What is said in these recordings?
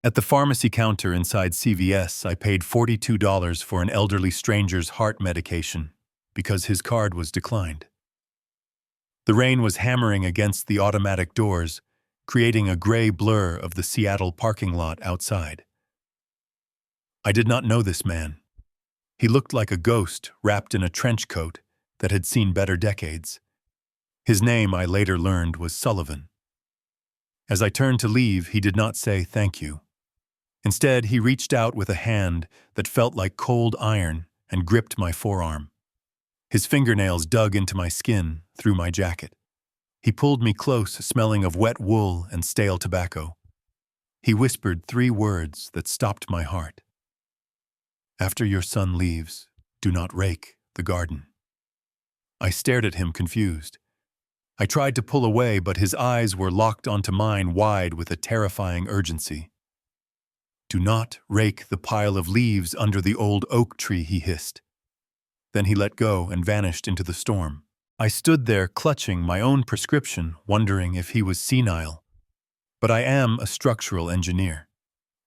At the pharmacy counter inside CVS, I paid $42 for an elderly stranger's heart medication because his card was declined. The rain was hammering against the automatic doors, creating a gray blur of the Seattle parking lot outside. I did not know this man. He looked like a ghost wrapped in a trench coat that had seen better decades. His name, I later learned, was Sullivan. As I turned to leave, he did not say thank you. Instead, he reached out with a hand that felt like cold iron and gripped my forearm. His fingernails dug into my skin, through my jacket. He pulled me close, smelling of wet wool and stale tobacco. He whispered 3 words that stopped my heart. After your son leaves, do not rake the garden. I stared at him confused. I tried to pull away, but his eyes were locked onto mine wide with a terrifying urgency. Do not rake the pile of leaves under the old oak tree, he hissed. Then he let go and vanished into the storm. I stood there clutching my own prescription, wondering if he was senile. But I am a structural engineer.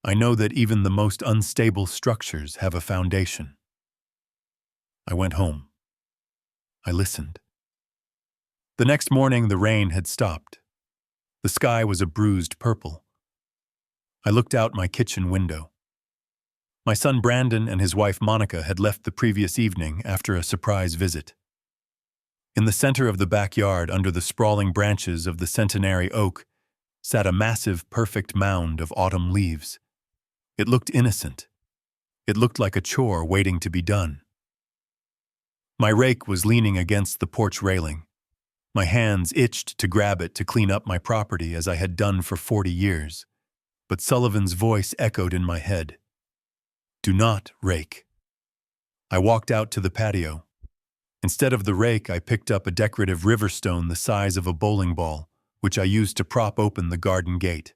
I know that even the most unstable structures have a foundation. I went home. I listened. The next morning, the rain had stopped. The sky was a bruised purple. I looked out my kitchen window. My son Brandon and his wife Monica had left the previous evening after a surprise visit. In the center of the backyard, under the sprawling branches of the centenary oak, sat a massive, perfect mound of autumn leaves. It looked innocent. It looked like a chore waiting to be done. My rake was leaning against the porch railing. My hands itched to grab it to clean up my property as I had done for 40 years. But Sullivan's voice echoed in my head. Do not rake. I walked out to the patio. Instead of the rake, I picked up a decorative river stone the size of a bowling ball, which I used to prop open the garden gate.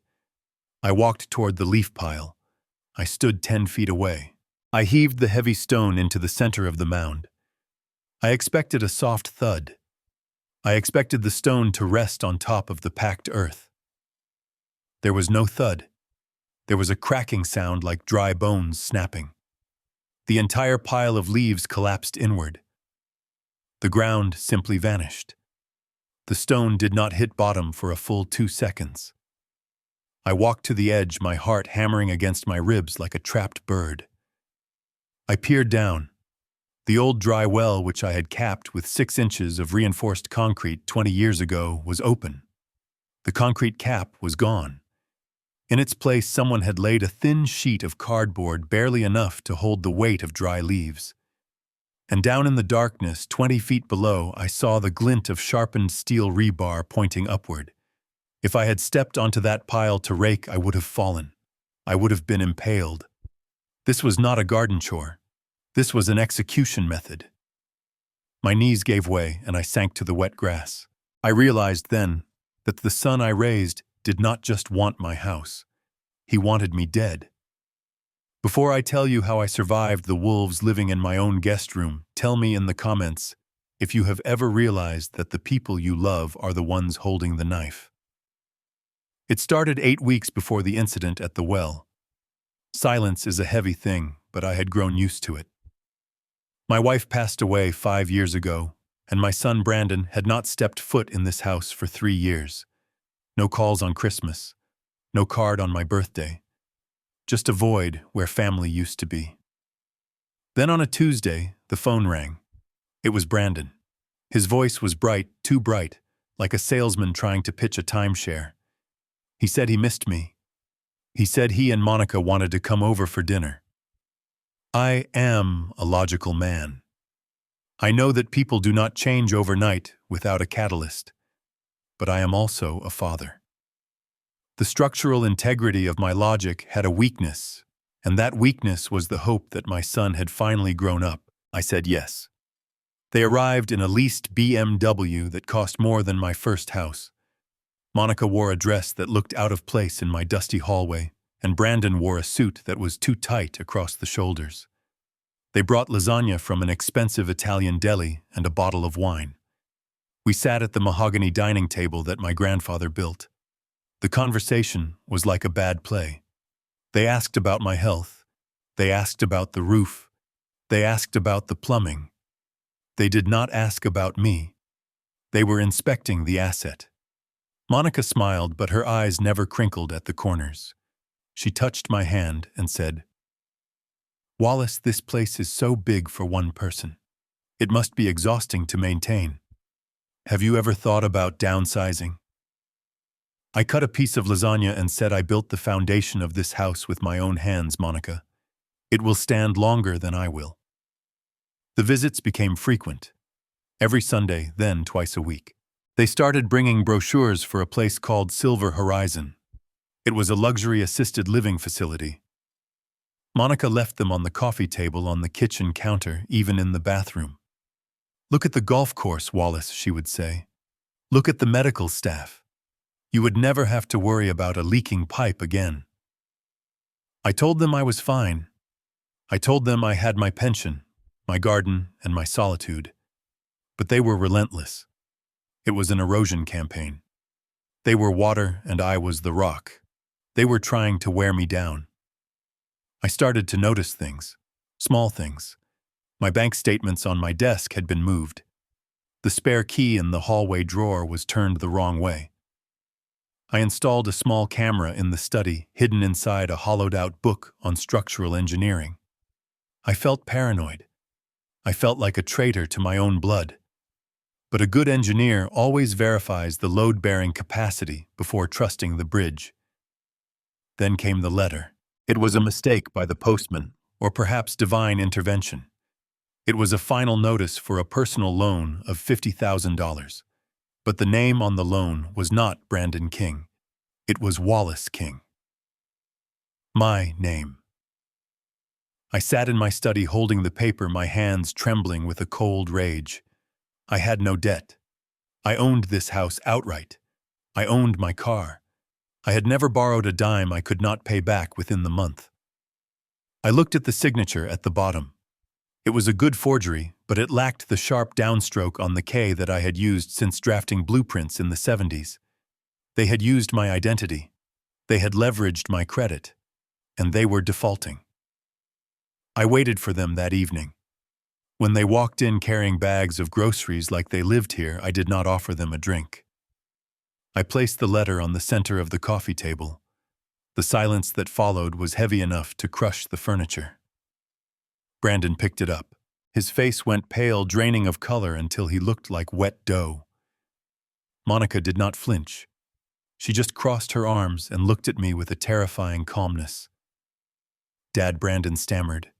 I walked toward the leaf pile. I stood 10 feet away. I heaved the heavy stone into the center of the mound. I expected a soft thud. I expected the stone to rest on top of the packed earth. There was no thud. There was a cracking sound like dry bones snapping. The entire pile of leaves collapsed inward. The ground simply vanished. The stone did not hit bottom for a full 2 seconds. I walked to the edge, my heart hammering against my ribs like a trapped bird. I peered down. The old dry well, which I had capped with 6 inches of reinforced concrete 20 years ago, was open. The concrete cap was gone. In its place, someone had laid a thin sheet of cardboard barely enough to hold the weight of dry leaves. And down in the darkness, 20 feet below, I saw the glint of sharpened steel rebar pointing upward. If I had stepped onto that pile to rake, I would have fallen. I would have been impaled. This was not a garden chore. This was an execution method. My knees gave way, and I sank to the wet grass. I realized then that the son I raised did not just want my house. He wanted me dead. Before I tell you how I survived the wolves living in my own guest room, tell me in the comments if you have ever realized that the people you love are the ones holding the knife. It started 8 weeks before the incident at the well. Silence is a heavy thing, but I had grown used to it. My wife passed away 5 years ago, and my son Brandon had not stepped foot in this house for 3 years. No calls on Christmas, no card on my birthday, just a void where family used to be. Then on a Tuesday, the phone rang. It was Brandon. His voice was bright, too bright, like a salesman trying to pitch a timeshare. He said he missed me. He said he and Monica wanted to come over for dinner. I am a logical man. I know that people do not change overnight without a catalyst, but I am also a father. The structural integrity of my logic had a weakness, and that weakness was the hope that my son had finally grown up. I said yes. They arrived in a leased BMW that cost more than my first house. Monica wore a dress that looked out of place in my dusty hallway, and Brandon wore a suit that was too tight across the shoulders. They brought lasagna from an expensive Italian deli and a bottle of wine. We sat at the mahogany dining table that my grandfather built. The conversation was like a bad play. They asked about my health. They asked about the roof. They asked about the plumbing. They did not ask about me. They were inspecting the asset. Monica smiled, but her eyes never crinkled at the corners. She touched my hand and said, "Wallace, this place is so big for one person. It must be exhausting to maintain. Have you ever thought about downsizing?" I cut a piece of lasagna and said, "I built the foundation of this house with my own hands, Monica. It will stand longer than I will." The visits became frequent. Every Sunday, then twice a week. They started bringing brochures for a place called Silver Horizon. It was a luxury assisted living facility. Monica left them on the coffee table, on the kitchen counter, even in the bathroom. "Look at the golf course, Wallace," she would say. "Look at the medical staff. You would never have to worry about a leaking pipe again." I told them I was fine. I told them I had my pension, my garden, and my solitude. But they were relentless. It was an erosion campaign. They were water and I was the rock. They were trying to wear me down. I started to notice things, small things. My bank statements on my desk had been moved. The spare key in the hallway drawer was turned the wrong way. I installed a small camera in the study, hidden inside a hollowed-out book on structural engineering. I felt paranoid. I felt like a traitor to my own blood. But a good engineer always verifies the load-bearing capacity before trusting the bridge. Then came the letter. It was a mistake by the postman, or perhaps divine intervention. It was a final notice for a personal loan of $50,000. But the name on the loan was not Brandon King. It was Wallace King. My name. I sat in my study holding the paper, my hands trembling with a cold rage. I had no debt. I owned this house outright. I owned my car. I had never borrowed a dime I could not pay back within the month. I looked at the signature at the bottom. It was a good forgery, but it lacked the sharp downstroke on the K that I had used since drafting blueprints in the 70s. They had used my identity. They had leveraged my credit. And they were defaulting. I waited for them that evening. When they walked in carrying bags of groceries like they lived here, I did not offer them a drink. I placed the letter on the center of the coffee table. The silence that followed was heavy enough to crush the furniture. Brandon picked it up. His face went pale, draining of color until he looked like wet dough. Monica did not flinch. She just crossed her arms and looked at me with a terrifying calmness. "Dad," Brandon stammered,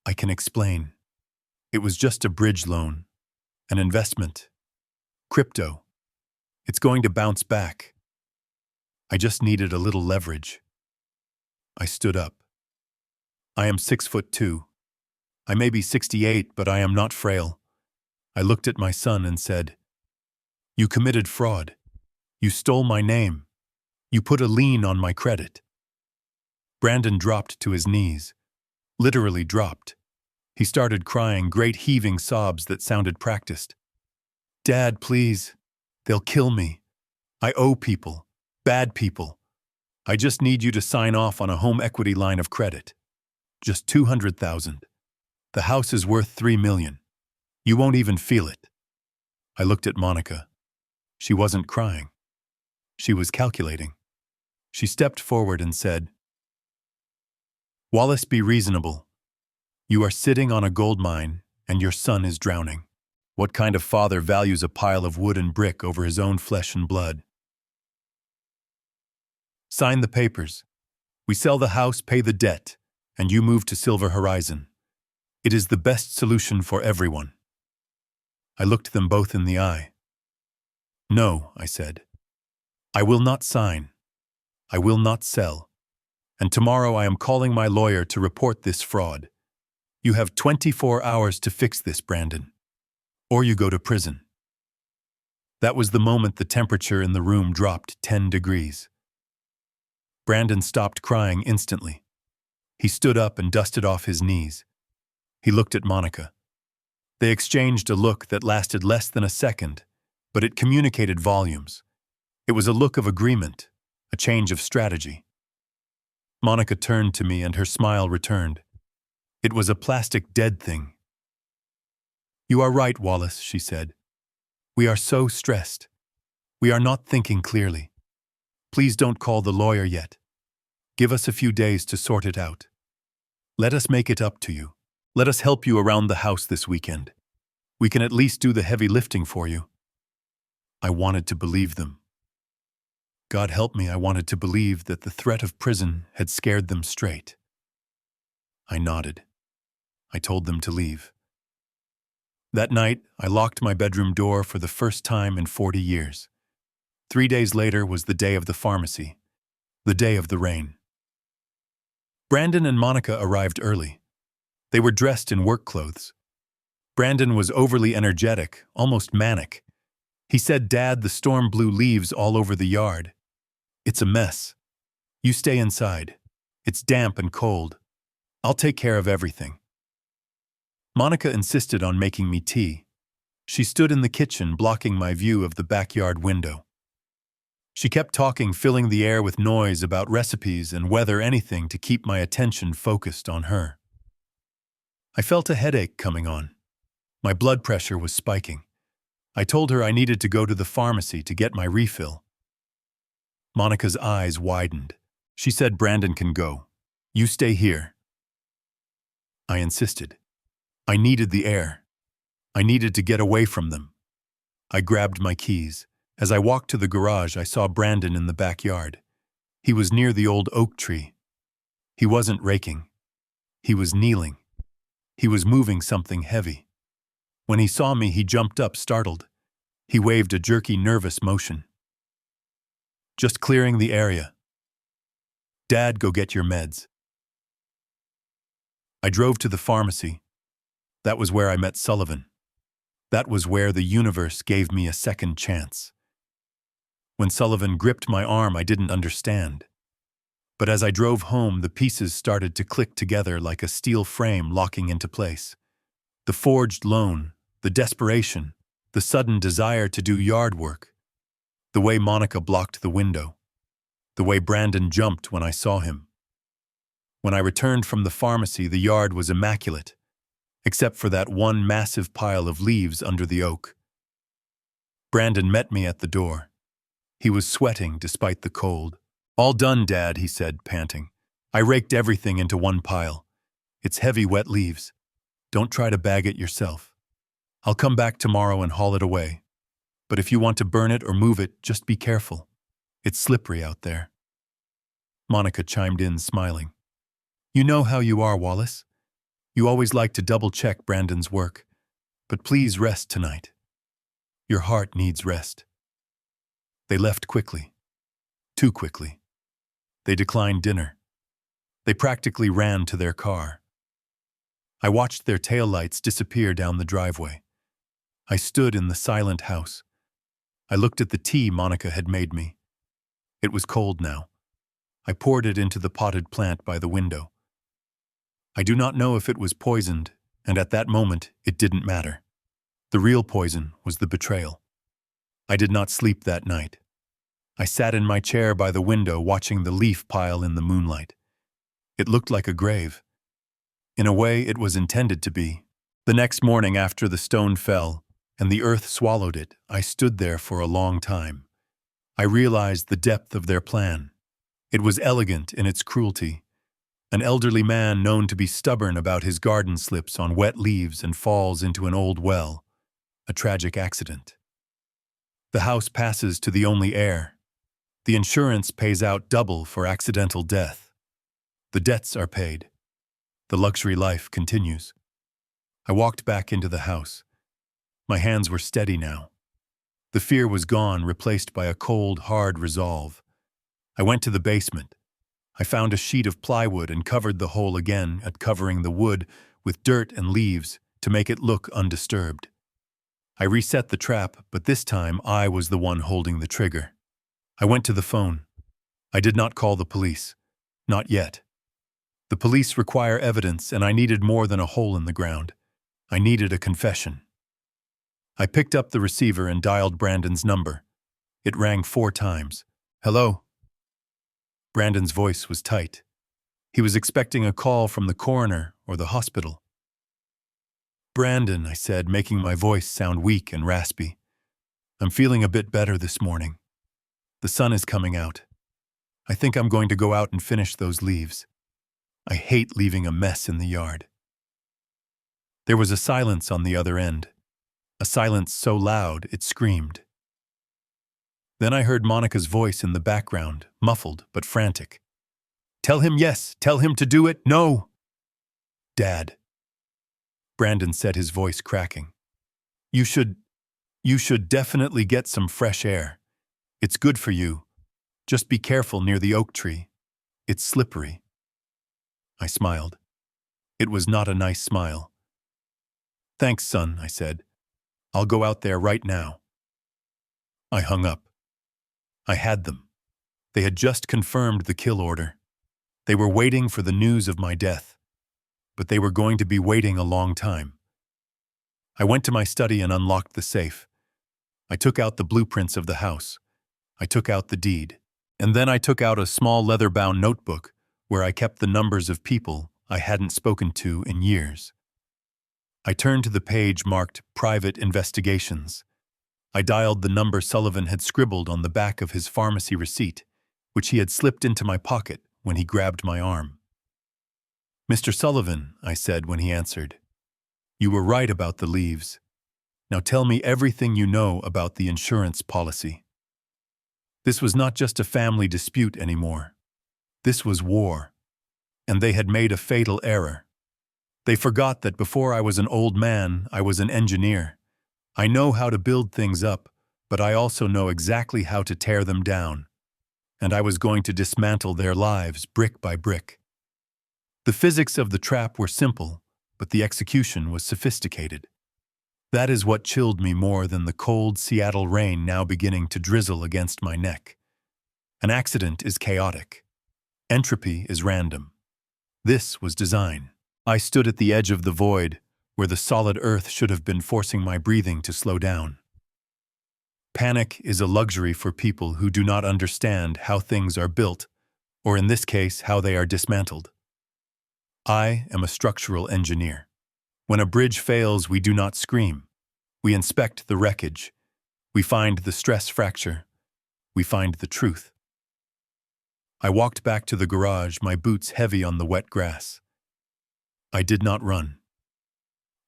"I can explain. It was just a bridge loan, an investment, crypto. It's going to bounce back. I just needed a little leverage." I stood up. I am 6'2". I may be 68, but I am not frail. I looked at my son and said, "You committed fraud. You stole my name. You put a lien on my credit." Brandon dropped to his knees. Literally dropped. He started crying, great heaving sobs that sounded practiced. "Dad, please. They'll kill me. I owe people. Bad people. I just need you to sign off on a home equity line of credit. Just $200,000. The house is worth $3 million. You won't even feel it." I looked at Monica. She wasn't crying. She was calculating. She stepped forward and said, "Wallace, be reasonable. You are sitting on a gold mine, and your son is drowning. What kind of father values a pile of wood and brick over his own flesh and blood? Sign the papers. We sell the house, pay the debt, and you move to Silver Horizon. It is the best solution for everyone." I looked them both in the eye. "No," I said. "I will not sign. I will not sell. And tomorrow I am calling my lawyer to report this fraud. You have 24 hours to fix this, Brandon. Or you go to prison." That was the moment the temperature in the room dropped 10 degrees. Brandon stopped crying instantly. He stood up and dusted off his knees. He looked at Monica. They exchanged a look that lasted less than a second, but it communicated volumes. It was a look of agreement, a change of strategy. Monica turned to me and her smile returned. It was a plastic dead thing. "You are right, Wallace," she said. "We are so stressed. We are not thinking clearly. Please don't call the lawyer yet. Give us a few days to sort it out. Let us make it up to you. Let us help you around the house this weekend. We can at least do the heavy lifting for you." I wanted to believe them. God help me, I wanted to believe that the threat of prison had scared them straight. I nodded. I told them to leave. That night, I locked my bedroom door for the first time in 40 years. 3 days later was the day of the pharmacy, the day of the rain. Brandon and Monica arrived early. They were dressed in work clothes. Brandon was overly energetic, almost manic. He said, "Dad, the storm blew leaves all over the yard. It's a mess. You stay inside. It's damp and cold. I'll take care of everything." Monica insisted on making me tea. She stood in the kitchen, blocking my view of the backyard window. She kept talking, filling the air with noise about recipes and weather, anything to keep my attention focused on her. I felt a headache coming on. My blood pressure was spiking. I told her I needed to go to the pharmacy to get my refill. Monica's eyes widened. She said, "Brandon can go. You stay here." I insisted. I needed the air. I needed to get away from them. I grabbed my keys. As I walked to the garage, I saw Brandon in the backyard. He was near the old oak tree. He wasn't raking. He was kneeling. He was moving something heavy. When he saw me, he jumped up, startled. He waved a jerky, nervous motion. "Just clearing the area. Dad, go get your meds." I drove to the pharmacy. That was where I met Sullivan. That was where the universe gave me a second chance. When Sullivan gripped my arm, I didn't understand. But as I drove home, the pieces started to click together like a steel frame locking into place. The forged loan, the desperation, the sudden desire to do yard work. The way Monica blocked the window. The way Brandon jumped when I saw him. When I returned from the pharmacy, the yard was immaculate, except for that one massive pile of leaves under the oak. Brandon met me at the door. He was sweating despite the cold. "All done, Dad," he said, panting. "I raked everything into one pile. It's heavy, wet leaves. Don't try to bag it yourself. I'll come back tomorrow and haul it away. But if you want to burn it or move it, just be careful. It's slippery out there." Monica chimed in, smiling. "You know how you are, Wallace. You always like to double-check Brandon's work. But please rest tonight. Your heart needs rest." They left quickly. Too quickly. They declined dinner. They practically ran to their car. I watched their taillights disappear down the driveway. I stood in the silent house. I looked at the tea Monica had made me. It was cold now. I poured it into the potted plant by the window. I do not know if it was poisoned, and at that moment it didn't matter. The real poison was the betrayal. I did not sleep that night. I sat in my chair by the window watching the leaf pile in the moonlight. It looked like a grave. In a way, it was intended to be. The next morning after the stone fell, and the earth swallowed it, I stood there for a long time. I realized the depth of their plan. It was elegant in its cruelty. An elderly man known to be stubborn about his garden slips on wet leaves and falls into an old well. A tragic accident. The house passes to the only heir. The insurance pays out double for accidental death. The debts are paid. The luxury life continues. I walked back into the house. My hands were steady now. The fear was gone, replaced by a cold, hard resolve. I went to the basement. I found a sheet of plywood and covered the hole again at covering the wood with dirt and leaves to make it look undisturbed. I reset the trap, but this time I was the one holding the trigger. I went to the phone. I did not call the police. Not yet. The police require evidence, and I needed more than a hole in the ground. I needed a confession. I picked up the receiver and dialed Brandon's number. It rang 4 times. "Hello?" Brandon's voice was tight. He was expecting a call from the coroner or the hospital. "Brandon," I said, making my voice sound weak and raspy. "I'm feeling a bit better this morning. The sun is coming out. I think I'm going to go out and finish those leaves. I hate leaving a mess in the yard." There was a silence on the other end, a silence so loud it screamed. Then I heard Monica's voice in the background, muffled but frantic. "Tell him yes, tell him to do it, no!" "Dad," Brandon said, his voice cracking. You should definitely get some fresh air. It's good for you. Just be careful near the oak tree. It's slippery." I smiled. It was not a nice smile. "Thanks, son," I said. "I'll go out there right now." I hung up. I had them. They had just confirmed the kill order. They were waiting for the news of my death. But they were going to be waiting a long time. I went to my study and unlocked the safe. I took out the blueprints of the house. I took out the deed. And then I took out a small leather-bound notebook where I kept the numbers of people I hadn't spoken to in years. I turned to the page marked Private Investigations. I dialed the number Sullivan had scribbled on the back of his pharmacy receipt, which he had slipped into my pocket when he grabbed my arm. "Mr. Sullivan," I said when he answered, "you were right about the leaves. Now tell me everything you know about the insurance policy." This was not just a family dispute anymore. This was war. And they had made a fatal error. They forgot that before I was an old man, I was an engineer. I know how to build things up, but I also know exactly how to tear them down. And I was going to dismantle their lives brick by brick. The physics of the trap were simple, but the execution was sophisticated. That is what chilled me more than the cold Seattle rain now beginning to drizzle against my neck. An accident is chaotic. Entropy is random. This was design. I stood at the edge of the void, where the solid earth should have been forcing my breathing to slow down. Panic is a luxury for people who do not understand how things are built, or in this case, how they are dismantled. I am a structural engineer. When a bridge fails, we do not scream. We inspect the wreckage. We find the stress fracture. We find the truth. I walked back to the garage, my boots heavy on the wet grass. I did not run.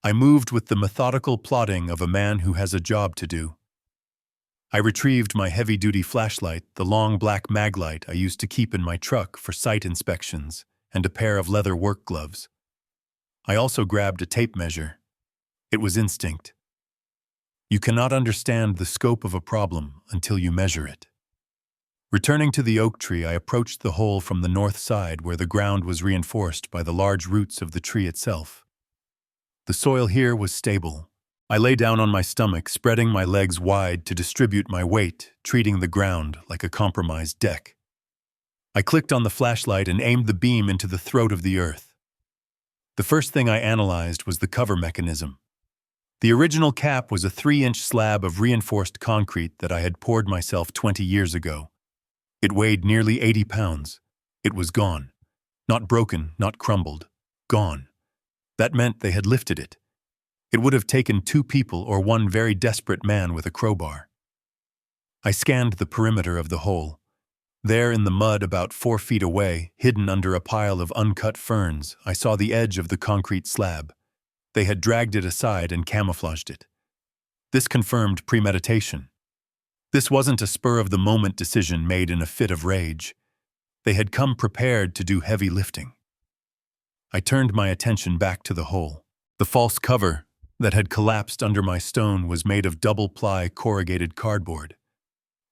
I moved with the methodical plodding of a man who has a job to do. I retrieved my heavy-duty flashlight, the long black maglite I used to keep in my truck for site inspections, and a pair of leather work gloves. I also grabbed a tape measure. It was instinct. You cannot understand the scope of a problem until you measure it. Returning to the oak tree, I approached the hole from the north side where the ground was reinforced by the large roots of the tree itself. The soil here was stable. I lay down on my stomach, spreading my legs wide to distribute my weight, treating the ground like a compromised deck. I clicked on the flashlight and aimed the beam into the throat of the earth. The first thing I analyzed was the cover mechanism. The original cap was a 3-inch slab of reinforced concrete that I had poured myself 20 years ago. It weighed nearly 80 pounds. It was gone. Not broken, not crumbled. Gone. That meant they had lifted it. It would have taken 2 people or one very desperate man with a crowbar. I scanned the perimeter of the hole. There in the mud about 4 feet away, hidden under a pile of uncut ferns, I saw the edge of the concrete slab. They had dragged it aside and camouflaged it. This confirmed premeditation. This wasn't a spur-of-the-moment decision made in a fit of rage. They had come prepared to do heavy lifting. I turned my attention back to the hole. The false cover that had collapsed under my stone was made of double-ply corrugated cardboard.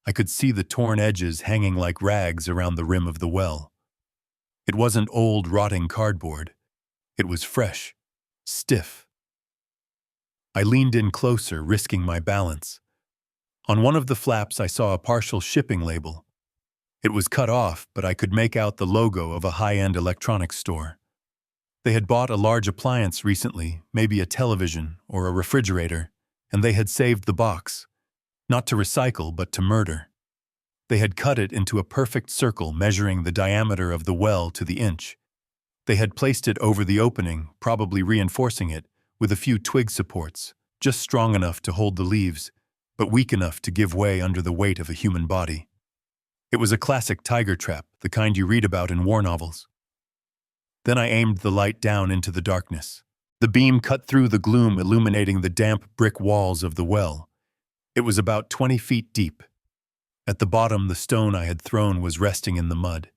I could see the torn edges hanging like rags around the rim of the well. It wasn't old, rotting cardboard. It was fresh, stiff. I leaned in closer, risking my balance. On one of the flaps, I saw a partial shipping label. It was cut off, but I could make out the logo of a high-end electronics store. They had bought a large appliance recently, maybe a television or a refrigerator, and they had saved the box. Not to recycle, but to murder. They had cut it into a perfect circle measuring the diameter of the well to the inch. They had placed it over the opening, probably reinforcing it, with a few twig supports, just strong enough to hold the leaves, but weak enough to give way under the weight of a human body. It was a classic tiger trap, the kind you read about in war novels. Then I aimed the light down into the darkness. The beam cut through the gloom, illuminating the damp brick walls of the well. It was about 20 feet deep. At the bottom, the stone I had thrown was resting in the mud.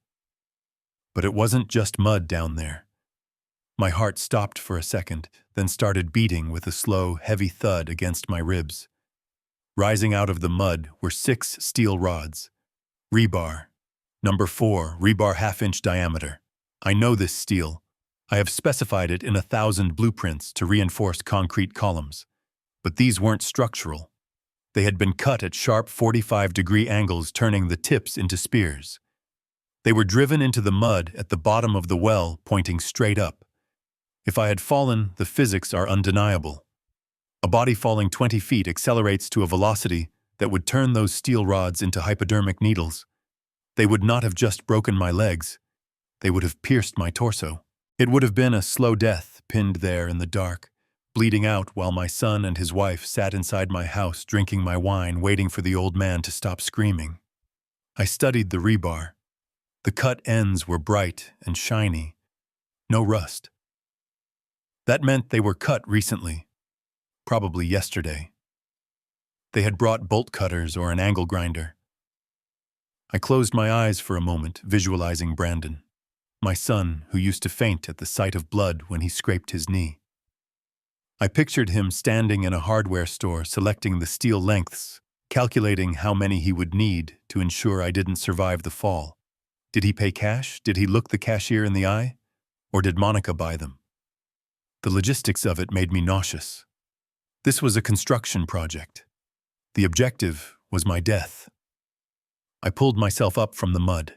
But it wasn't just mud down there. My heart stopped for a second, then started beating with a slow, heavy thud against my ribs. Rising out of the mud were 6 steel rods. Rebar. Number 4, rebar half-inch diameter. I know this steel. I have specified it in 1,000 blueprints to reinforce concrete columns. But these weren't structural. They had been cut at sharp 45-degree angles, turning the tips into spears. They were driven into the mud at the bottom of the well, pointing straight up. If I had fallen, the physics are undeniable. A body falling 20 feet accelerates to a velocity that would turn those steel rods into hypodermic needles. They would not have just broken my legs. They would have pierced my torso. It would have been a slow death, pinned there in the dark, bleeding out while my son and his wife sat inside my house drinking my wine, waiting for the old man to stop screaming. I studied the rebar. The cut ends were bright and shiny. No rust. That meant they were cut recently. Probably yesterday. They had brought bolt cutters or an angle grinder. I closed my eyes for a moment, visualizing Brandon, my son who used to faint at the sight of blood when he scraped his knee. I pictured him standing in a hardware store, selecting the steel lengths, calculating how many he would need to ensure I didn't survive the fall. Did he pay cash? Did he look the cashier in the eye? Or did Monica buy them? The logistics of it made me nauseous. This was a construction project. The objective was my death. I pulled myself up from the mud.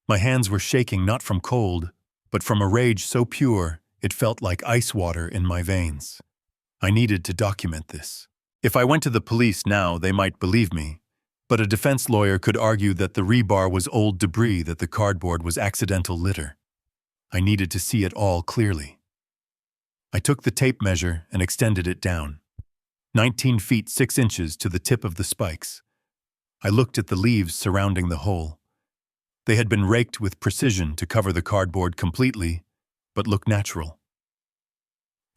My hands were shaking not from cold, but from a rage so pure it felt like ice water in my veins. I needed to document this. If I went to the police now, they might believe me, but a defense lawyer could argue that the rebar was old debris, that the cardboard was accidental litter. I needed to see it all clearly. I took the tape measure and extended it down. 19 feet 6 inches to the tip of the spikes. I looked at the leaves surrounding the hole. They had been raked with precision to cover the cardboard completely, but look natural.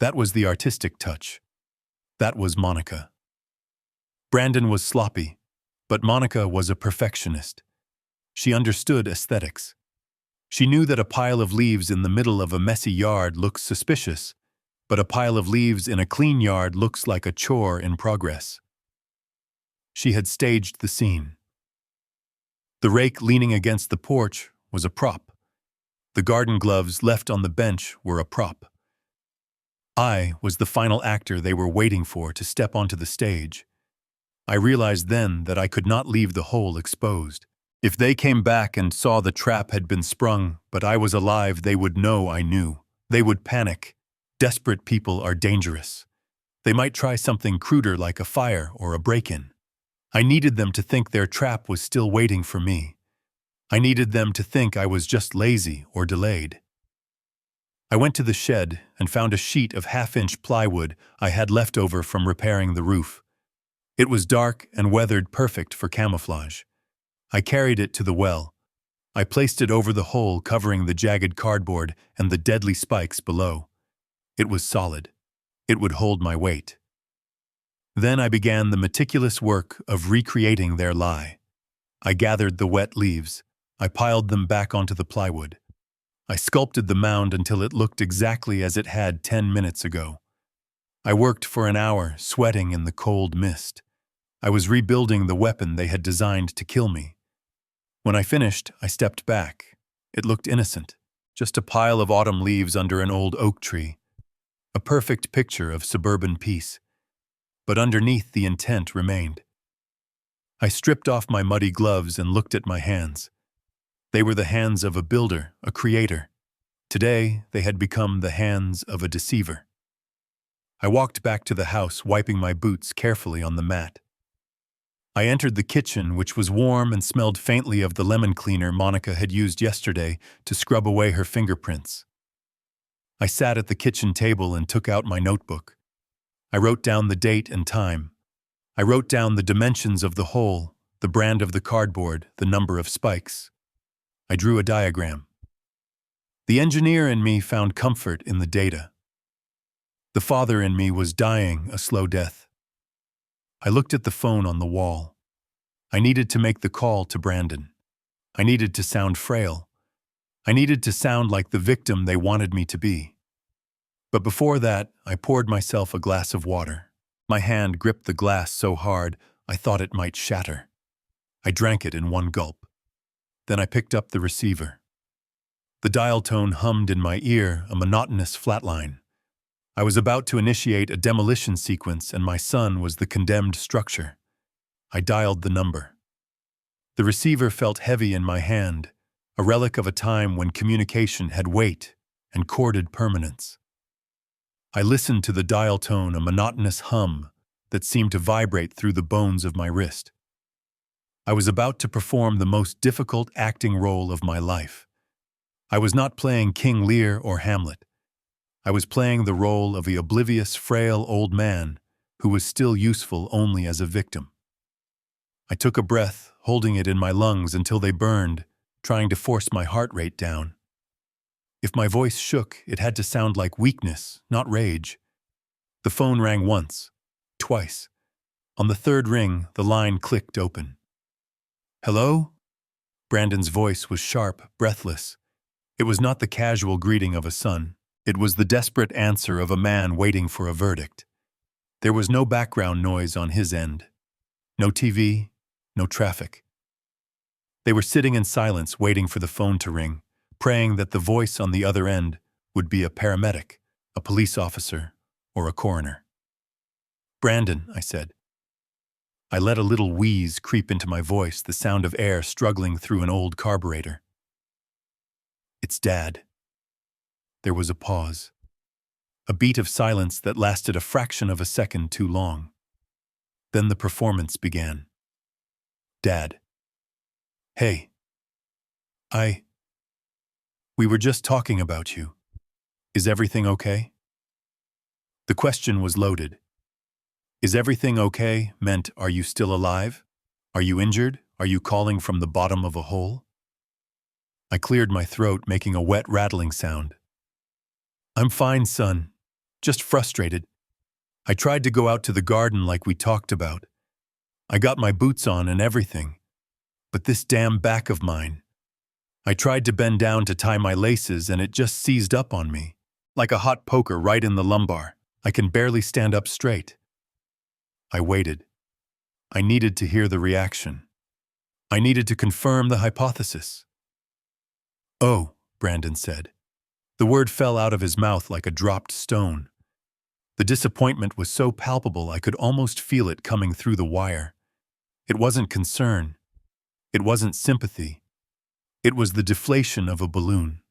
That was the artistic touch. That was Monica. Brandon was sloppy, but Monica was a perfectionist. She understood aesthetics. She knew that a pile of leaves in the middle of a messy yard looks suspicious, but a pile of leaves in a clean yard looks like a chore in progress. She had staged the scene. The rake leaning against the porch was a prop. The garden gloves left on the bench were a prop. I was the final actor they were waiting for to step onto the stage. I realized then that I could not leave the hole exposed. If they came back and saw the trap had been sprung, but I was alive, they would know I knew. They would panic. Desperate people are dangerous. They might try something cruder like a fire or a break-in. I needed them to think their trap was still waiting for me. I needed them to think I was just lazy or delayed. I went to the shed and found a sheet of half-inch plywood I had left over from repairing the roof. It was dark and weathered, perfect for camouflage. I carried it to the well. I placed it over the hole, covering the jagged cardboard and the deadly spikes below. It was solid. It would hold my weight. Then I began the meticulous work of recreating their lie. I gathered the wet leaves. I piled them back onto the plywood. I sculpted the mound until it looked exactly as it had 10 minutes ago. I worked for an hour, sweating in the cold mist. I was rebuilding the weapon they had designed to kill me. When I finished, I stepped back. It looked innocent, just a pile of autumn leaves under an old oak tree. A perfect picture of suburban peace. But underneath, the intent remained. I stripped off my muddy gloves and looked at my hands. They were the hands of a builder, a creator. Today, they had become the hands of a deceiver. I walked back to the house, wiping my boots carefully on the mat. I entered the kitchen, which was warm and smelled faintly of the lemon cleaner Monica had used yesterday to scrub away her fingerprints. I sat at the kitchen table and took out my notebook. I wrote down the date and time. I wrote down the dimensions of the hole, the brand of the cardboard, the number of spikes. I drew a diagram. The engineer in me found comfort in the data. The father in me was dying a slow death. I looked at the phone on the wall. I needed to make the call to Brandon. I needed to sound frail. I needed to sound like the victim they wanted me to be. But before that, I poured myself a glass of water. My hand gripped the glass so hard, I thought it might shatter. I drank it in one gulp. Then I picked up the receiver. The dial tone hummed in my ear, a monotonous flatline. I was about to initiate a demolition sequence, and my son was the condemned structure. I dialed the number. The receiver felt heavy in my hand, a relic of a time when communication had weight and courted permanence. I listened to the dial tone, a monotonous hum that seemed to vibrate through the bones of my wrist. I was about to perform the most difficult acting role of my life. I was not playing King Lear or Hamlet. I was playing the role of the oblivious, frail old man who was still useful only as a victim. I took a breath, holding it in my lungs until they burned, trying to force my heart rate down. If my voice shook, it had to sound like weakness, not rage. The phone rang once, twice. On the third ring, the line clicked open. "Hello?" Brandon's voice was sharp, breathless. It was not the casual greeting of a son. It was the desperate answer of a man waiting for a verdict. There was no background noise on his end. No TV, no traffic. They were sitting in silence, waiting for the phone to ring, praying that the voice on the other end would be a paramedic, a police officer, or a coroner. "Brandon," I said. I let a little wheeze creep into my voice, the sound of air struggling through an old carburetor. "It's Dad." There was a pause. A beat of silence that lasted a fraction of a second too long. Then the performance began. "Dad." "Hey. We were just talking about you. Is everything okay?" The question was loaded. Is everything okay meant, are you still alive? Are you injured? Are you calling from the bottom of a hole? I cleared my throat, making a wet, rattling sound. "I'm fine, son. Just frustrated. I tried to go out to the garden like we talked about. I got my boots on and everything. But this damn back of mine. I tried to bend down to tie my laces and it just seized up on me, like a hot poker right in the lumbar. I can barely stand up straight." I waited. I needed to hear the reaction. I needed to confirm the hypothesis. "Oh," Brandon said. The word fell out of his mouth like a dropped stone. The disappointment was so palpable I could almost feel it coming through the wire. It wasn't concern. It wasn't sympathy. It was the deflation of a balloon.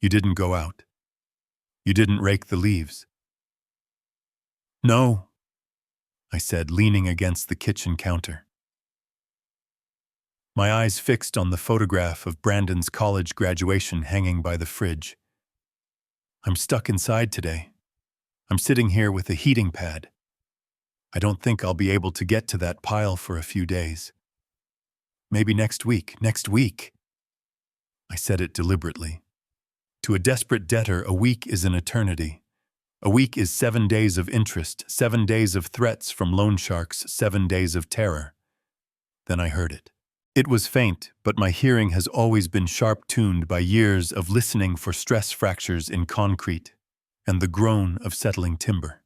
"You didn't go out. You didn't rake the leaves." "No," I said, leaning against the kitchen counter. My eyes fixed on the photograph of Brandon's college graduation hanging by the fridge. "I'm stuck inside today. I'm sitting here with a heating pad. I don't think I'll be able to get to that pile for a few days. Maybe next week. I said it deliberately. To a desperate debtor, a week is an eternity. A week is 7 days of interest, 7 days of threats from loan sharks, 7 days of terror. Then I heard it. It was faint, but my hearing has always been sharp-tuned by years of listening for stress fractures in concrete and the groan of settling timber.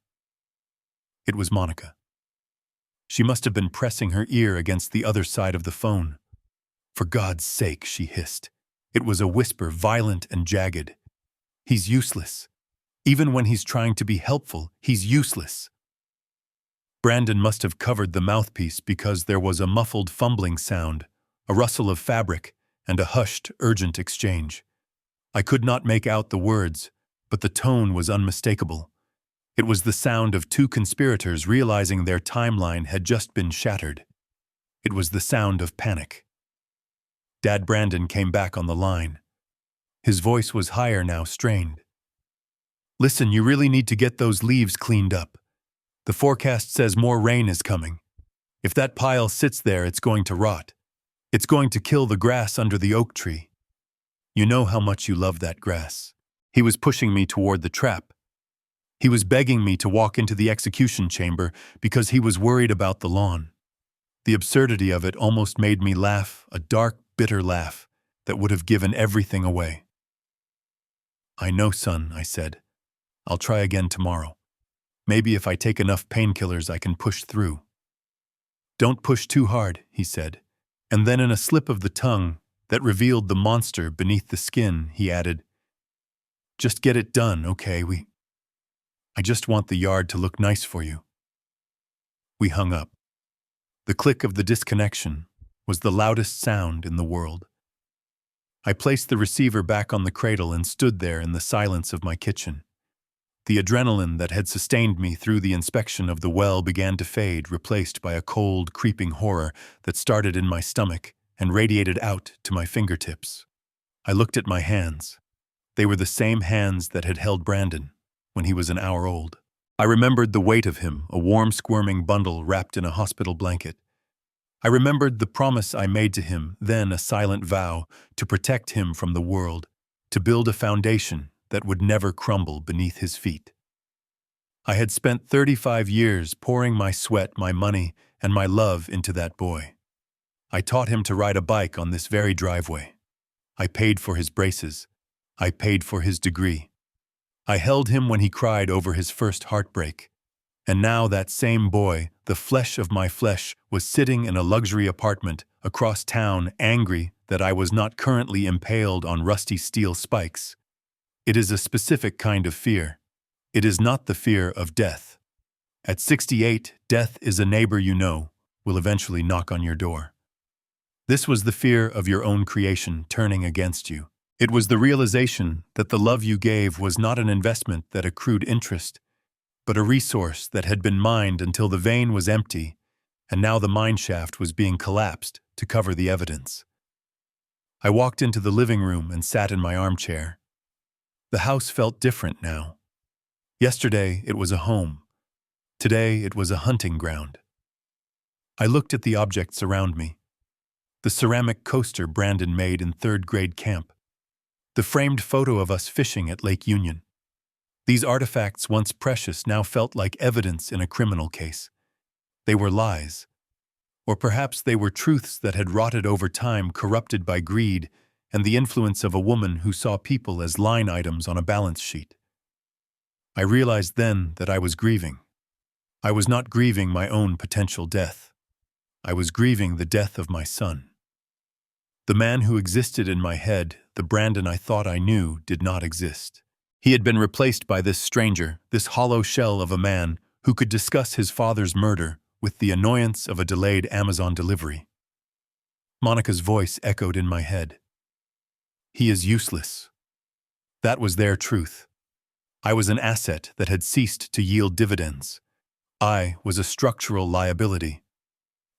It was Monica. She must have been pressing her ear against the other side of the phone. "For God's sake," she hissed. It was a whisper, violent and jagged. "He's useless. Even when he's trying to be helpful, he's useless." Brandon must have covered the mouthpiece because there was a muffled fumbling sound, a rustle of fabric, and a hushed, urgent exchange. I could not make out the words, but the tone was unmistakable. It was the sound of two conspirators realizing their timeline had just been shattered. It was the sound of panic. Dad Brandon came back on the line. His voice was higher now, strained. Listen, you really need to get those leaves cleaned up. The forecast says more rain is coming. If that pile sits there, it's going to rot. It's going to kill the grass under the oak tree. You know how much you love that grass." He was pushing me toward the trap. He was begging me to walk into the execution chamber because he was worried about the lawn. The absurdity of it almost made me laugh, a dark, bitter laugh that would have given everything away. "I know, son," I said. "I'll try again tomorrow. Maybe if I take enough painkillers I can push through." "Don't push too hard," he said. And then in a slip of the tongue that revealed the monster beneath the skin, he added, "Just get it done, okay? I just want the yard to look nice for you." We hung up. The click of the disconnection was the loudest sound in the world. I placed the receiver back on the cradle and stood there in the silence of my kitchen. The adrenaline that had sustained me through the inspection of the well began to fade, replaced by a cold, creeping horror that started in my stomach and radiated out to my fingertips. I looked at my hands. They were the same hands that had held Brandon when he was an hour old. I remembered the weight of him, a warm, squirming bundle wrapped in a hospital blanket. I remembered the promise I made to him, then a silent vow to protect him from the world, to build a foundation that would never crumble beneath his feet. I had spent 35 years pouring my sweat, my money, and my love into that boy. I taught him to ride a bike on this very driveway. I paid for his braces. I paid for his degree. I held him when he cried over his first heartbreak. And now that same boy, the flesh of my flesh, was sitting in a luxury apartment across town, angry that I was not currently impaled on rusty steel spikes. It is a specific kind of fear. It is not the fear of death. At 68, death is a neighbor you know will eventually knock on your door. This was the fear of your own creation turning against you. It was the realization that the love you gave was not an investment that accrued interest, but a resource that had been mined until the vein was empty, and now the mine shaft was being collapsed to cover the evidence. I walked into the living room and sat in my armchair. The house felt different now. Yesterday it was a home. Today it was a hunting ground. I looked at the objects around me. The ceramic coaster Brandon made in third-grade camp. The framed photo of us fishing at Lake Union. These artifacts, once precious, now felt like evidence in a criminal case. They were lies. Or perhaps they were truths that had rotted over time, corrupted by greed and the influence of a woman who saw people as line items on a balance sheet. I realized then that I was grieving. I was not grieving my own potential death. I was grieving the death of my son. The man who existed in my head, the Brandon I thought I knew, did not exist. He had been replaced by this stranger, this hollow shell of a man who could discuss his father's murder with the annoyance of a delayed Amazon delivery. Monica's voice echoed in my head. He is useless. That was their truth. I was an asset that had ceased to yield dividends. I was a structural liability.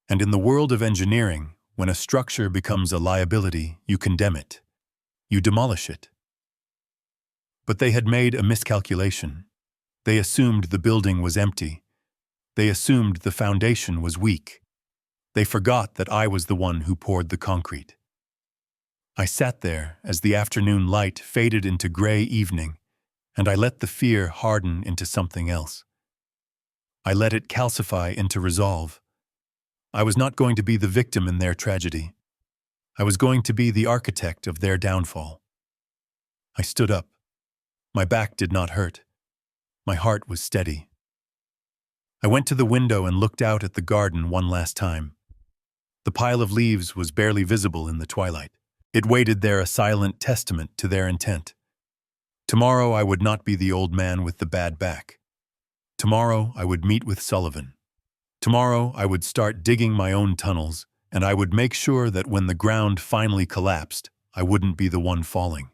And in the world of engineering, when a structure becomes a liability, you condemn it. You demolish it. But they had made a miscalculation. They assumed the building was empty. They assumed the foundation was weak. They forgot that I was the one who poured the concrete. I sat there as the afternoon light faded into gray evening, and I let the fear harden into something else. I let it calcify into resolve. I was not going to be the victim in their tragedy. I was going to be the architect of their downfall. I stood up. My back did not hurt. My heart was steady. I went to the window and looked out at the garden one last time. The pile of leaves was barely visible in the twilight. It waited there, a silent testament to their intent. Tomorrow I would not be the old man with the bad back. Tomorrow I would meet with Sullivan. Tomorrow I would start digging my own tunnels, and I would make sure that when the ground finally collapsed, I wouldn't be the one falling.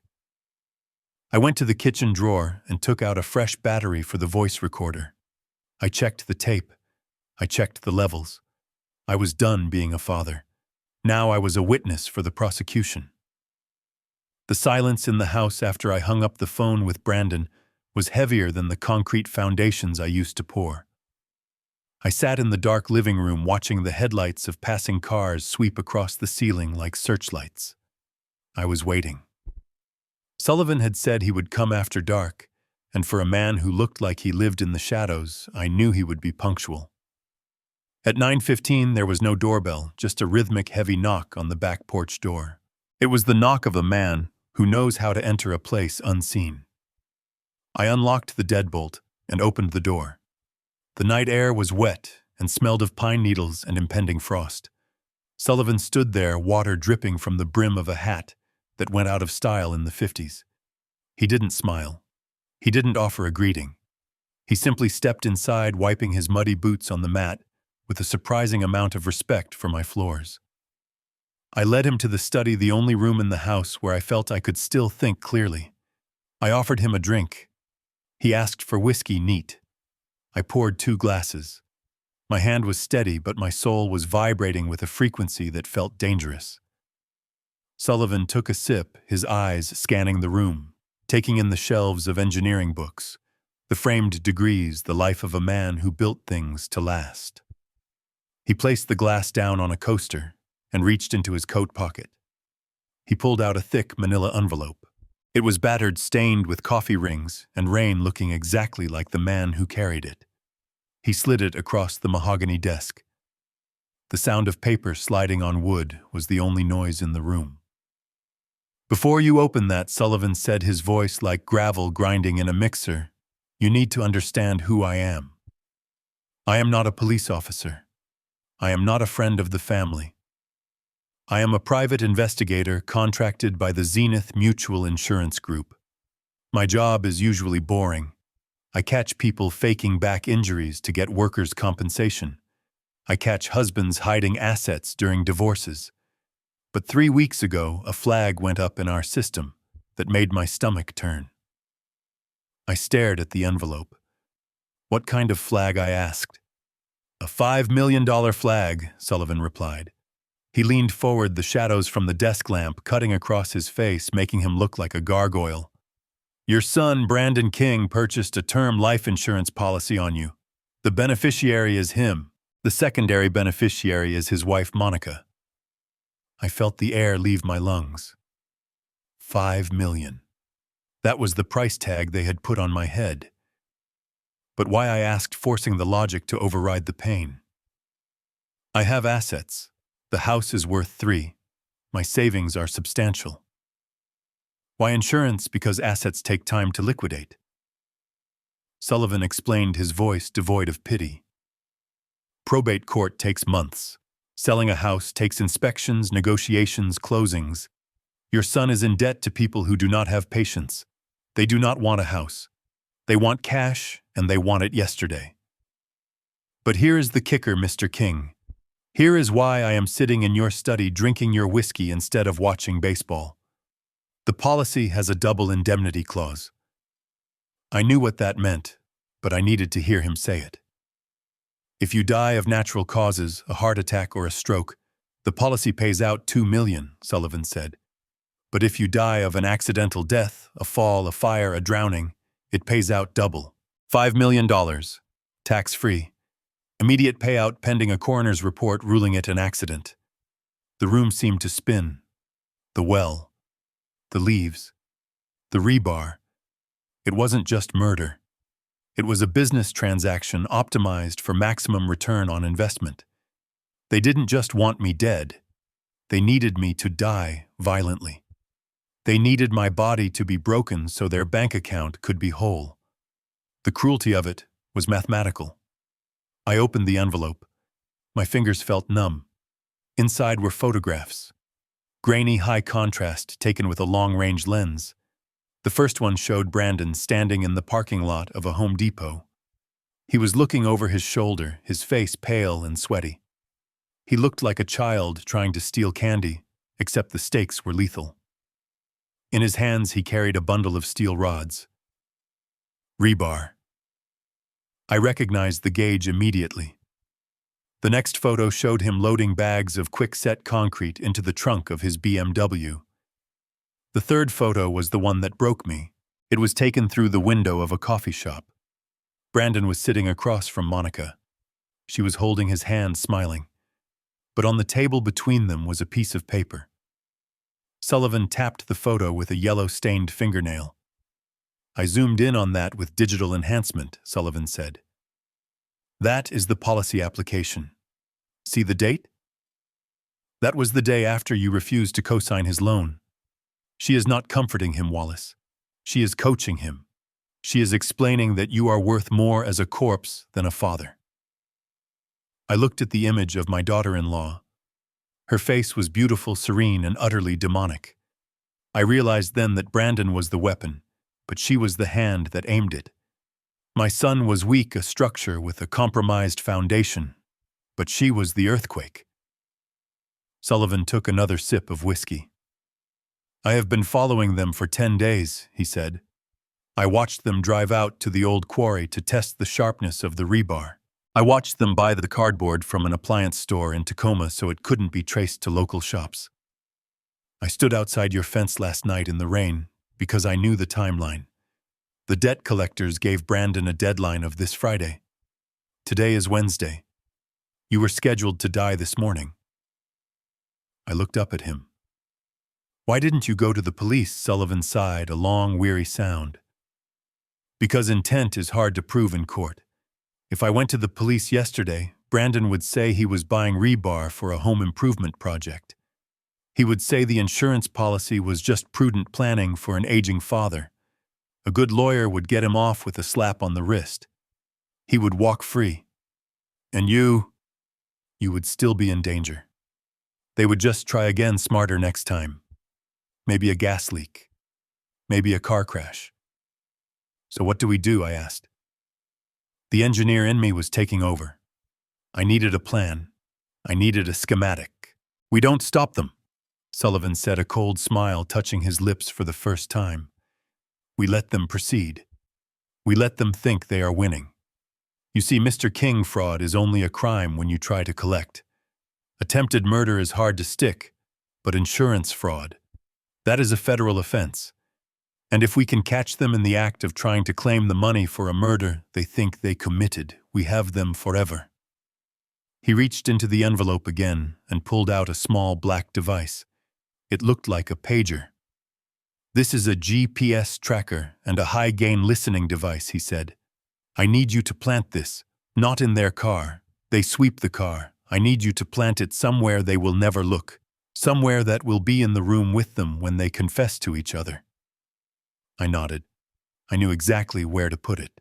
I went to the kitchen drawer and took out a fresh battery for the voice recorder. I checked the tape. I checked the levels. I was done being a father. Now I was a witness for the prosecution. The silence in the house after I hung up the phone with Brandon was heavier than the concrete foundations I used to pour. I sat in the dark living room watching the headlights of passing cars sweep across the ceiling like searchlights. I was waiting. Sullivan had said he would come after dark, and for a man who looked like he lived in the shadows, I knew he would be punctual. At 9:15, there was no doorbell, just a rhythmic heavy knock on the back porch door. It was the knock of a man who knows how to enter a place unseen. I unlocked the deadbolt and opened the door. The night air was wet and smelled of pine needles and impending frost. Sullivan stood there, water dripping from the brim of a hat that went out of style in the 50s. He didn't smile. He didn't offer a greeting. He simply stepped inside, wiping his muddy boots on the mat with a surprising amount of respect for my floors. I led him to the study, the only room in the house where I felt I could still think clearly. I offered him a drink. He asked for whiskey neat. I poured 2 glasses. My hand was steady, but my soul was vibrating with a frequency that felt dangerous. Sullivan took a sip, his eyes scanning the room, taking in the shelves of engineering books, the framed degrees, the life of a man who built things to last. He placed the glass down on a coaster and reached into his coat pocket. He pulled out a thick manila envelope. It was battered, stained with coffee rings, and rain looking exactly like the man who carried it. He slid it across the mahogany desk. The sound of paper sliding on wood was the only noise in the room. "Before you open that," Sullivan said, his voice like gravel grinding in a mixer, "you need to understand who I am. I am not a police officer. I am not a friend of the family. I am a private investigator contracted by the Zenith Mutual Insurance Group. My job is usually boring. I catch people faking back injuries to get workers' compensation. I catch husbands hiding assets during divorces. But 3 weeks ago, a flag went up in our system that made my stomach turn." I stared at the envelope. "What kind of flag?" I asked. "A $5 million flag," Sullivan replied. He leaned forward, the shadows from the desk lamp cutting across his face, making him look like a gargoyle. "Your son, Brandon King, purchased a term life insurance policy on you. The beneficiary is him. The secondary beneficiary is his wife, Monica." I felt the air leave my lungs. $5 million. That was the price tag they had put on my head. But why, I asked, forcing the logic to override the pain. "I have assets. The house is worth 3. My savings are substantial." "Why insurance?" "Because assets take time to liquidate." Sullivan explained, his voice devoid of pity. "Probate court takes months. Selling a house takes inspections, negotiations, closings. Your son is in debt to people who do not have patience. They do not want a house. They want cash, and they want it yesterday. But here is the kicker, Mr. King. Here is why I am sitting in your study drinking your whiskey instead of watching baseball. The policy has a double indemnity clause." I knew what that meant, but I needed to hear him say it. "If you die of natural causes, a heart attack or a stroke, the policy pays out $2 million, Sullivan said. "But if you die of an accidental death, a fall, a fire, a drowning, it pays out double. $5 million, tax-free. Immediate payout pending a coroner's report ruling it an accident." The room seemed to spin. The well, the leaves, the rebar. It wasn't just murder. It was a business transaction optimized for maximum return on investment. They didn't just want me dead. They needed me to die violently. They needed my body to be broken so their bank account could be whole. The cruelty of it was mathematical. I opened the envelope. My fingers felt numb. Inside were photographs. Grainy, high contrast, taken with a long-range lens. The first one showed Brandon standing in the parking lot of a Home Depot. He was looking over his shoulder, his face pale and sweaty. He looked like a child trying to steal candy, except the stakes were lethal. In his hands, he carried a bundle of steel rods. Rebar. I recognized the gauge immediately. The next photo showed him loading bags of quick-set concrete into the trunk of his BMW. The third photo was the one that broke me, It was taken through the window of a coffee shop. Brandon was sitting across from Monica. She was holding his hand, smiling. But on the table between them was a piece of paper. Sullivan tapped the photo with a yellow-stained fingernail. "I zoomed in on that with digital enhancement," Sullivan said. "That is the policy application. See the date? That was the day after you refused to co-sign his loan. She is not comforting him, Wallace. She is coaching him. She is explaining that you are worth more as a corpse than a father." I looked at the image of my daughter-in-law. Her face was beautiful, serene, and utterly demonic. I realized then that Brandon was the weapon, but she was the hand that aimed it. My son was weak, a structure with a compromised foundation, but she was the earthquake. Sullivan took another sip of whiskey. "I have been following them for 10 days, he said. "I watched them drive out to the old quarry to test the sharpness of the rebar. I watched them buy the cardboard from an appliance store in Tacoma so it couldn't be traced to local shops. I stood outside your fence last night in the rain because I knew the timeline. The debt collectors gave Brandon a deadline of this Friday. Today is Wednesday. You were scheduled to die this morning." I looked up at him. "Why didn't you go to the police?" Sullivan sighed, a long, weary sound. "Because intent is hard to prove in court. If I went to the police yesterday, Brandon would say he was buying rebar for a home improvement project. He would say the insurance policy was just prudent planning for an aging father. A good lawyer would get him off with a slap on the wrist. He would walk free. And you would still be in danger. They would just try again, smarter next time. Maybe a gas leak. Maybe a car crash." "So what do we do?" I asked. The engineer in me was taking over. I needed a plan. I needed a schematic. "We don't stop them," Sullivan said, a cold smile touching his lips for the first time. "We let them proceed. We let them think they are winning. You see, Mr. King, fraud is only a crime when you try to collect. Attempted murder is hard to stick, but insurance fraud, that is a federal offense. And if we can catch them in the act of trying to claim the money for a murder they think they committed, we have them forever." He reached into the envelope again and pulled out a small black device. It looked like a pager. "This is a GPS tracker and a high-gain listening device," he said. "I need you to plant this, not in their car. They sweep the car. I need you to plant it somewhere they will never look, somewhere that will be in the room with them when they confess to each other." I nodded. I knew exactly where to put it.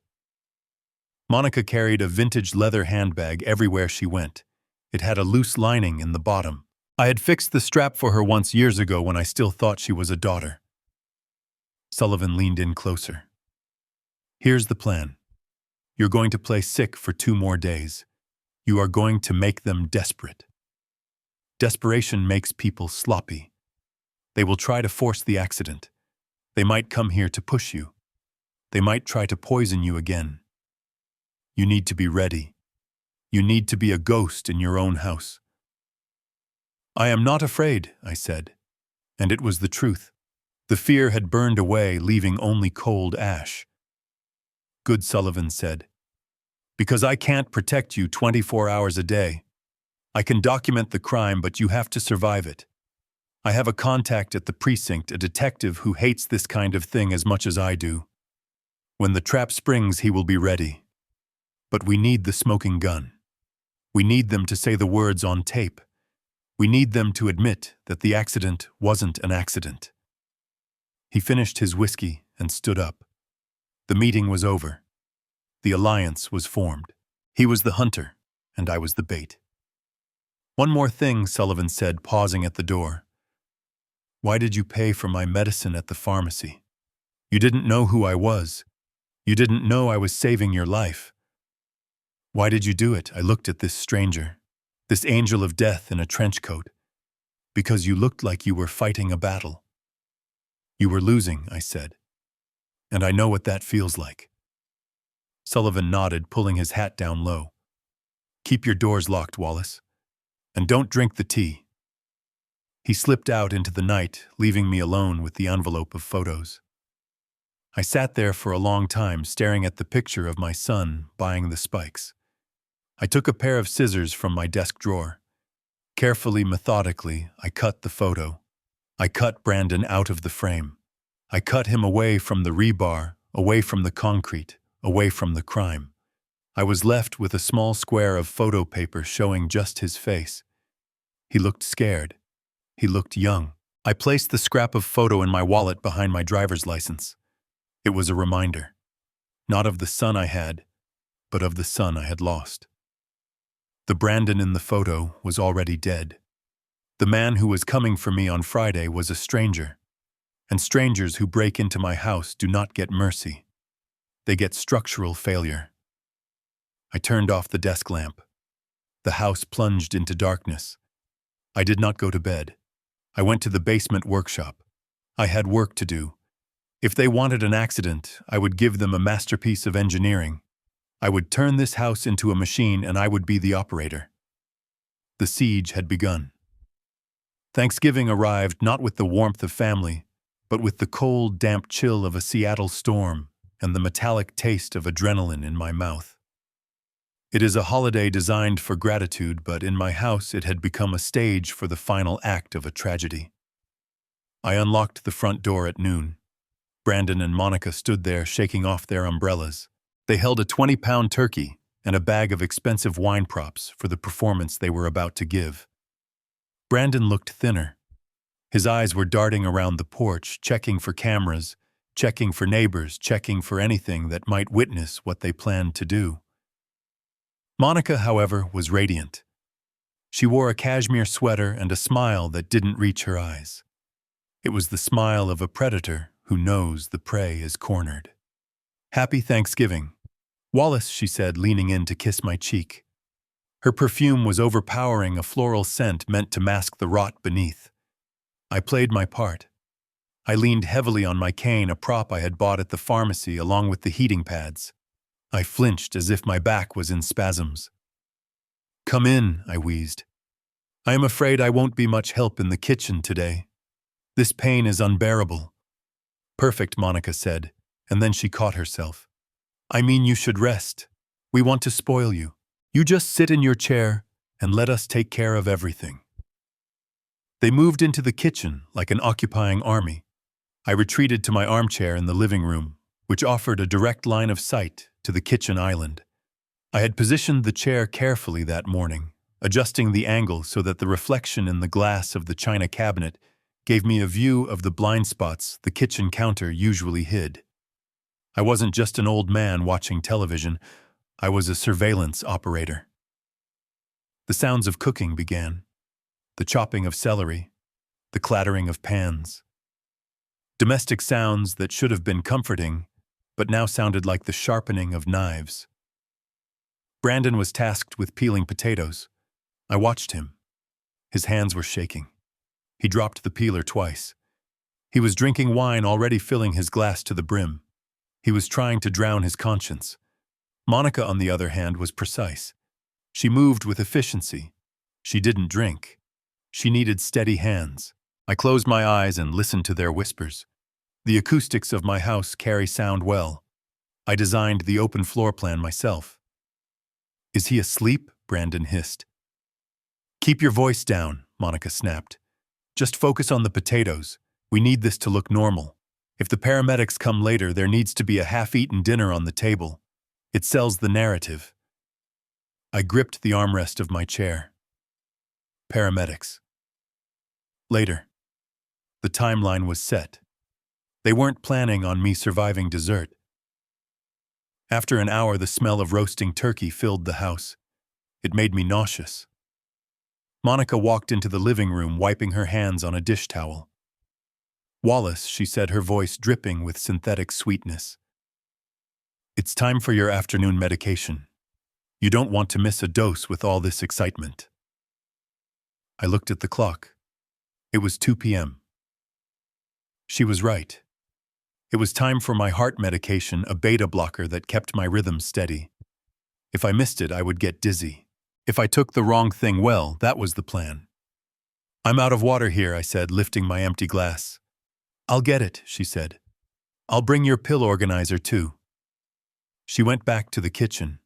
Monica carried a vintage leather handbag everywhere she went. It had a loose lining in the bottom. I had fixed the strap for her once years ago when I still thought she was a daughter. Sullivan leaned in closer. "Here's the plan. You're going to play sick for 2 more days. You are going to make them desperate. Desperation makes people sloppy. They will try to force the accident. They might come here to push you. They might try to poison you again. You need to be ready. You need to be a ghost in your own house." "I am not afraid," I said. And it was the truth. The fear had burned away, leaving only cold ash. "Good," Sullivan said. "Because I can't protect you 24 hours a day. I can document the crime, but you have to survive it. I have a contact at the precinct, a detective who hates this kind of thing as much as I do. When the trap springs, he will be ready. But we need the smoking gun. We need them to say the words on tape. We need them to admit that the accident wasn't an accident." He finished his whiskey and stood up. The meeting was over. The alliance was formed. He was the hunter, and I was the bait. "One more thing," Sullivan said, pausing at the door. "Why did you pay for my medicine at the pharmacy? You didn't know who I was. You didn't know I was saving your life. Why did you do it?" I looked at this stranger, this angel of death in a trench coat. "Because you looked like you were fighting a battle." "You were losing," I said. "And I know what that feels like." Sullivan nodded, pulling his hat down low. "Keep your doors locked, Wallace. And don't drink the tea." He slipped out into the night, leaving me alone with the envelope of photos. I sat there for a long time staring at the picture of my son buying the spikes. I took a pair of scissors from my desk drawer. Carefully, methodically, I cut the photo. I cut Brandon out of the frame. I cut him away from the rebar, away from the concrete, away from the crime. I was left with a small square of photo paper showing just his face. He looked scared. He looked young. I placed the scrap of photo in my wallet behind my driver's license. It was a reminder, not of the son I had, but of the son I had lost. The Brandon in the photo was already dead. The man who was coming for me on Friday was a stranger, and strangers who break into my house do not get mercy. They get structural failure. I turned off the desk lamp. The house plunged into darkness. I did not go to bed. I went to the basement workshop. I had work to do. If they wanted an accident, I would give them a masterpiece of engineering. I would turn this house into a machine and I would be the operator. The siege had begun. Thanksgiving arrived not with the warmth of family, but with the cold, damp chill of a Seattle storm and the metallic taste of adrenaline in my mouth. It is a holiday designed for gratitude, but in my house it had become a stage for the final act of a tragedy. I unlocked the front door at noon. Brandon and Monica stood there shaking off their umbrellas. They held a 20-pound turkey and a bag of expensive wine props for the performance they were about to give. Brandon looked thinner. His eyes were darting around the porch, checking for cameras, checking for neighbors, checking for anything that might witness what they planned to do. Monica, however, was radiant. She wore a cashmere sweater and a smile that didn't reach her eyes. It was the smile of a predator who knows the prey is cornered. "Happy Thanksgiving." "Wallace," she said, leaning in to kiss my cheek. Her perfume was overpowering, a floral scent meant to mask the rot beneath. I played my part. I leaned heavily on my cane, a prop I had bought at the pharmacy along with the heating pads. I flinched as if my back was in spasms. "Come in," I wheezed. "I am afraid I won't be much help in the kitchen today. This pain is unbearable." "Perfect," Monica said, and then she caught herself. "I mean, you should rest. We want to spoil you. You just sit in your chair and let us take care of everything." They moved into the kitchen like an occupying army. I retreated to my armchair in the living room, which offered a direct line of sight to the kitchen island. I had positioned the chair carefully that morning, adjusting the angle so that the reflection in the glass of the china cabinet gave me a view of the blind spots the kitchen counter usually hid. I wasn't just an old man watching television, I was a surveillance operator. The sounds of cooking began. The chopping of celery, the clattering of pans. Domestic sounds that should have been comforting, but now sounded like the sharpening of knives. Brandon was tasked with peeling potatoes. I watched him. His hands were shaking. He dropped the peeler twice. He was drinking wine, already filling his glass to the brim. He was trying to drown his conscience. Monica, on the other hand, was precise. She moved with efficiency. She didn't drink. She needed steady hands. I closed my eyes and listened to their whispers. The acoustics of my house carry sound well. I designed the open floor plan myself. "Is he asleep?" Brandon hissed. "Keep your voice down," Monica snapped. "Just focus on the potatoes. We need this to look normal. If the paramedics come later, there needs to be a half-eaten dinner on the table. It sells the narrative." I gripped the armrest of my chair. Paramedics. Later. The timeline was set. They weren't planning on me surviving dessert. After an hour, the smell of roasting turkey filled the house. It made me nauseous. Monica walked into the living room, wiping her hands on a dish towel. "Wallace," she said, her voice dripping with synthetic sweetness. "It's time for your afternoon medication. You don't want to miss a dose with all this excitement." I looked at the clock. It was 2 p.m. She was right. It was time for my heart medication, a beta blocker that kept my rhythm steady. If I missed it, I would get dizzy. If I took the wrong thing, well, that was the plan. "I'm out of water here," I said, lifting my empty glass. "I'll get it," she said. I'll bring your pill organizer too. She went back to the kitchen.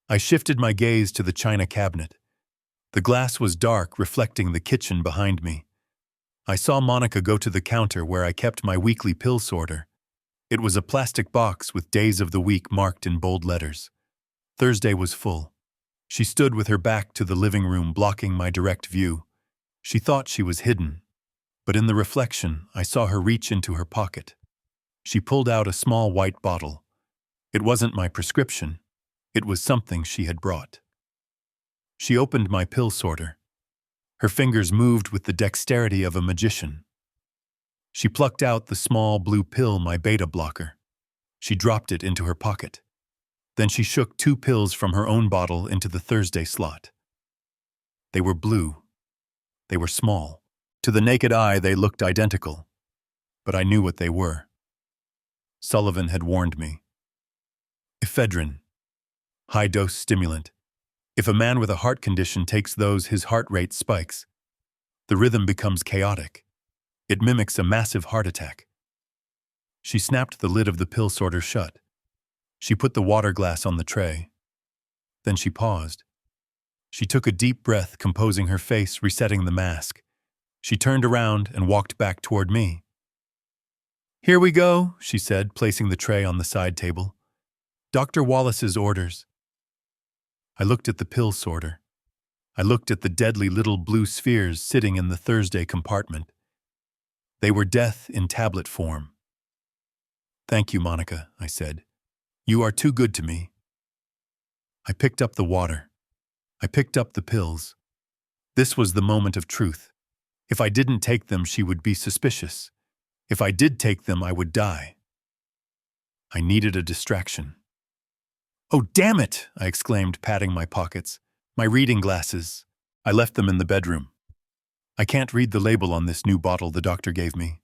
I shifted my gaze to the china cabinet. The glass was dark, reflecting the kitchen behind me. I saw Monica go to the counter where I kept my weekly pill sorter. It was a plastic box with days of the week marked in bold letters. Thursday was full. She stood with her back to the living room, blocking my direct view. She thought she was hidden, but in the reflection, I saw her reach into her pocket. She pulled out a small white bottle. It wasn't my prescription. It was something she had brought. She opened my pill sorter. Her fingers moved with the dexterity of a magician. She plucked out the small blue pill, my beta blocker. She dropped it into her pocket. Then she shook 2 pills from her own bottle into the Thursday slot. They were blue. They were small. To the naked eye, they looked identical. But I knew what they were. Sullivan had warned me. Ephedrine. High-dose stimulant. If a man with a heart condition takes those, his heart rate spikes. The rhythm becomes chaotic. It mimics a massive heart attack. She snapped the lid of the pill sorter shut. She put the water glass on the tray. Then she paused. She took a deep breath, composing her face, resetting the mask. She turned around and walked back toward me. "Here we go," she said, placing the tray on the side table. "Dr. Wallace's orders." I looked at the pill sorter. I looked at the deadly little blue spheres sitting in the Thursday compartment. They were death in tablet form. "Thank you, Monica," I said. "You are too good to me." I picked up the water. I picked up the pills. This was the moment of truth. If I didn't take them, she would be suspicious. If I did take them, I would die. I needed a distraction. "Oh, damn it!" I exclaimed, patting my pockets. "My reading glasses. I left them in the bedroom. I can't read the label on this new bottle the doctor gave me."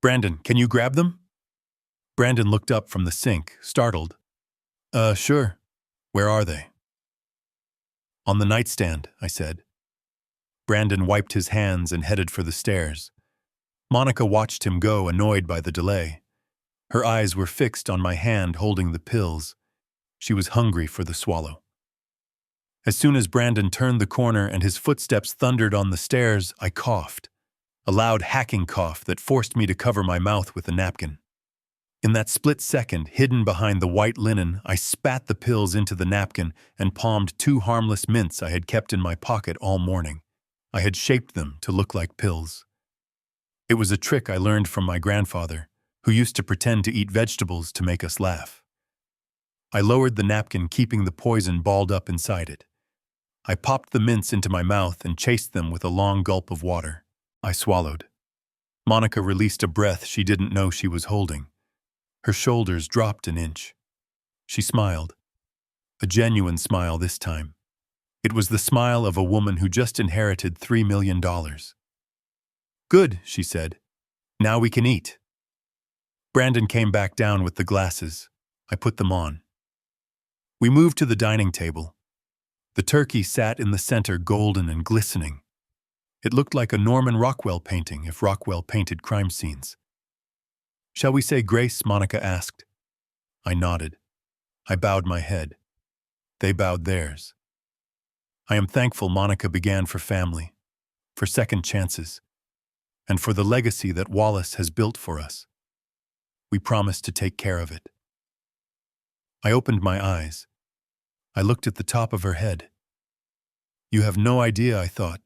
"Brandon, can you grab them?" Brandon looked up from the sink, startled. Sure. Where are they?" "On the nightstand," I said. Brandon wiped his hands and headed for the stairs. Monica watched him go, annoyed by the delay. Her eyes were fixed on my hand holding the pills. She was hungry for the swallow. As soon as Brandon turned the corner and his footsteps thundered on the stairs, I coughed. A loud hacking cough that forced me to cover my mouth with a napkin. In that split second, hidden behind the white linen, I spat the pills into the napkin and palmed 2 harmless mints I had kept in my pocket all morning. I had shaped them to look like pills. It was a trick I learned from my grandfather, who used to pretend to eat vegetables to make us laugh. I lowered the napkin, keeping the poison balled up inside it. I popped the mints into my mouth and chased them with a long gulp of water. I swallowed. Monica released a breath she didn't know she was holding. Her shoulders dropped an inch. She smiled. A genuine smile this time. It was the smile of a woman who just inherited $3 million. "Good," she said. "Now we can eat." Brandon came back down with the glasses. I put them on. We moved to the dining table. The turkey sat in the center, golden and glistening. It looked like a Norman Rockwell painting if Rockwell painted crime scenes. "Shall we say grace?" Monica asked. I nodded. I bowed my head. They bowed theirs. I am thankful Monica began for family, for second chances, and for the legacy that Wallace has built for us. We promised to take care of it. I opened my eyes. I looked at the top of her head. "You have no idea," I thought.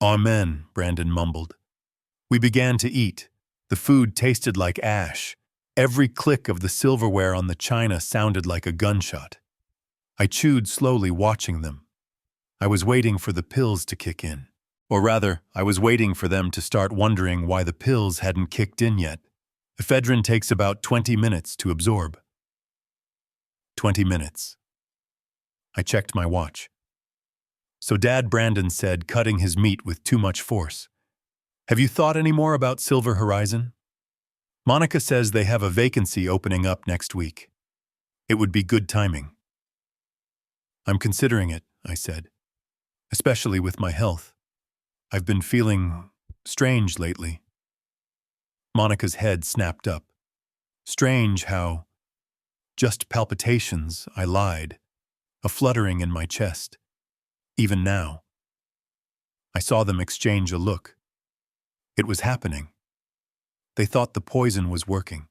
"Amen," Brandon mumbled. We began to eat. The food tasted like ash. Every click of the silverware on the china sounded like a gunshot. I chewed slowly, watching them. I was waiting for the pills to kick in. Or rather, I was waiting for them to start wondering why the pills hadn't kicked in yet. Ephedrine takes about 20 minutes to absorb. 20 minutes. I checked my watch. "So Dad," Brandon said, cutting his meat with too much force. "Have you thought any more about Silver Horizon? Monica says they have a vacancy opening up next week. It would be good timing." "I'm considering it," I said. "Especially with my health. I've been feeling strange lately." Monica's head snapped up. Strange how, just palpitations, I lied, a fluttering in my chest. Even now. I saw them exchange a look. It was happening. They thought the poison was working.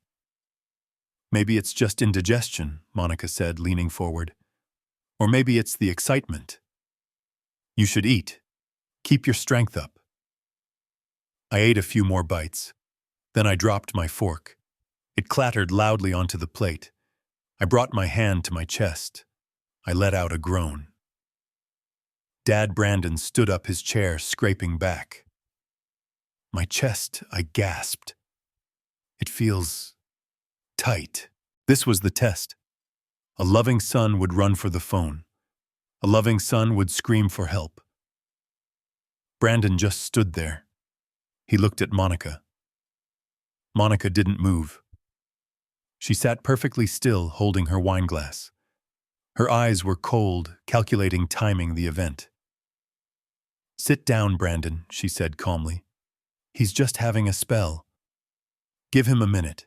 Maybe it's just indigestion, Monica said, leaning forward. Or maybe it's the excitement. You should eat. Keep your strength up. I ate a few more bites. Then I dropped my fork. It clattered loudly onto the plate. I brought my hand to my chest. I let out a groan. Dad Brandon stood up his chair, scraping back. My chest, I gasped. It feels tight. This was the test. A loving son would run for the phone. A loving son would scream for help. Brandon just stood there. He looked at Monica. Monica didn't move. She sat perfectly still, holding her wine glass. Her eyes were cold, calculating timing the event. Sit down, Brandon, she said calmly. He's just having a spell. Give him a minute.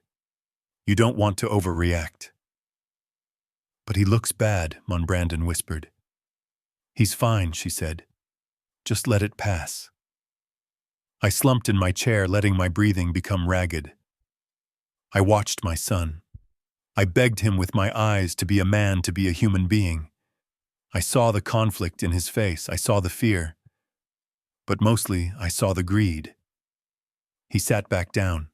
You don't want to overreact. But he looks bad, Brandon whispered. He's fine, she said. Just let it pass. I slumped in my chair, letting my breathing become ragged. I watched my son. I begged him with my eyes to be a man, to be a human being. I saw the conflict in his face. I saw the fear. But mostly, I saw the greed. He sat back down.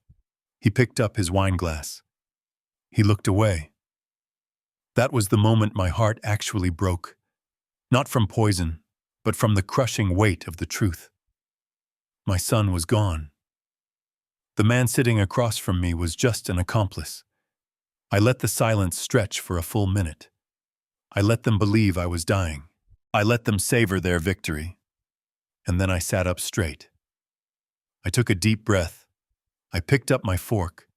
He picked up his wine glass. He looked away. That was the moment my heart actually broke. Not from poison, but from the crushing weight of the truth. My son was gone. The man sitting across from me was just an accomplice. I let the silence stretch for a full minute. I let them believe I was dying. I let them savor their victory. And then I sat up straight. I took a deep breath. I picked up my fork.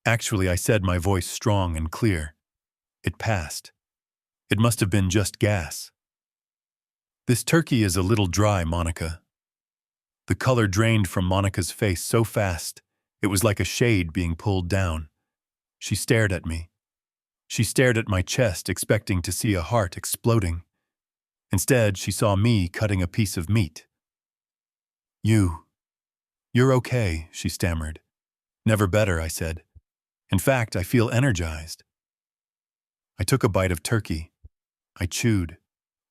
Actually, I said, my voice strong and clear. It passed. It must have been just gas. This turkey is a little dry, Monica. The color drained from Monica's face so fast, it was like a shade being pulled down. She stared at me. She stared at my chest, expecting to see a heart exploding. Instead, she saw me cutting a piece of meat. You're okay, she stammered. Never better, I said. In fact, I feel energized. I took a bite of turkey. I chewed.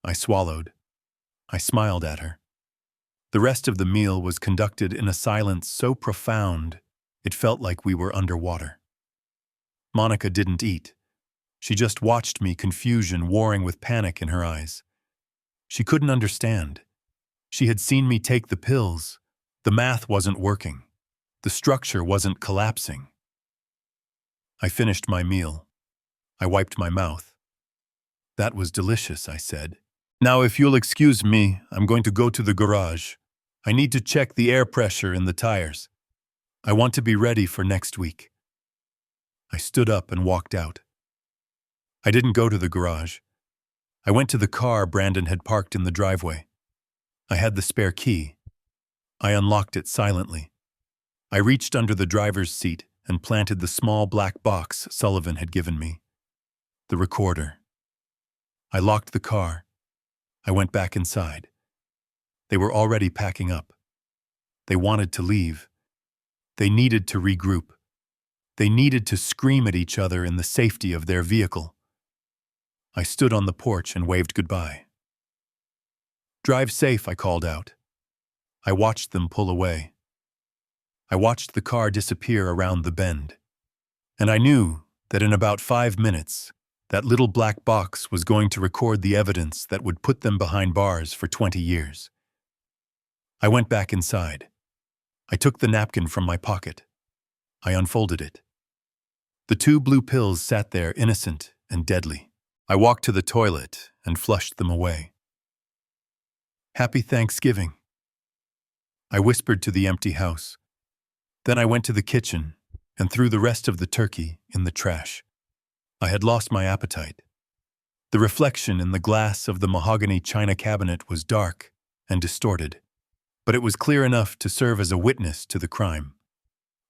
I swallowed. I smiled at her. The rest of the meal was conducted in a silence so profound, it felt like we were underwater. Monica didn't eat. She just watched me, confusion warring with panic in her eyes. She couldn't understand. She had seen me take the pills. The math wasn't working. The structure wasn't collapsing. I finished my meal. I wiped my mouth. That was delicious, I said. Now, if you'll excuse me, I'm going to go to the garage. I need to check the air pressure in the tires. I want to be ready for next week. I stood up and walked out. I didn't go to the garage. I went to the car Brandon had parked in the driveway. I had the spare key. I unlocked it silently. I reached under the driver's seat and planted the small black box Sullivan had given me. The recorder. I locked the car. I went back inside. They were already packing up. They wanted to leave. They needed to regroup. They needed to scream at each other in the safety of their vehicle. I stood on the porch and waved goodbye. Drive safe, I called out. I watched them pull away. I watched the car disappear around the bend. And I knew that in about 5 minutes, that little black box was going to record the evidence that would put them behind bars for 20 years. I went back inside. I took the napkin from my pocket. I unfolded it. The 2 blue pills sat there, innocent and deadly. I walked to the toilet and flushed them away. Happy Thanksgiving, I whispered to the empty house. Then I went to the kitchen and threw the rest of the turkey in the trash. I had lost my appetite. The reflection in the glass of the mahogany china cabinet was dark and distorted, but it was clear enough to serve as a witness to the crime.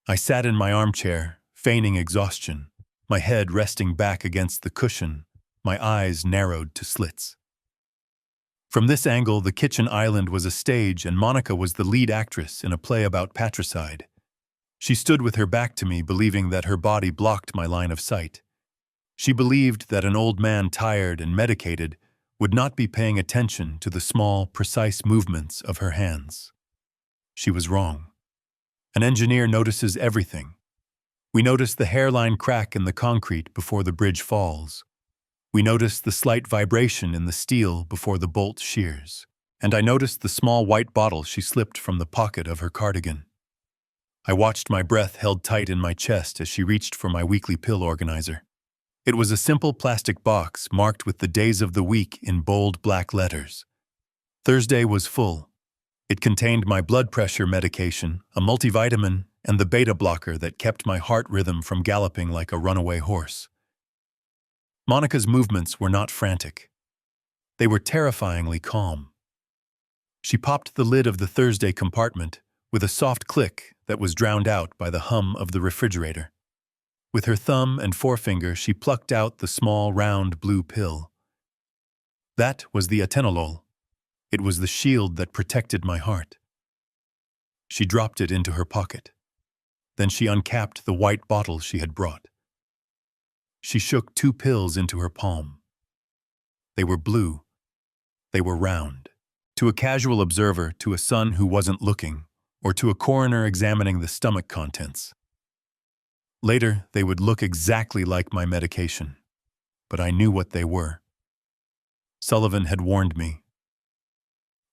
I sat in my armchair, feigning exhaustion, my head resting back against the cushion, my eyes narrowed to slits. From this angle, the kitchen island was a stage and Monica was the lead actress in a play about patricide. She stood with her back to me, believing that her body blocked my line of sight. She believed that an old man tired and medicated would not be paying attention to the small, precise movements of her hands. She was wrong. An engineer notices everything. We notice the hairline crack in the concrete before the bridge falls. We notice the slight vibration in the steel before the bolt shears. And I noticed the small white bottle she slipped from the pocket of her cardigan. I watched my breath held tight in my chest as she reached for my weekly pill organizer. It was a simple plastic box marked with the days of the week in bold black letters. Thursday was full. It contained my blood pressure medication, a multivitamin, and the beta blocker that kept my heart rhythm from galloping like a runaway horse. Monica's movements were not frantic. They were terrifyingly calm. She popped the lid of the Thursday compartment with a soft click that was drowned out by the hum of the refrigerator. With her thumb and forefinger, she plucked out the small, round blue pill. That was the atenolol. It was the shield that protected my heart. She dropped it into her pocket. Then she uncapped the white bottle she had brought. She shook 2 pills into her palm. They were blue. They were round. To a casual observer, to a son who wasn't looking, or to a coroner examining the stomach contents. Later, they would look exactly like my medication. But I knew what they were. Sullivan had warned me.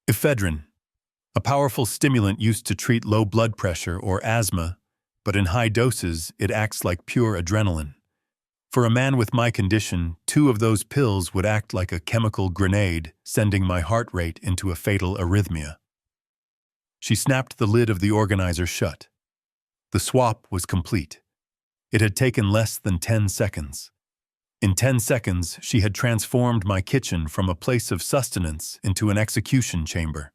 Ephedrine, a powerful stimulant used to treat low blood pressure or asthma, but in high doses it acts like pure adrenaline. For a man with my condition, 2 of those pills would act like a chemical grenade, sending my heart rate into a fatal arrhythmia. She snapped the lid of the organizer shut. The swap was complete. It had taken less than 10 seconds. In 10 seconds, she had transformed my kitchen from a place of sustenance into an execution chamber.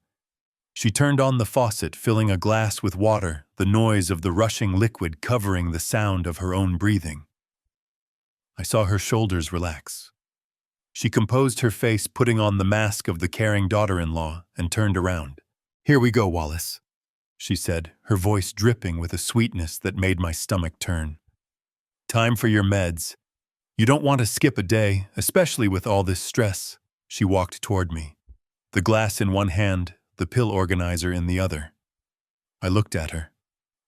She turned on the faucet, filling a glass with water, the noise of the rushing liquid covering the sound of her own breathing. I saw her shoulders relax. She composed her face, putting on the mask of the caring daughter-in-law, and turned around. "Here we go, Wallace," she said, her voice dripping with a sweetness that made my stomach turn. "Time for your meds. You don't want to skip a day, especially with all this stress." She walked toward me, the glass in one hand, the pill organizer in the other. I looked at her.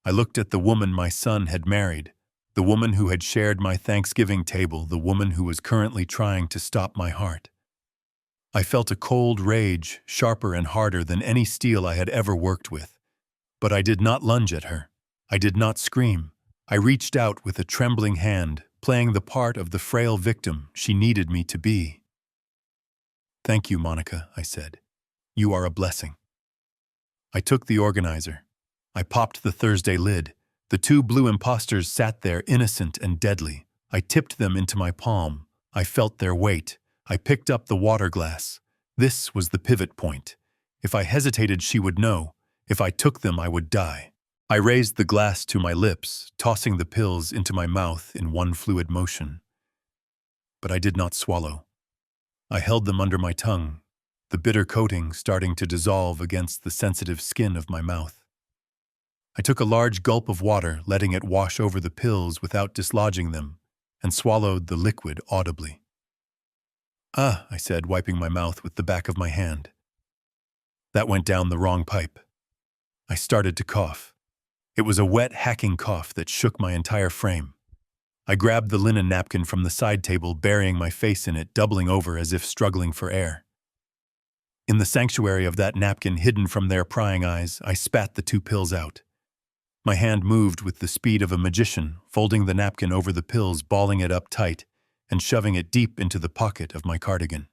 I looked at the woman my son had married, the woman who had shared my Thanksgiving table, the woman who was currently trying to stop my heart. I felt a cold rage, sharper and harder than any steel I had ever worked with. But I did not lunge at her. I did not scream. I reached out with a trembling hand, playing the part of the frail victim she needed me to be. "Thank you, Monica," I said. "You are a blessing." I took the organizer. I popped the Thursday lid. The 2 blue imposters sat there, innocent and deadly. I tipped them into my palm. I felt their weight. I picked up the water glass. This was the pivot point. If I hesitated, she would know. If I took them, I would die. I raised the glass to my lips, tossing the pills into my mouth in one fluid motion. But I did not swallow. I held them under my tongue, the bitter coating starting to dissolve against the sensitive skin of my mouth. I took a large gulp of water, letting it wash over the pills without dislodging them, and swallowed the liquid audibly. "Ah," I said, wiping my mouth with the back of my hand. That went down the wrong pipe. I started to cough. It was a wet, hacking cough that shook my entire frame. I grabbed the linen napkin from the side table, burying my face in it, doubling over as if struggling for air. In the sanctuary of that napkin, hidden from their prying eyes, I spat the 2 pills out. My hand moved with the speed of a magician, folding the napkin over the pills, balling it up tight, and shoving it deep into the pocket of my cardigan.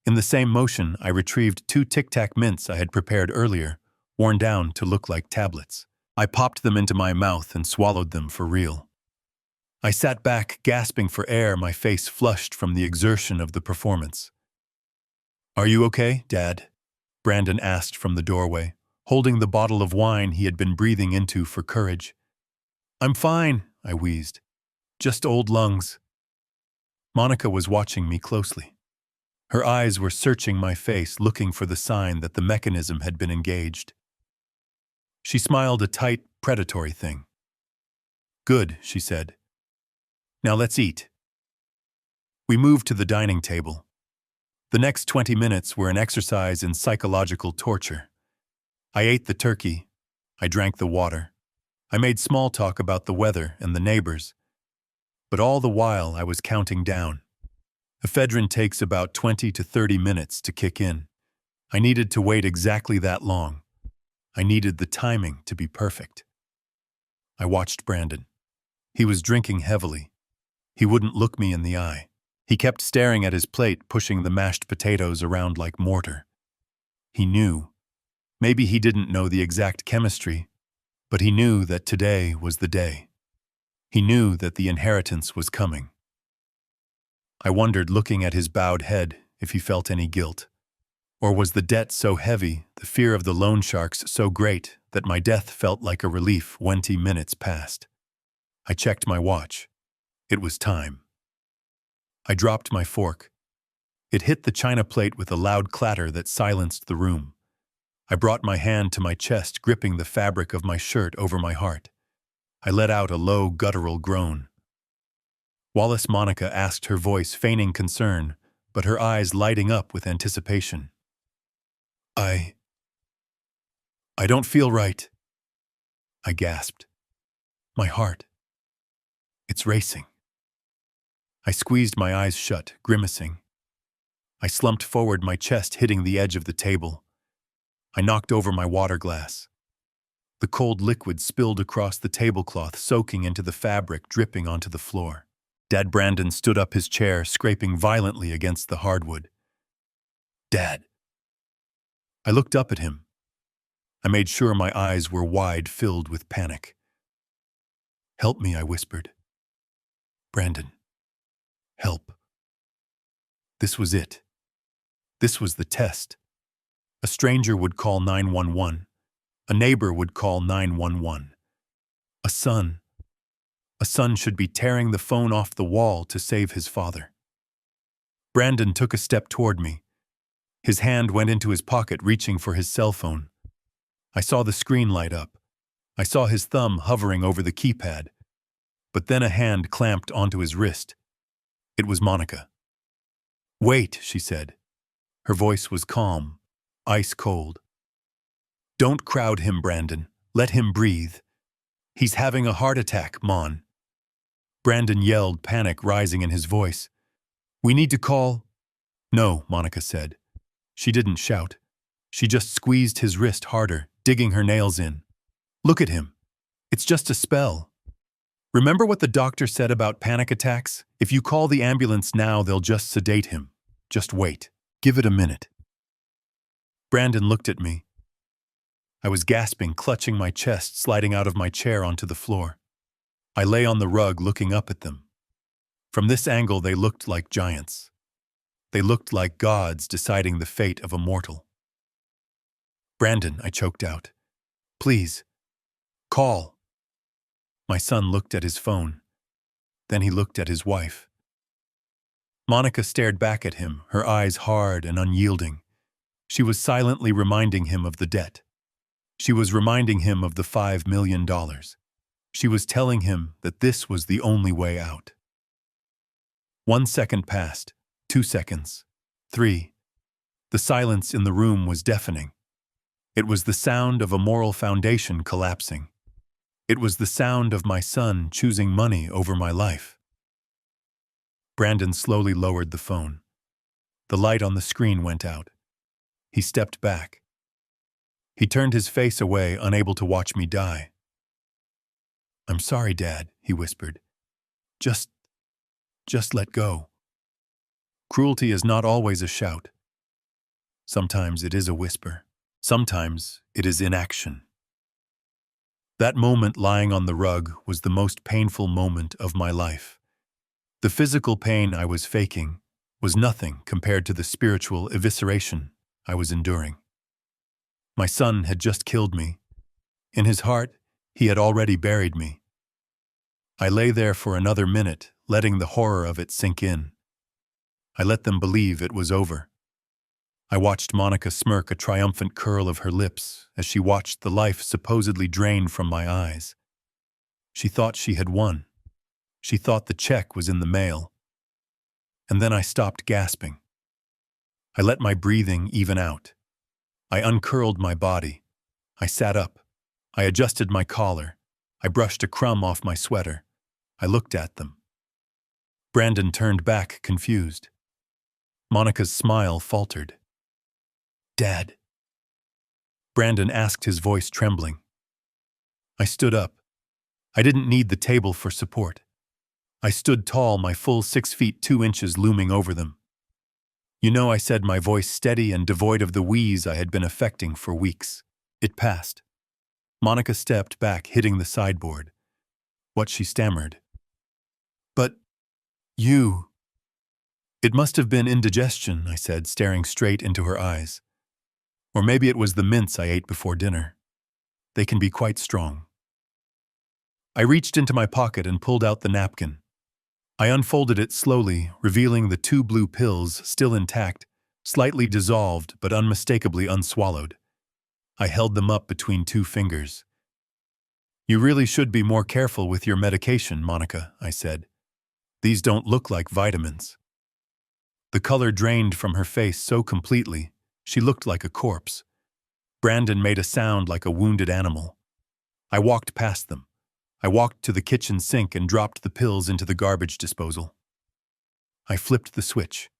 In the same motion, I retrieved 2 Tic Tac mints I had prepared earlier, worn down to look like tablets. I popped them into my mouth and swallowed them for real. I sat back, gasping for air, my face flushed from the exertion of the performance. "Are you okay, Dad?" Brandon asked from the doorway, holding the bottle of wine he had been breathing into for courage. I'm fine, I wheezed. Just old lungs. Monica was watching me closely. Her eyes were searching my face, looking for the sign that the mechanism had been engaged. She smiled a tight, predatory thing. Good, she said. Now let's eat. We moved to the dining table. The next 20 minutes were an exercise in psychological torture. I ate the turkey. I drank the water. I made small talk about the weather and the neighbors. But all the while I was counting down. Ephedrine takes about 20 to 30 minutes to kick in. I needed to wait exactly that long. I needed the timing to be perfect. I watched Brandon. He was drinking heavily. He wouldn't look me in the eye. He kept staring at his plate, pushing the mashed potatoes around like mortar. He knew. Maybe he didn't know the exact chemistry, but he knew that today was the day. He knew that the inheritance was coming. I wondered, looking at his bowed head, if he felt any guilt. Or was the debt so heavy, the fear of the loan sharks so great, that my death felt like a relief 20 minutes passed? I checked my watch. It was time. I dropped my fork. It hit the china plate with a loud clatter that silenced the room. I brought my hand to my chest, gripping the fabric of my shirt over my heart. I let out a low, guttural groan. Wallace, Monica asked, her voice feigning concern, but her eyes lighting up with anticipation. I don't feel right, I gasped. My heart. It's racing. I squeezed my eyes shut, grimacing. I slumped forward, my chest hitting the edge of the table. I knocked over my water glass. The cold liquid spilled across the tablecloth, soaking into the fabric, dripping onto the floor. Dad Brandon stood up his chair, scraping violently against the hardwood. Dad. I looked up at him. I made sure my eyes were wide, filled with panic. Help me, I whispered. Brandon. Help. This was it. This was the test. A stranger would call 911. A neighbor would call 911. A son should be tearing the phone off the wall to save his father. Brandon took a step toward me. His hand went into his pocket, reaching for his cell phone. I saw the screen light up. I saw his thumb hovering over the keypad. But then a hand clamped onto his wrist. It was Monica. Wait, she said. Her voice was calm, ice cold. Don't crowd him, Brandon. Let him breathe. He's having a heart attack, Mon. Brandon yelled, panic rising in his voice. We need to call. No, Monica said. She didn't shout. She just squeezed his wrist harder, digging her nails in. Look at him. It's just a spell. Remember what the doctor said about panic attacks? If you call the ambulance now, they'll just sedate him. Just wait. Give it a minute. Brandon looked at me. I was gasping, clutching my chest, sliding out of my chair onto the floor. I lay on the rug, looking up at them. From this angle, they looked like giants. They looked like gods deciding the fate of a mortal. Brandon, I choked out. Please. Call. My son looked at his phone. Then he looked at his wife. Monica stared back at him, her eyes hard and unyielding. She was silently reminding him of the debt. She was reminding him of the $5 million. She was telling him that this was the only way out. 1 second passed, 2 seconds, 3. The silence in the room was deafening. It was the sound of a moral foundation collapsing. It was the sound of my son choosing money over my life. Brandon slowly lowered the phone. The light on the screen went out. He stepped back. He turned his face away, unable to watch me die. I'm sorry, Dad, he whispered. Just let go. Cruelty is not always a shout. Sometimes it is a whisper. Sometimes it is inaction. That moment lying on the rug was the most painful moment of my life. The physical pain I was faking was nothing compared to the spiritual evisceration I was enduring. My son had just killed me. In his heart, he had already buried me. I lay there for another minute, letting the horror of it sink in. I let them believe it was over. I watched Monica smirk a triumphant curl of her lips as she watched the life supposedly drained from my eyes. She thought she had won. She thought the check was in the mail. And then I stopped gasping. I let my breathing even out. I uncurled my body. I sat up. I adjusted my collar. I brushed a crumb off my sweater. I looked at them. Brandon turned back, confused. Monica's smile faltered. "Dad?" Brandon asked, his voice trembling. I stood up. I didn't need the table for support. I stood tall, my full 6 feet 2 inches looming over them. "You know," I said, my voice steady and devoid of the wheeze I had been affecting for weeks. It passed. Monica stepped back, hitting the sideboard. What, she stammered. "But you—" "It must have been indigestion," I said, staring straight into her eyes. "Or maybe it was the mints I ate before dinner. They can be quite strong." I reached into my pocket and pulled out the napkin. I unfolded it slowly, revealing the 2 blue pills still intact, slightly dissolved but unmistakably unswallowed. I held them up between 2 fingers. "You really should be more careful with your medication, Monica," I said. "These don't look like vitamins." The color drained from her face so completely, she looked like a corpse. Brandon made a sound like a wounded animal. I walked past them. I walked to the kitchen sink and dropped the pills into the garbage disposal. I flipped the switch.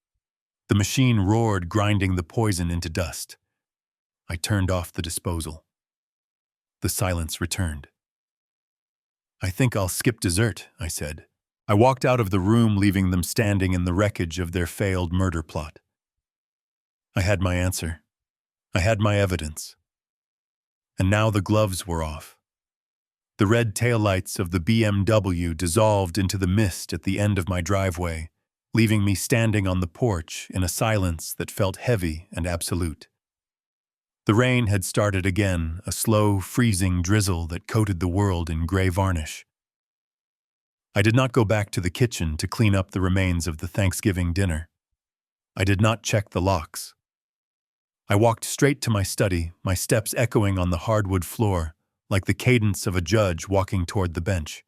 The machine roared, grinding the poison into dust. I turned off the disposal. The silence returned. "I think I'll skip dessert," I said. I walked out of the room, leaving them standing in the wreckage of their failed murder plot. I had my answer. I had my evidence. And now the gloves were off. The red taillights of the BMW dissolved into the mist at the end of my driveway, leaving me standing on the porch in a silence that felt heavy and absolute. The rain had started again, a slow, freezing drizzle that coated the world in gray varnish. I did not go back to the kitchen to clean up the remains of the Thanksgiving dinner. I did not check the locks. I walked straight to my study, my steps echoing on the hardwood floor, like the cadence of a judge walking toward the bench.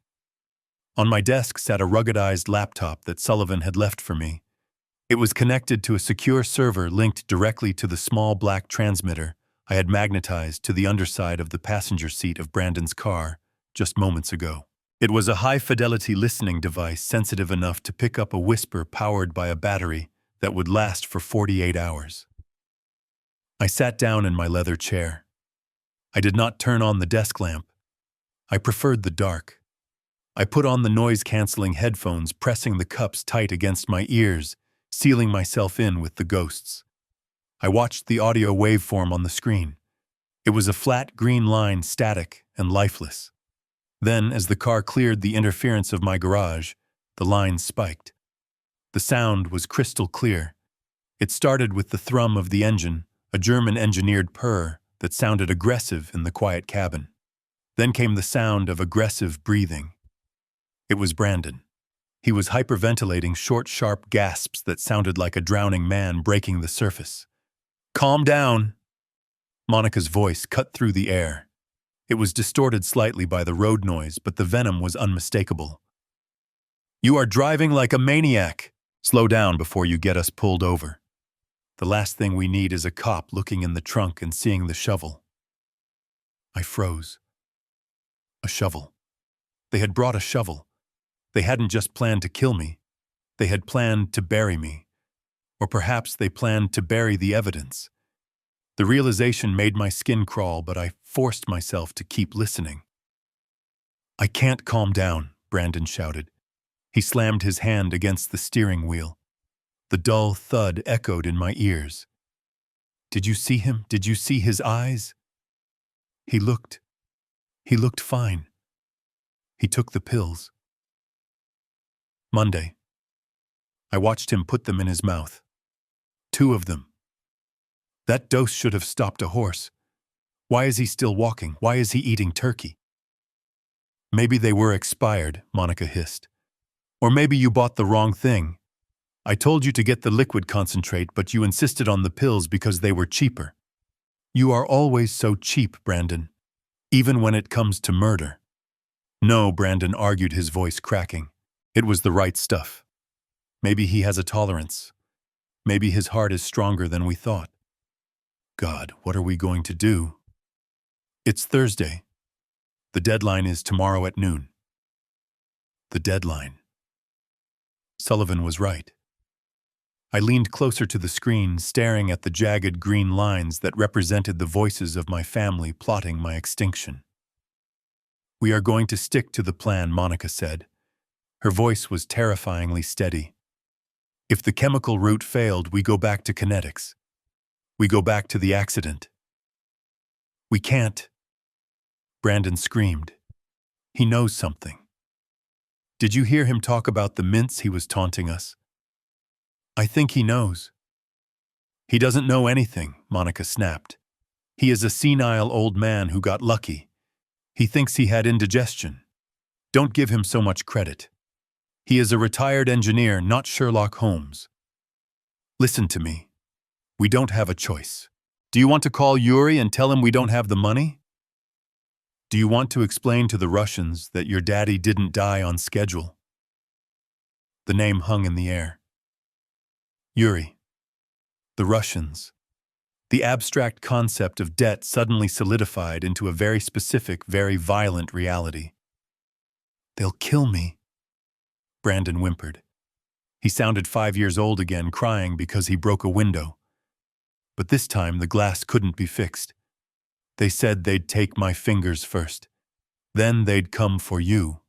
On my desk sat a ruggedized laptop that Sullivan had left for me. It was connected to a secure server linked directly to the small black transmitter I had magnetized to the underside of the passenger seat of Brandon's car just moments ago. It was a high-fidelity listening device sensitive enough to pick up a whisper powered by a battery that would last for 48 hours. I sat down in my leather chair. I did not turn on the desk lamp. I preferred the dark. I put on the noise-canceling headphones, pressing the cups tight against my ears, sealing myself in with the ghosts. I watched the audio waveform on the screen. It was a flat green line, static and lifeless. Then, as the car cleared the interference of my garage, the line spiked. The sound was crystal clear. It started with the thrum of the engine, a German-engineered purr that sounded aggressive in the quiet cabin. Then came the sound of aggressive breathing. It was Brandon. He was hyperventilating short, sharp gasps that sounded like a drowning man breaking the surface. "Calm down." Monica's voice cut through the air. It was distorted slightly by the road noise, but the venom was unmistakable. "You are driving like a maniac. Slow down before you get us pulled over. The last thing we need is a cop looking in the trunk and seeing the shovel." I froze. A shovel. They had brought a shovel. They hadn't just planned to kill me. They had planned to bury me. Or perhaps they planned to bury the evidence. The realization made my skin crawl, but I forced myself to keep listening. "I can't calm down," Brandon shouted. He slammed his hand against the steering wheel. The dull thud echoed in my ears. "Did you see him? Did you see his eyes?" He looked fine. He took the pills. Monday. I watched him put them in his mouth. 2 of them. That dose should have stopped a horse. Why is he still walking? Why is he eating turkey? Maybe they were expired, Monica hissed. Or maybe you bought the wrong thing. I told you to get the liquid concentrate, but you insisted on the pills because they were cheaper. You are always so cheap, Brandon. Even when it comes to murder. No, Brandon argued, his voice cracking. It was the right stuff. Maybe he has a tolerance. Maybe his heart is stronger than we thought. God, what are we going to do? It's Thursday. The deadline is tomorrow at noon. The deadline. Sullivan was right. I leaned closer to the screen, staring at the jagged green lines that represented the voices of my family plotting my extinction. We are going to stick to the plan, Monica said. Her voice was terrifyingly steady. If the chemical route failed, we go back to kinetics. We go back to the accident. We can't. Brandon screamed. He knows something. Did you hear him talk about the mints he was taunting us? I think he knows. He doesn't know anything, Monica snapped. He is a senile old man who got lucky. He thinks he had indigestion. Don't give him so much credit. He is a retired engineer, not Sherlock Holmes. Listen to me. We don't have a choice. Do you want to call Yuri and tell him we don't have the money? Do you want to explain to the Russians that your daddy didn't die on schedule? The name hung in the air. Yuri. The Russians. The abstract concept of debt suddenly solidified into a very specific, very violent reality. They'll kill me, Brandon whimpered. He sounded 5 years old again, crying because he broke a window. But this time the glass couldn't be fixed. They said they'd take my fingers first. Then they'd come for you.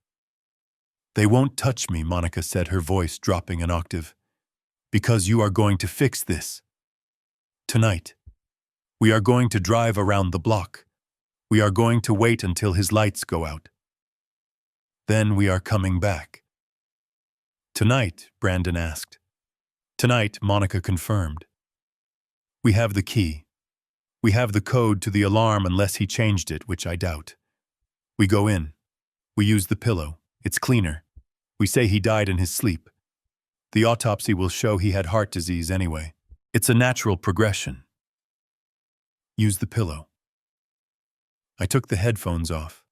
They won't touch me, Monica said, her voice dropping an octave. Because you are going to fix this. Tonight. We are going to drive around the block. We are going to wait until his lights go out. Then we are coming back. Tonight, Brandon asked. Tonight, Monica confirmed. We have the key. We have the code to the alarm unless he changed it, which I doubt. We go in. We use the pillow. It's cleaner. We say he died in his sleep. The autopsy will show he had heart disease anyway. It's a natural progression. Use the pillow. I took the headphones off.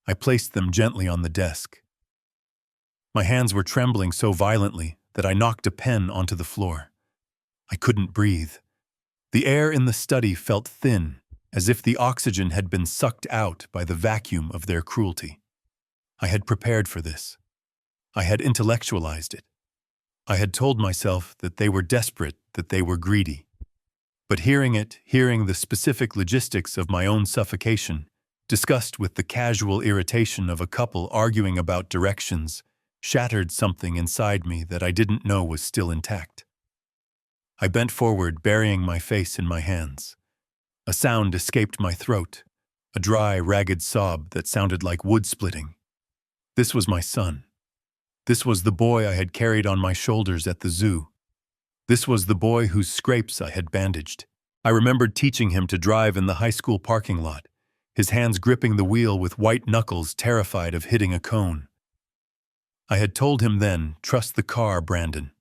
I placed them gently on the desk. My hands were trembling so violently that I knocked a pen onto the floor. I couldn't breathe. The air in the study felt thin, as if the oxygen had been sucked out by the vacuum of their cruelty. I had prepared for this. I had intellectualized it. I had told myself that they were desperate, that they were greedy. But hearing the specific logistics of my own suffocation, discussed with the casual irritation of a couple arguing about directions, shattered something inside me that I didn't know was still intact. I bent forward, burying my face in my hands. A sound escaped my throat, a dry, ragged sob that sounded like wood splitting. This was my son. This was the boy I had carried on my shoulders at the zoo. This was the boy whose scrapes I had bandaged. I remembered teaching him to drive in the high school parking lot, his hands gripping the wheel with white knuckles, terrified of hitting a cone. I had told him then, trust the car, Brandon.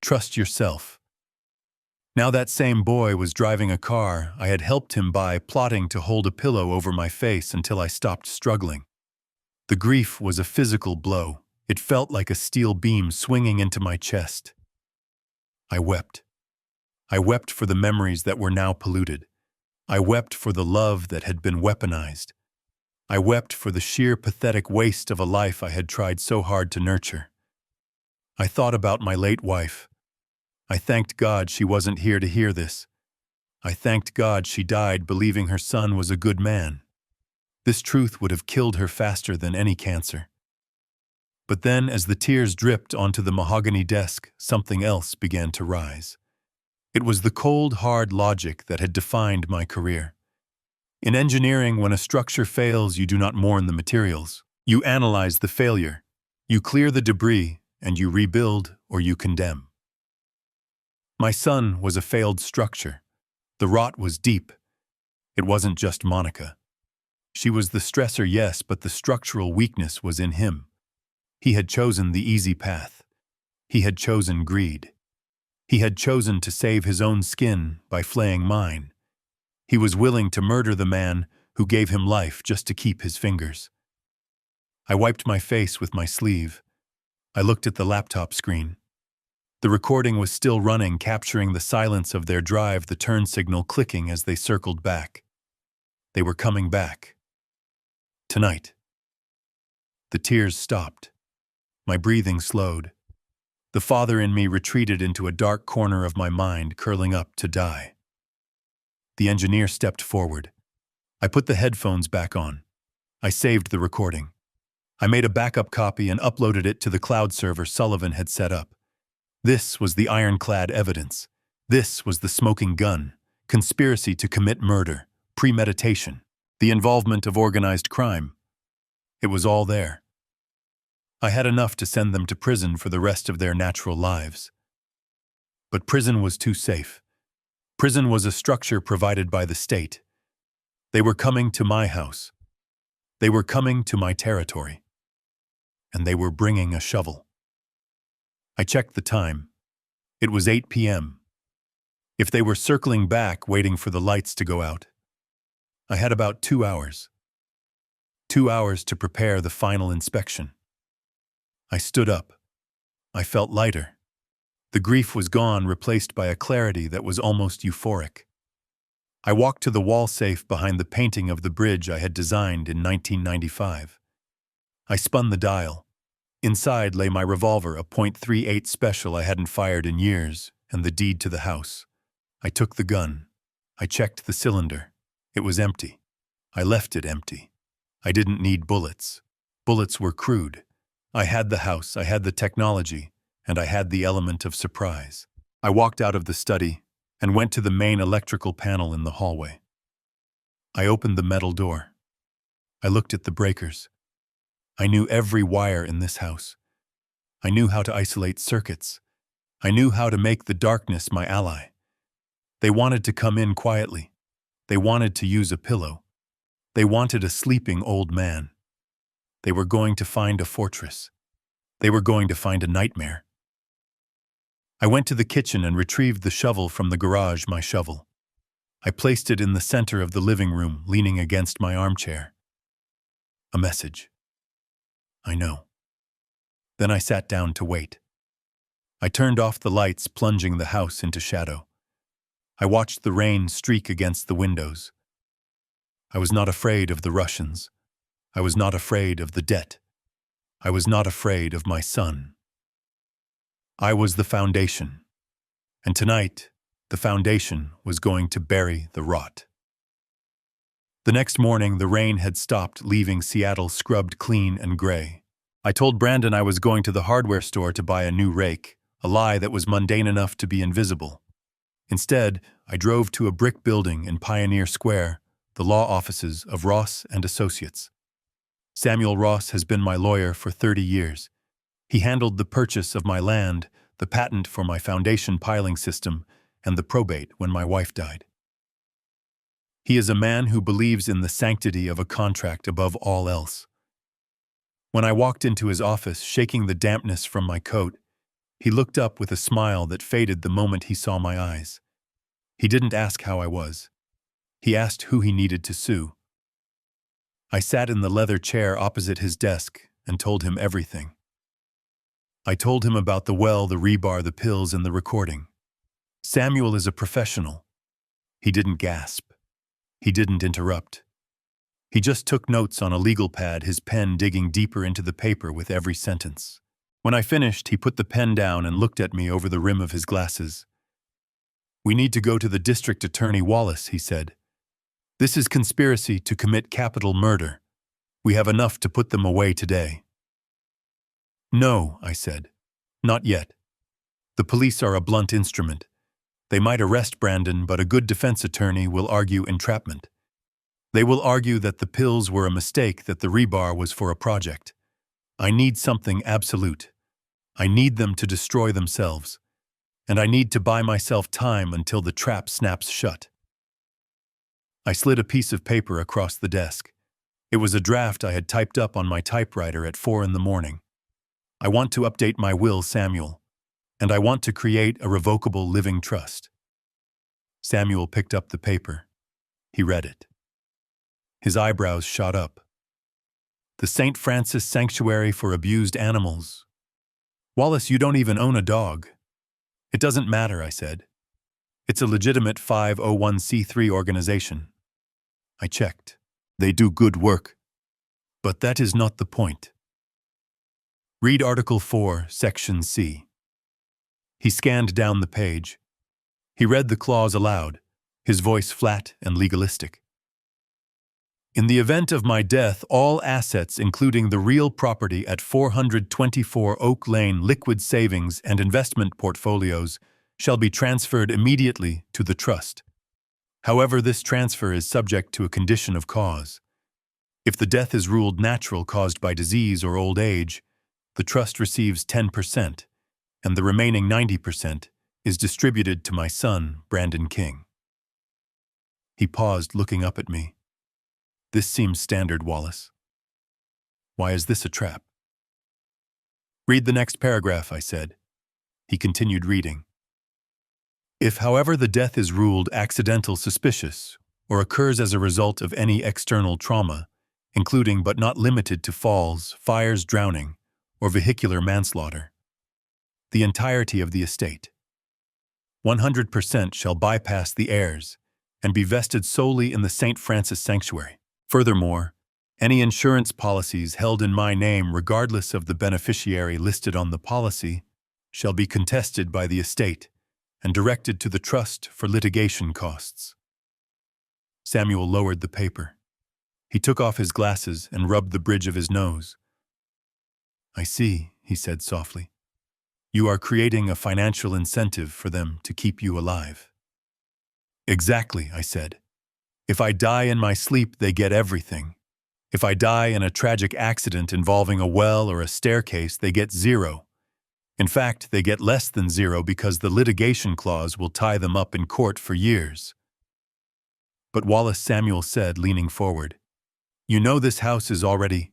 Trust yourself. Now that same boy was driving a car I had helped him buy, plotting to hold a pillow over my face until I stopped struggling. The grief was a physical blow. It felt like a steel beam swinging into my chest. I wept. I wept for the memories that were now polluted. I wept for the love that had been weaponized. I wept for the sheer pathetic waste of a life I had tried so hard to nurture. I thought about my late wife. I thanked God she wasn't here to hear this. I thanked God she died believing her son was a good man. This truth would have killed her faster than any cancer. But then, as the tears dripped onto the mahogany desk, something else began to rise. It was the cold, hard logic that had defined my career. In engineering, when a structure fails, you do not mourn the materials. You analyze the failure. You clear the debris, and you rebuild or you condemn. My son was a failed structure. The rot was deep. It wasn't just Monica. She was the stressor, yes, but the structural weakness was in him. He had chosen the easy path. He had chosen greed. He had chosen to save his own skin by flaying mine. He was willing to murder the man who gave him life just to keep his fingers. I wiped my face with my sleeve. I looked at the laptop screen. The recording was still running, capturing the silence of their drive, the turn signal clicking as they circled back. They were coming back. Tonight. The tears stopped. My breathing slowed. The father in me retreated into a dark corner of my mind, curling up to die. The engineer stepped forward. I put the headphones back on. I saved the recording. I made a backup copy and uploaded it to the cloud server Sullivan had set up. This was the ironclad evidence. This was the smoking gun, conspiracy to commit murder, premeditation, the involvement of organized crime. It was all there. I had enough to send them to prison for the rest of their natural lives. But prison was too safe. Prison was a structure provided by the state. They were coming to my house. They were coming to my territory. And they were bringing a shovel. I checked the time. It was 8 p.m. If they were circling back, waiting for the lights to go out, I had about 2 hours. 2 hours to prepare the final inspection. I stood up. I felt lighter. The grief was gone, replaced by a clarity that was almost euphoric. I walked to the wall safe behind the painting of the bridge I had designed in 1995. I spun the dial. Inside lay my revolver, a .38 special I hadn't fired in years, and the deed to the house. I took the gun. I checked the cylinder. It was empty. I left it empty. I didn't need bullets. Bullets were crude. I had the house, I had the technology, and I had the element of surprise. I walked out of the study and went to the main electrical panel in the hallway. I opened the metal door. I looked at the breakers. I knew every wire in this house. I knew how to isolate circuits. I knew how to make the darkness my ally. They wanted to come in quietly. They wanted to use a pillow. They wanted a sleeping old man. They were going to find a fortress. They were going to find a nightmare. I went to the kitchen and retrieved the shovel from the garage, my shovel. I placed it in the center of the living room, leaning against my armchair. A message. I know. Then I sat down to wait. I turned off the lights, plunging the house into shadow. I watched the rain streak against the windows. I was not afraid of the Russians. I was not afraid of the debt. I was not afraid of my son. I was the foundation. And tonight, the foundation was going to bury the rot. The next morning, the rain had stopped, leaving Seattle scrubbed clean and gray. I told Brandon I was going to the hardware store to buy a new rake, a lie that was mundane enough to be invisible. Instead, I drove to a brick building in Pioneer Square, the law offices of Ross and Associates. Samuel Ross has been my lawyer for 30 years. He handled the purchase of my land, the patent for my foundation piling system, and the probate when my wife died. He is a man who believes in the sanctity of a contract above all else. When I walked into his office, shaking the dampness from my coat, he looked up with a smile that faded the moment he saw my eyes. He didn't ask how I was. He asked who he needed to sue. I sat in the leather chair opposite his desk and told him everything. I told him about the well, the rebar, the pills, and the recording. Samuel is a professional. He didn't gasp. He didn't interrupt. He just took notes on a legal pad, his pen digging deeper into the paper with every sentence. When I finished, he put the pen down and looked at me over the rim of his glasses. "We need to go to the district attorney Wallace," he said. "This is conspiracy to commit capital murder. We have enough to put them away today." "No," I said. "Not yet. The police are a blunt instrument. They might arrest Brandon, but a good defense attorney will argue entrapment. They will argue that the pills were a mistake, that the rebar was for a project. I need something absolute. I need them to destroy themselves. And I need to buy myself time until the trap snaps shut." I slid a piece of paper across the desk. It was a draft I had typed up on my typewriter at 4 in the morning. I want to update my will, Samuel, and I want to create a revocable living trust. Samuel picked up the paper. He read it. His eyebrows shot up. The St. Francis Sanctuary for Abused Animals. Wallace, you don't even own a dog. It doesn't matter, I said. It's a legitimate 501c3 organization. I checked. They do good work. But that is not the point. Read Article 4, Section C. He scanned down the page. He read the clause aloud, his voice flat and legalistic. In the event of my death, all assets, including the real property at 424 Oak Lane liquid savings and investment portfolios, shall be transferred immediately to the trust. However, this transfer is subject to a condition of cause. If the death is ruled natural caused by disease or old age, the trust receives 10%, and the remaining 90% is distributed to my son, Brandon King. He paused, looking up at me. This seems standard, Wallace. Why is this a trap? Read the next paragraph, I said. He continued reading. If, however, the death is ruled accidental suspicious or occurs as a result of any external trauma, including but not limited to falls, fires, drowning, or vehicular manslaughter, the entirety of the estate, 100% shall bypass the heirs and be vested solely in the St. Francis Sanctuary. Furthermore, any insurance policies held in my name regardless of the beneficiary listed on the policy shall be contested by the estate and directed to the trust for litigation costs. Samuel lowered the paper. He took off his glasses and rubbed the bridge of his nose. I see, he said softly. You are creating a financial incentive for them to keep you alive. Exactly, I said. If I die in my sleep, they get everything. If I die in a tragic accident involving a well or a staircase, they get zero. In fact, they get less than zero because the litigation clause will tie them up in court for years. But Wallace, Samuel said, leaning forward, you know this house is already...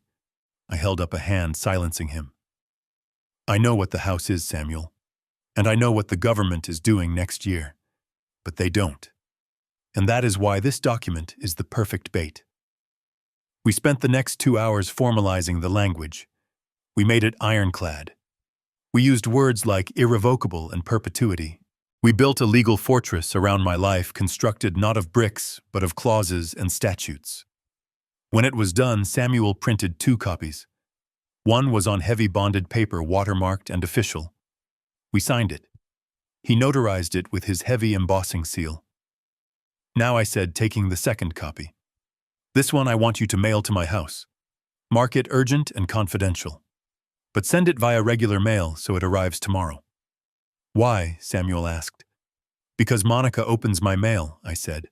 I held up a hand, silencing him. I know what the house is, Samuel, and I know what the government is doing next year, but they don't. And that is why this document is the perfect bait. We spent the next 2 hours formalizing the language. We made it ironclad. We used words like irrevocable and perpetuity. We built a legal fortress around my life constructed not of bricks, but of clauses and statutes. When it was done, Samuel printed 2 copies. One was on heavy bonded paper, watermarked and official. We signed it. He notarized it with his heavy embossing seal. Now, I said, taking the second copy. This one I want you to mail to my house. Mark it urgent and confidential. But send it via regular mail so it arrives tomorrow. Why? Samuel asked. Because Monica opens my mail, I said.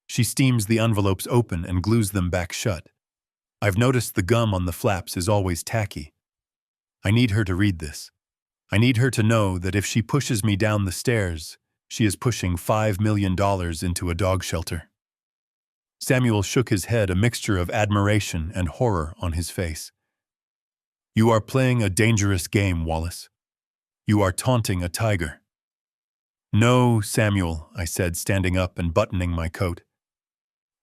She steams the envelopes open and glues them back shut. I've noticed the gum on the flaps is always tacky. I need her to read this. I need her to know that if she pushes me down the stairs, she is pushing $5 million into a dog shelter. Samuel shook his head, a mixture of admiration and horror on his face. You are playing a dangerous game, Wallace. You are taunting a tiger. No, Samuel, I said, standing up and buttoning my coat.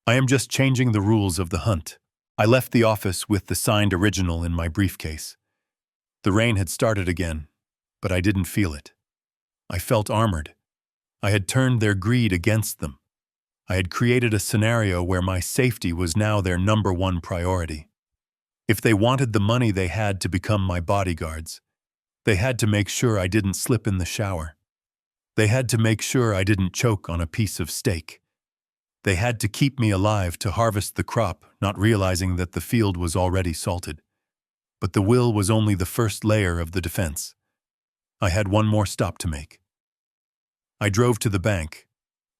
I am just changing the rules of the hunt. I left the office with the signed original in my briefcase. The rain had started again, but I didn't feel it. I felt armored. I had turned their greed against them. I had created a scenario where my safety was now their number one priority. If they wanted the money, they had to become my bodyguards. They had to make sure I didn't slip in the shower. They had to make sure I didn't choke on a piece of steak. They had to keep me alive to harvest the crop, not realizing that the field was already salted. But the will was only the first layer of the defense. I had one more stop to make. I drove to the bank,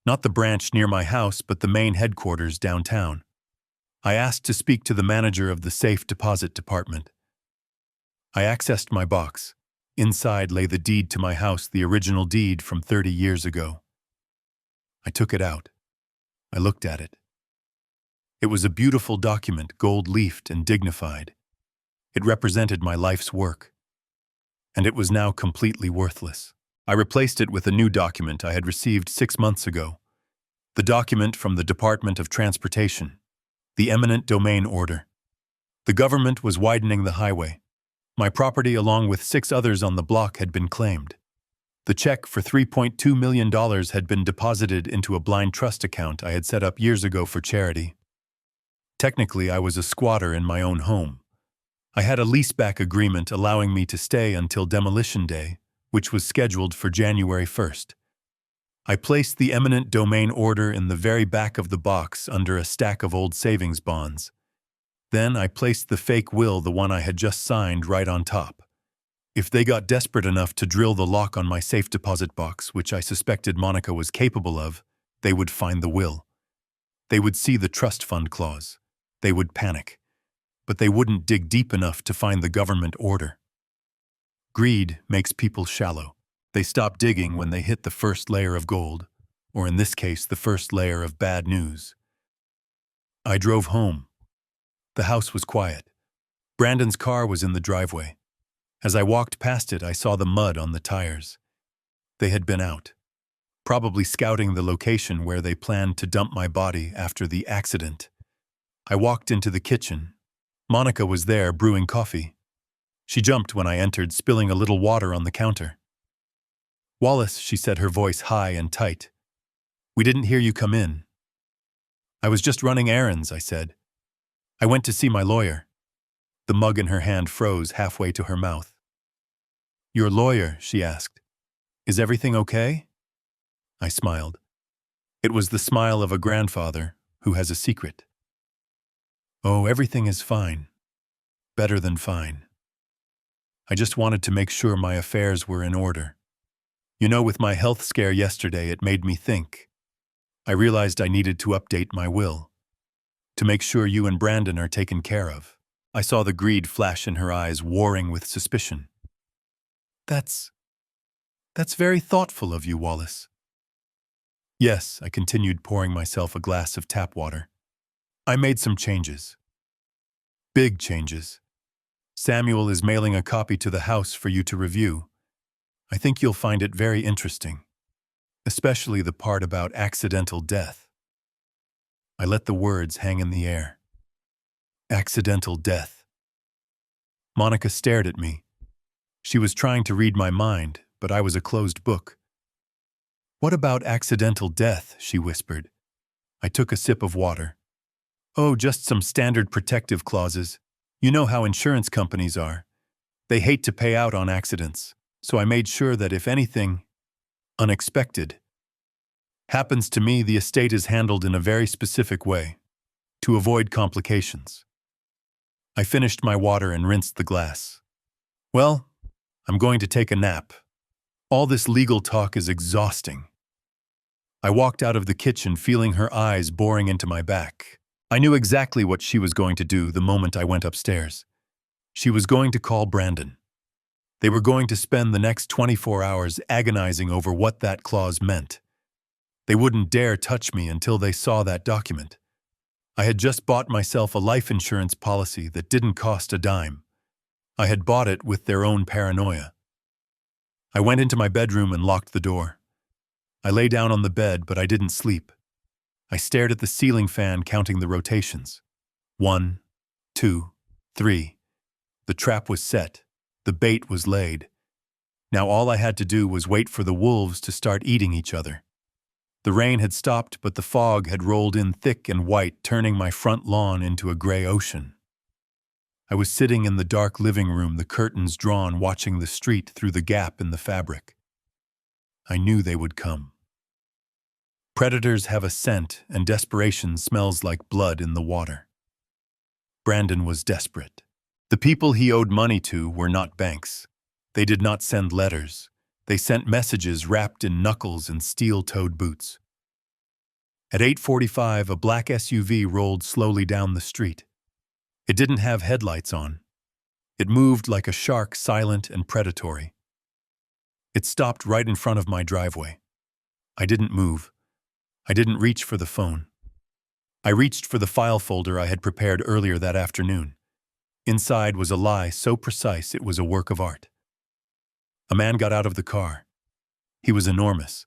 not the branch near my house, but the main headquarters downtown. I asked to speak to the manager of the safe deposit department. I accessed my box. Inside lay the deed to my house, the original deed from 30 years ago. I took it out. I looked at it. It was a beautiful document, gold-leafed and dignified. It represented my life's work, and it was now completely worthless. I replaced it with a new document I had received 6 months ago. The document from the Department of Transportation, the eminent domain order. The government was widening the highway. My property, along with 6 others on the block, had been claimed. The check for $3.2 million had been deposited into a blind trust account I had set up years ago for charity. Technically, I was a squatter in my own home. I had a leaseback agreement allowing me to stay until demolition day, which was scheduled for January 1st. I placed the eminent domain order in the very back of the box under a stack of old savings bonds. Then I placed the fake will, the one I had just signed, right on top. If they got desperate enough to drill the lock on my safe deposit box, which I suspected Monica was capable of, they would find the will. They would see the trust fund clause. They would panic. But they wouldn't dig deep enough to find the government order. Greed makes people shallow. They stop digging when they hit the first layer of gold, or in this case, the first layer of bad news. I drove home. The house was quiet. Brandon's car was in the driveway. As I walked past it, I saw the mud on the tires. They had been out, probably scouting the location where they planned to dump my body after the accident. I walked into the kitchen. Monica was there brewing coffee. She jumped when I entered, spilling a little water on the counter. "Wallace," she said, her voice high and tight. "We didn't hear you come in." "I was just running errands," I said. "I went to see my lawyer." The mug in her hand froze halfway to her mouth. "Your lawyer?" she asked. "Is everything okay?" I smiled. It was the smile of a grandfather who has a secret. "Oh, everything is fine. Better than fine. I just wanted to make sure my affairs were in order. You know, with my health scare yesterday, it made me think. I realized I needed to update my will, to make sure you and Brandon are taken care of." I saw the greed flash in her eyes, warring with suspicion. That's very thoughtful of you, Wallace." "Yes," I continued, pouring myself a glass of tap water. "I made some changes. Big changes. Samuel is mailing a copy to the house for you to review. I think you'll find it very interesting, especially the part about accidental death." I let the words hang in the air. Accidental death. Monica stared at me. She was trying to read my mind, but I was a closed book. "What about accidental death?" she whispered. I took a sip of water. "Oh, just some standard protective clauses. You know how insurance companies are. They hate to pay out on accidents, so I made sure that if anything unexpected happens to me, the estate is handled in a very specific way, to avoid complications." I finished my water and rinsed the glass. "Well, I'm going to take a nap. All this legal talk is exhausting." I walked out of the kitchen, feeling her eyes boring into my back. I knew exactly what she was going to do the moment I went upstairs. She was going to call Brandon. They were going to spend the next 24 hours agonizing over what that clause meant. They wouldn't dare touch me until they saw that document. I had just bought myself a life insurance policy that didn't cost a dime. I had bought it with their own paranoia. I went into my bedroom and locked the door. I lay down on the bed, but I didn't sleep. I stared at the ceiling fan, counting the rotations. 1, 2, 3. The trap was set. The bait was laid. Now all I had to do was wait for the wolves to start eating each other. The rain had stopped, but the fog had rolled in thick and white, turning my front lawn into a gray ocean. I was sitting in the dark living room, the curtains drawn, watching the street through the gap in the fabric. I knew they would come. Predators have a scent, and desperation smells like blood in the water. Brandon was desperate. The people he owed money to were not banks. They did not send letters. They sent messages wrapped in knuckles and steel-toed boots. At 8:45, a black SUV rolled slowly down the street. It didn't have headlights on. It moved like a shark, silent and predatory. It stopped right in front of my driveway. I didn't move. I didn't reach for the phone. I reached for the file folder I had prepared earlier that afternoon. Inside was a lie so precise it was a work of art. A man got out of the car. He was enormous.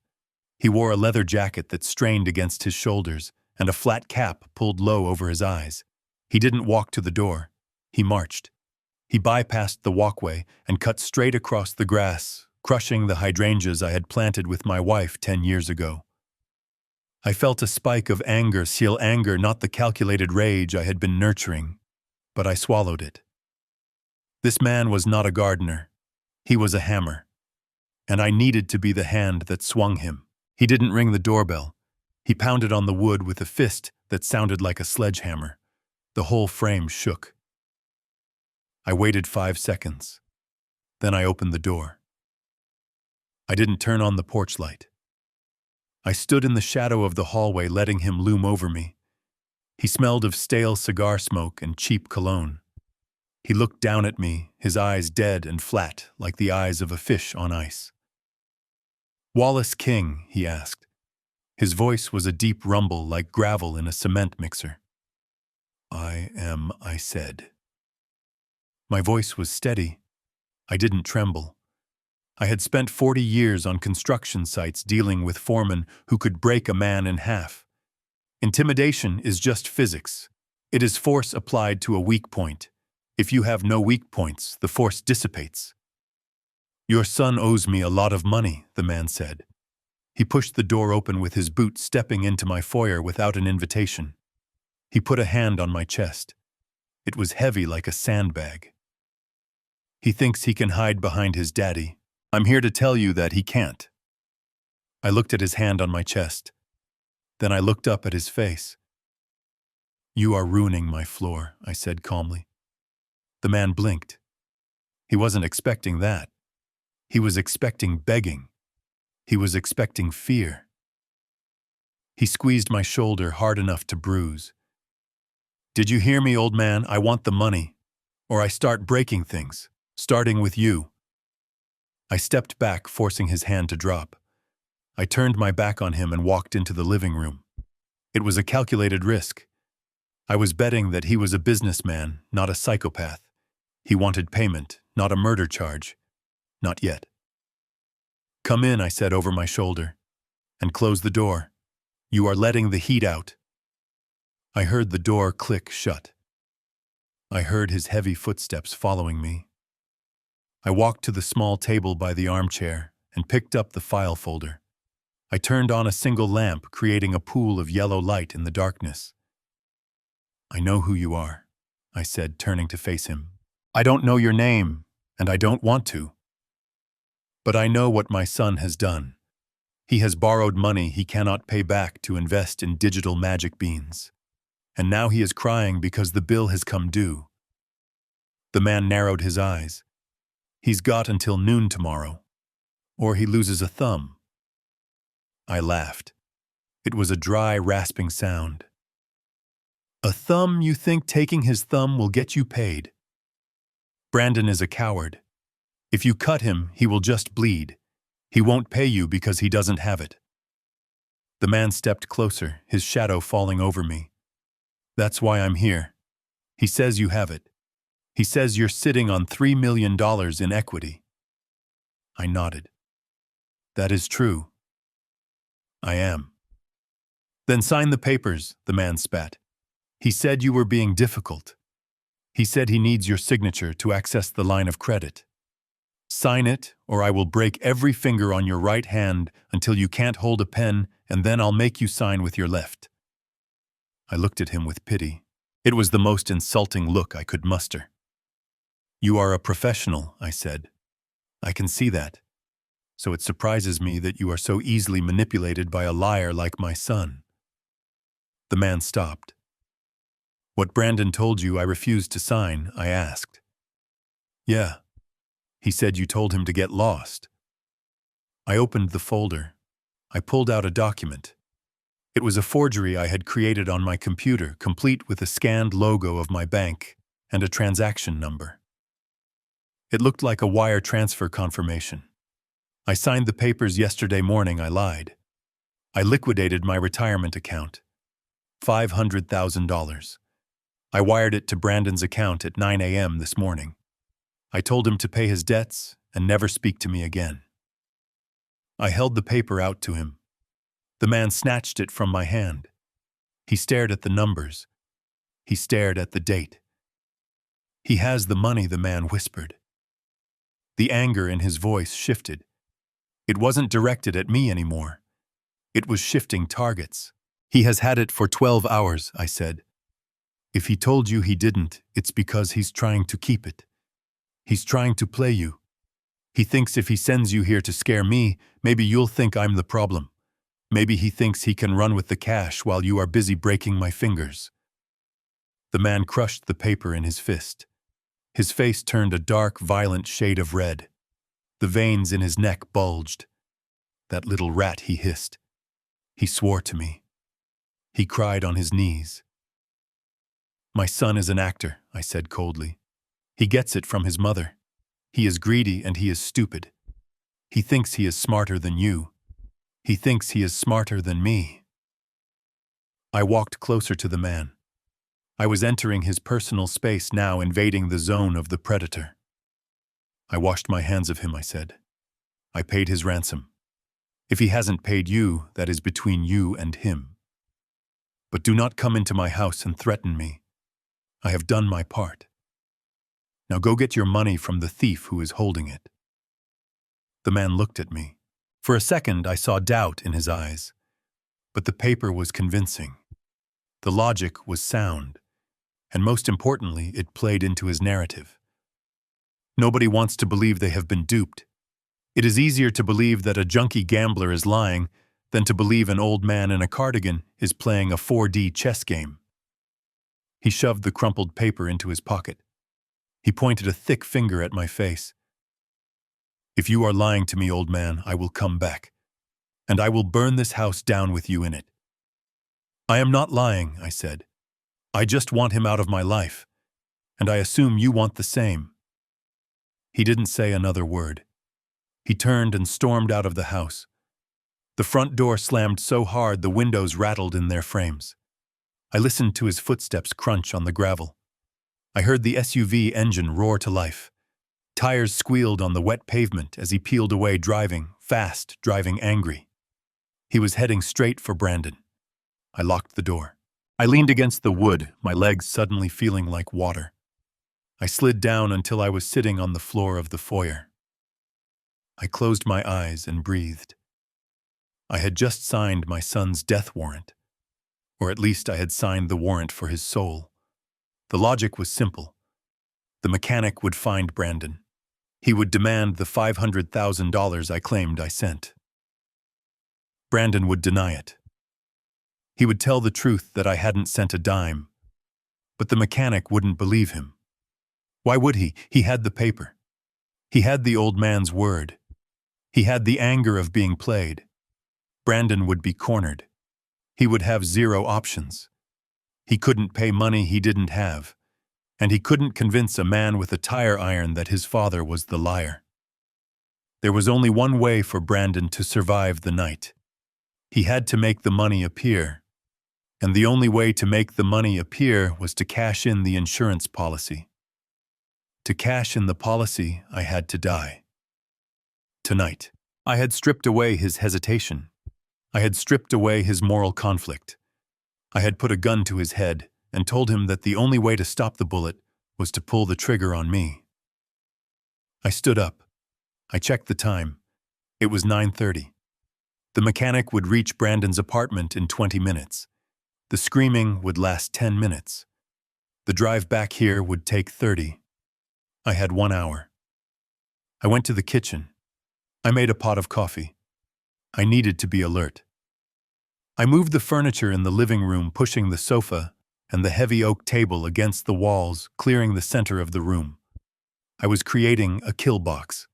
He wore a leather jacket that strained against his shoulders and a flat cap pulled low over his eyes. He didn't walk to the door. He marched. He bypassed the walkway and cut straight across the grass, crushing the hydrangeas I had planted with my wife 10 years ago. I felt a spike of anger, anger, not the calculated rage I had been nurturing, but I swallowed it. This man was not a gardener. He was a hammer. And I needed to be the hand that swung him. He didn't ring the doorbell. He pounded on the wood with a fist that sounded like a sledgehammer. The whole frame shook. I waited 5 seconds. Then I opened the door. I didn't turn on the porch light. I stood in the shadow of the hallway, letting him loom over me. He smelled of stale cigar smoke and cheap cologne. He looked down at me, his eyes dead and flat, like the eyes of a fish on ice. "Wallace King?" he asked. His voice was a deep rumble like gravel in a cement mixer. "I am," I said. My voice was steady. I didn't tremble. I had spent 40 years on construction sites dealing with foremen who could break a man in half. Intimidation is just physics. It is force applied to a weak point. If you have no weak points, the force dissipates. "Your son owes me a lot of money," the man said. He pushed the door open with his boot, stepping into my foyer without an invitation. He put a hand on my chest. It was heavy like a sandbag. "He thinks he can hide behind his daddy. I'm here to tell you that he can't." I looked at his hand on my chest. Then I looked up at his face. "You are ruining my floor," I said calmly. The man blinked. He wasn't expecting that. He was expecting begging. He was expecting fear. He squeezed my shoulder hard enough to bruise. "Did you hear me, old man? I want the money, or I start breaking things, starting with you." I stepped back, forcing his hand to drop. I turned my back on him and walked into the living room. It was a calculated risk. I was betting that he was a businessman, not a psychopath. He wanted payment, not a murder charge. Not yet. "Come in," I said over my shoulder, "and close the door. You are letting the heat out." I heard the door click shut. I heard his heavy footsteps following me. I walked to the small table by the armchair and picked up the file folder. I turned on a single lamp, creating a pool of yellow light in the darkness. "I know who you are," I said, turning to face him. "I don't know your name, and I don't want to. But I know what my son has done. He has borrowed money he cannot pay back to invest in digital magic beans. And now he is crying because the bill has come due." The man narrowed his eyes. "He's got until noon tomorrow, or he loses a thumb." I laughed. It was a dry, rasping sound. "A thumb? You think taking his thumb will get you paid? Brandon is a coward. If you cut him, he will just bleed. He won't pay you because he doesn't have it." The man stepped closer, his shadow falling over me. "That's why I'm here. He says you have it. He says you're sitting on $3 million in equity." I nodded. "That is true. I am." "Then sign the papers," the man spat. "He said you were being difficult. He said he needs your signature to access the line of credit. Sign it, or I will break every finger on your right hand until you can't hold a pen, and then I'll make you sign with your left." I looked at him with pity. It was the most insulting look I could muster. "You are a professional," I said. "I can see that. So it surprises me that you are so easily manipulated by a liar like my son." The man stopped. "What Brandon told you I refused to sign?" I asked. "Yeah. He said you told him to get lost." I opened the folder. I pulled out a document. It was a forgery I had created on my computer, complete with a scanned logo of my bank and a transaction number. It looked like a wire transfer confirmation. "I signed the papers yesterday morning," I lied. "I liquidated my retirement account. $500,000. I wired it to Brandon's account at 9 a.m. this morning. I told him to pay his debts and never speak to me again. I held the paper out to him. The man snatched it from my hand. He stared at the numbers. He stared at the date. "He has the money," the man whispered. The anger in his voice shifted. It wasn't directed at me anymore. It was shifting targets. "He has had it for 12 hours, I said. "If he told you he didn't, it's because he's trying to keep it. He's trying to play you. He thinks if he sends you here to scare me, maybe you'll think I'm the problem. Maybe he thinks he can run with the cash while you are busy breaking my fingers." The man crushed the paper in his fist. His face turned a dark, violent shade of red. The veins in his neck bulged. "That little rat," he hissed. He swore to me. He cried on his knees. "My son is an actor," I said coldly. "He gets it from his mother. He is greedy and he is stupid. He thinks he is smarter than you. He thinks he is smarter than me." I walked closer to the man. I was entering his personal space now, invading the zone of the predator. "I washed my hands of him," I said. "I paid his ransom. If he hasn't paid you, that is between you and him. But do not come into my house and threaten me. I have done my part. Now go get your money from the thief who is holding it." The man looked at me. For a second, I saw doubt in his eyes. But the paper was convincing. The logic was sound. And most importantly, it played into his narrative. Nobody wants to believe they have been duped. It is easier to believe that a junkie gambler is lying than to believe an old man in a cardigan is playing a 4D chess game. He shoved the crumpled paper into his pocket. He pointed a thick finger at my face. "If you are lying to me, old man, I will come back. And I will burn this house down with you in it." "I am not lying," I said. "I just want him out of my life. And I assume you want the same." He didn't say another word. He turned and stormed out of the house. The front door slammed so hard the windows rattled in their frames. I listened to his footsteps crunch on the gravel. I heard the SUV engine roar to life. Tires squealed on the wet pavement as he peeled away, driving fast, driving angry. He was heading straight for Brandon. I locked the door. I leaned against the wood, my legs suddenly feeling like water. I slid down until I was sitting on the floor of the foyer. I closed my eyes and breathed. I had just signed my son's death warrant. Or at least I had signed the warrant for his soul. The logic was simple. The mechanic would find Brandon. He would demand the $500,000 I claimed I sent. Brandon would deny it. He would tell the truth that I hadn't sent a dime. But the mechanic wouldn't believe him. Why would he? He had the paper. He had the old man's word. He had the anger of being played. Brandon would be cornered. He would have zero options. He couldn't pay money he didn't have. And he couldn't convince a man with a tire iron that his father was the liar. There was only one way for Brandon to survive the night. He had to make the money appear. And the only way to make the money appear was to cash in the insurance policy. To cash in the policy, I had to die. Tonight, I had stripped away his hesitation. I had stripped away his moral conflict. I had put a gun to his head and told him that the only way to stop the bullet was to pull the trigger on me. I stood up. I checked the time. It was 9:30. The mechanic would reach Brandon's apartment in 20 minutes. The screaming would last 10 minutes. The drive back here would take 30. I had 1 hour. I went to the kitchen. I made a pot of coffee. I needed to be alert. I moved the furniture in the living room, pushing the sofa and the heavy oak table against the walls, clearing the center of the room. I was creating a kill box.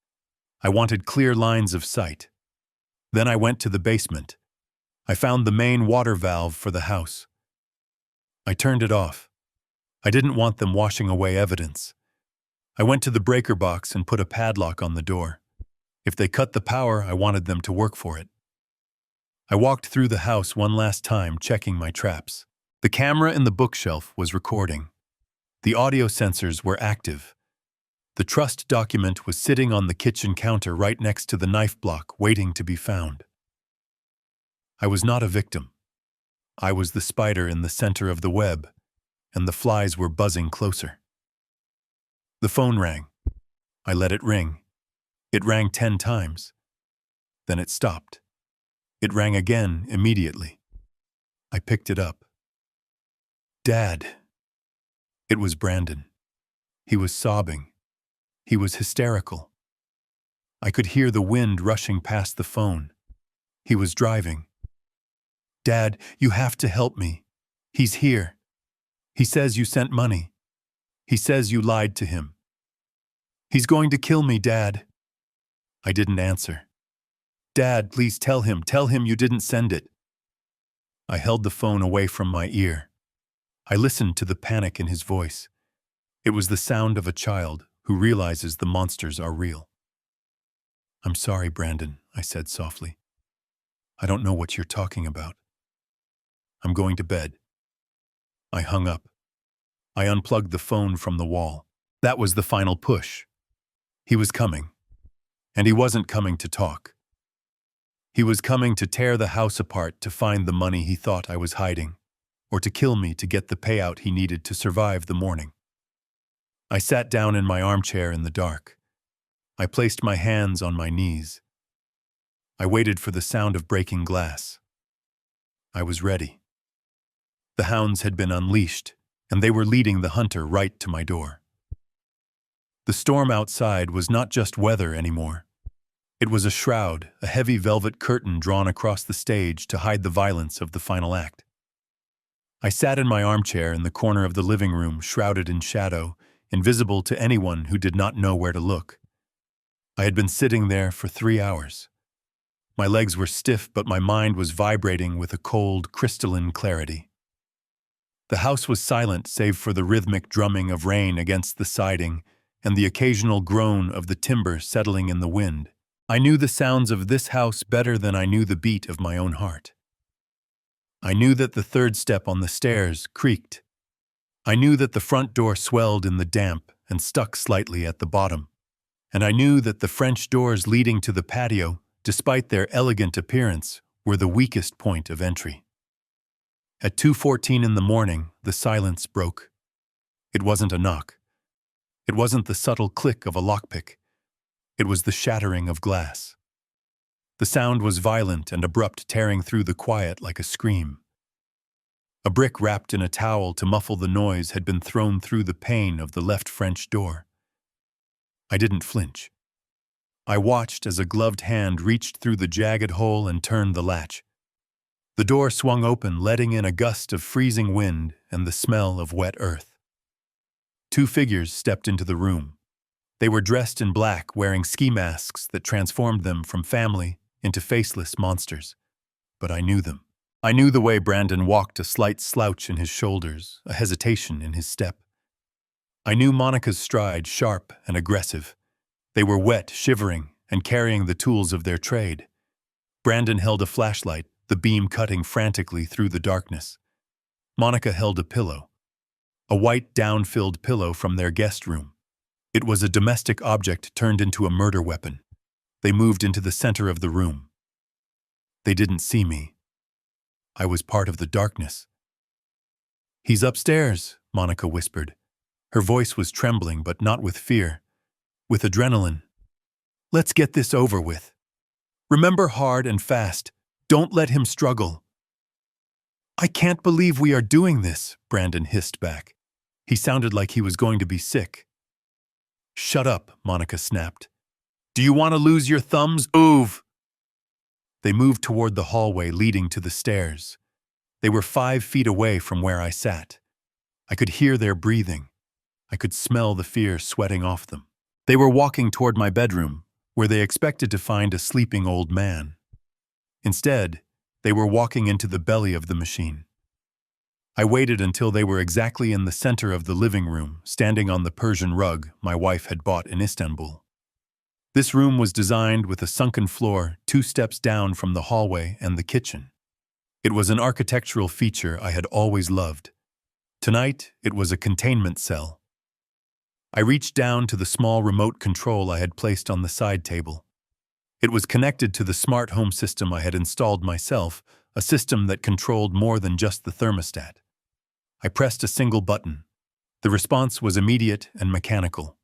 I wanted clear lines of sight. Then I went to the basement. I found the main water valve for the house. I turned it off. I didn't want them washing away evidence. I went to the breaker box and put a padlock on the door. If they cut the power, I wanted them to work for it. I walked through the house one last time, checking my traps. The camera in the bookshelf was recording. The audio sensors were active. The trust document was sitting on the kitchen counter right next to the knife block, waiting to be found. I was not a victim. I was the spider in the center of the web, and the flies were buzzing closer. The phone rang. I let it ring. It rang 10 times. Then it stopped. It rang again immediately. I picked it up. Dad. It was Brandon. He was sobbing. He was hysterical. I could hear the wind rushing past the phone. He was driving. Dad, you have to help me. He's here. He says you sent money. He says you lied to him. He's going to kill me, Dad. I didn't answer. Dad, please tell him you didn't send it. I held the phone away from my ear. I listened to the panic in his voice. It was the sound of a child who realizes the monsters are real. I'm sorry, Brandon, I said softly. I don't know what you're talking about. I'm going to bed. I hung up. I unplugged the phone from the wall. That was the final push. He was coming. And he wasn't coming to talk. He was coming to tear the house apart to find the money he thought I was hiding, or to kill me to get the payout he needed to survive the morning. I sat down in my armchair in the dark. I placed my hands on my knees. I waited for the sound of breaking glass. I was ready. The hounds had been unleashed, and they were leading the hunter right to my door. The storm outside was not just weather anymore. It was a shroud, a heavy velvet curtain drawn across the stage to hide the violence of the final act. I sat in my armchair in the corner of the living room, shrouded in shadow, invisible to anyone who did not know where to look. I had been sitting there for 3 hours. My legs were stiff, but my mind was vibrating with a cold, crystalline clarity. The house was silent save for the rhythmic drumming of rain against the siding and the occasional groan of the timber settling in the wind. I knew the sounds of this house better than I knew the beat of my own heart. I knew that the third step on the stairs creaked. I knew that the front door swelled in the damp and stuck slightly at the bottom. And I knew that the French doors leading to the patio, despite their elegant appearance, were the weakest point of entry. At 2:14 in the morning, the silence broke. It wasn't a knock. It wasn't the subtle click of a lockpick. It was the shattering of glass. The sound was violent and abrupt, tearing through the quiet like a scream. A brick wrapped in a towel to muffle the noise had been thrown through the pane of the left French door. I didn't flinch. I watched as a gloved hand reached through the jagged hole and turned the latch. The door swung open, letting in a gust of freezing wind and the smell of wet earth. 2 figures stepped into the room. They were dressed in black, wearing ski masks that transformed them from family into faceless monsters. But I knew them. I knew the way Brandon walked, a slight slouch in his shoulders, a hesitation in his step. I knew Monica's stride, sharp and aggressive. They were wet, shivering, and carrying the tools of their trade. Brandon held a flashlight, the beam cutting frantically through the darkness. Monica held a pillow. A white down-filled pillow from their guest room. It was a domestic object turned into a murder weapon. They moved into the center of the room. They didn't see me. I was part of the darkness. "He's upstairs," Monica whispered. Her voice was trembling, but not with fear. With adrenaline. "Let's get this over with. Remember, hard and fast. Don't let him struggle." "I can't believe we are doing this," Brandon hissed back. He sounded like he was going to be sick. "Shut up," Monica snapped. "Do you want to lose your thumbs? Move!" They moved toward the hallway leading to the stairs. They were 5 feet away from where I sat. I could hear their breathing. I could smell the fear sweating off them. They were walking toward my bedroom, where they expected to find a sleeping old man. Instead, they were walking into the belly of the machine. I waited until they were exactly in the center of the living room, standing on the Persian rug my wife had bought in Istanbul. This room was designed with a sunken floor 2 steps down from the hallway and the kitchen. It was an architectural feature I had always loved. Tonight, it was a containment cell. I reached down to the small remote control I had placed on the side table. It was connected to the smart home system I had installed myself, a system that controlled more than just the thermostat. I pressed a single button. The response was immediate and mechanical.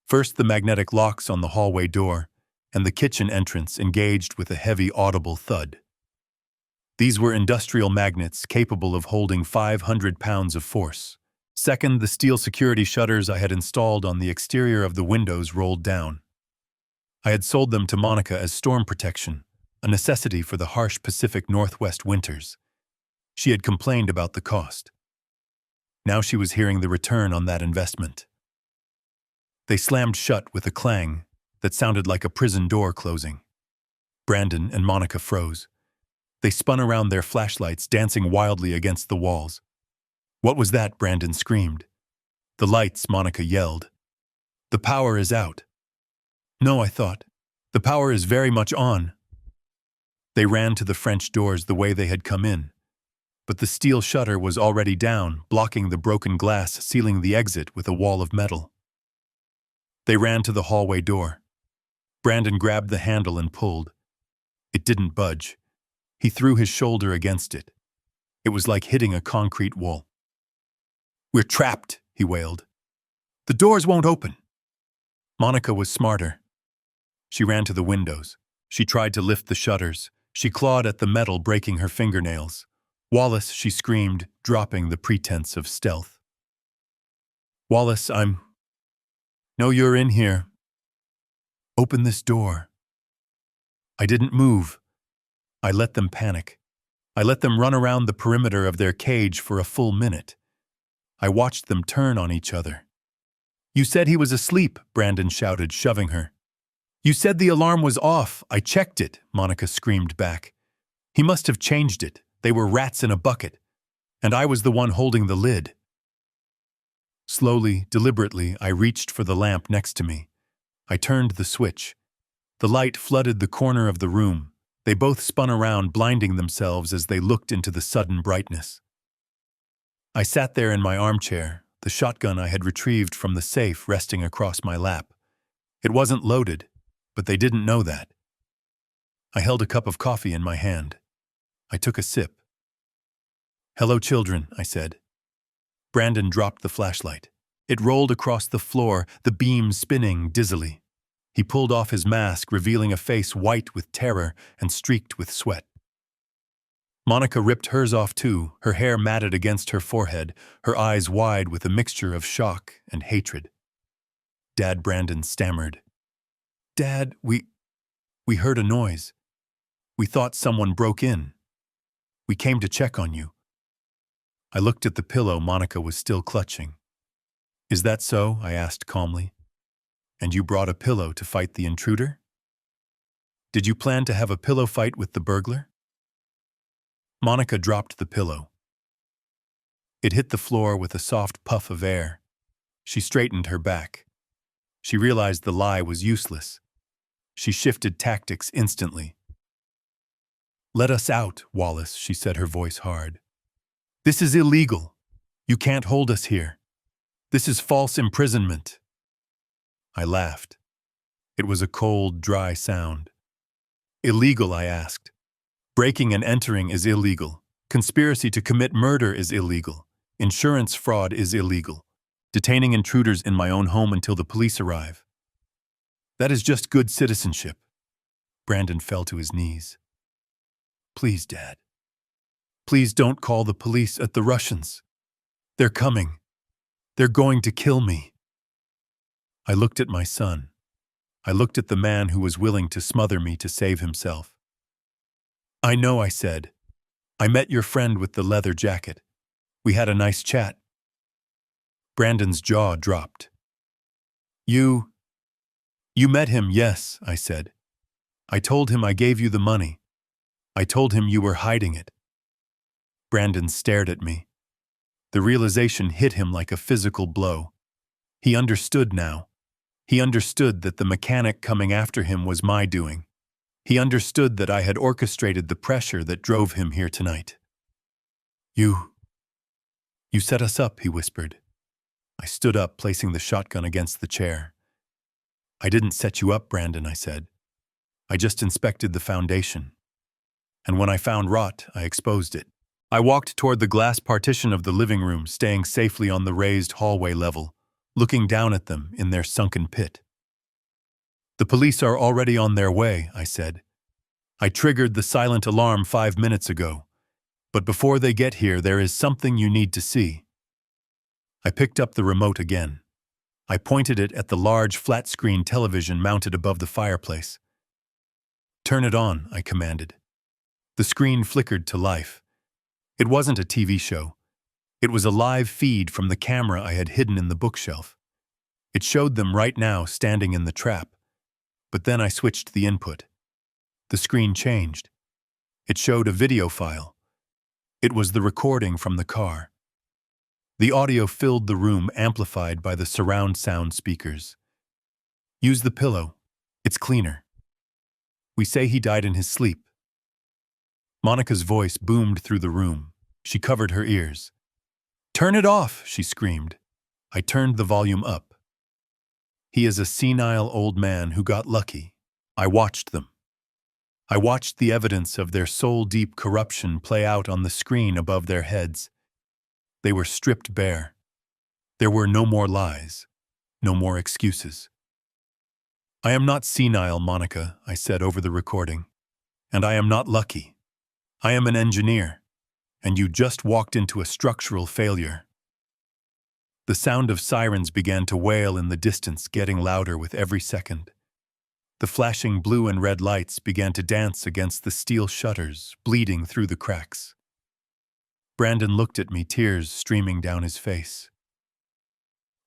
First, the magnetic locks on the hallway door, and the kitchen entrance engaged with a heavy audible thud. These were industrial magnets capable of holding 500 pounds of force. Second, the steel security shutters I had installed on the exterior of the windows rolled down. I had sold them to Monica as storm protection, a necessity for the harsh Pacific Northwest winters. She had complained about the cost. Now she was hearing the return on that investment. They slammed shut with a clang that sounded like a prison door closing. Brandon and Monica froze. They spun around their flashlights, dancing wildly against the walls. "What was that?" Brandon screamed. "The lights," Monica yelled. "The power is out." "No," I thought. "The power is very much on." They ran to the French doors the way they had come in. But the steel shutter was already down, blocking the broken glass, sealing the exit with a wall of metal. They ran to the hallway door. Brandon grabbed the handle and pulled. It didn't budge. He threw his shoulder against it. It was like hitting a concrete wall. "We're trapped," he wailed. "The doors won't open." Monica was smarter. She ran to the windows. She tried to lift the shutters. She clawed at the metal, breaking her fingernails. "Wallace," she screamed, dropping the pretense of stealth. "Wallace, No, you're in here. Open this door." I didn't move. I let them panic. I let them run around the perimeter of their cage for a full minute. I watched them turn on each other. "You said he was asleep," Brandon shouted, shoving her. "You said the alarm was off. I checked it," Monica screamed back. "He must have changed it. They were rats in a bucket. And I was the one holding the lid." Slowly, deliberately, I reached for the lamp next to me. I turned the switch. The light flooded the corner of the room. They both spun around, blinding themselves as they looked into the sudden brightness. I sat there in my armchair, the shotgun I had retrieved from the safe resting across my lap. It wasn't loaded, but they didn't know that. I held a cup of coffee in my hand. I took a sip. "Hello, children," I said. Brandon dropped the flashlight. It rolled across the floor, the beam spinning dizzily. He pulled off his mask, revealing a face white with terror and streaked with sweat. Monica ripped hers off too, her hair matted against her forehead, her eyes wide with a mixture of shock and hatred. "Dad," Brandon stammered. "Dad, we heard a noise. We thought someone broke in. We came to check on you." I looked at the pillow Monica was still clutching. "Is that so?" I asked calmly. "And you brought a pillow to fight the intruder? Did you plan to have a pillow fight with the burglar?" Monica dropped the pillow. It hit the floor with a soft puff of air. She straightened her back. She realized the lie was useless. She shifted tactics instantly. "Let us out, Wallace," she said, her voice hard. "This is illegal. You can't hold us here. This is false imprisonment." I laughed. It was a cold, dry sound. "Illegal?" I asked. "Breaking and entering is illegal. Conspiracy to commit murder is illegal. Insurance fraud is illegal. Detaining intruders in my own home until the police arrive. That is just good citizenship." Brandon fell to his knees. "Please, Dad. Please don't call the police at the Russians. They're coming. They're going to kill me." I looked at my son. I looked at the man who was willing to smother me to save himself. "I know," I said. "I met your friend with the leather jacket. We had a nice chat." Brandon's jaw dropped. You met him?" "Yes," I said. "I told him I gave you the money. I told him you were hiding it." Brandon stared at me. The realization hit him like a physical blow. He understood now. He understood that the mechanic coming after him was my doing. He understood that I had orchestrated the pressure that drove him here tonight. You set us up, he whispered. I stood up, placing the shotgun against the chair. I didn't set you up, Brandon, I said. I just inspected the foundation. And when I found rot, I exposed it. I walked toward the glass partition of the living room, staying safely on the raised hallway level, looking down at them in their sunken pit. The police are already on their way, I said. I triggered the silent alarm 5 minutes ago. But before they get here, there is something you need to see. I picked up the remote again. I pointed it at the large flat-screen television mounted above the fireplace. Turn it on, I commanded. The screen flickered to life. It wasn't a TV show. It was a live feed from the camera I had hidden in the bookshelf. It showed them right now standing in the trap. But then I switched the input. The screen changed. It showed a video file. It was the recording from the car. The audio filled the room, amplified by the surround sound speakers. Use the pillow. It's cleaner. We say he died in his sleep. Monica's voice boomed through the room. She covered her ears. Turn it off, she screamed. I turned the volume up. He is a senile old man who got lucky. I watched them. I watched the evidence of their soul-deep corruption play out on the screen above their heads. They were stripped bare. There were no more lies, no more excuses. I am not senile, Monica, I said over the recording. And I am not lucky. I am an engineer, and you just walked into a structural failure. The sound of sirens began to wail in the distance, getting louder with every second. The flashing blue and red lights began to dance against the steel shutters, bleeding through the cracks. Brandon looked at me, tears streaming down his face.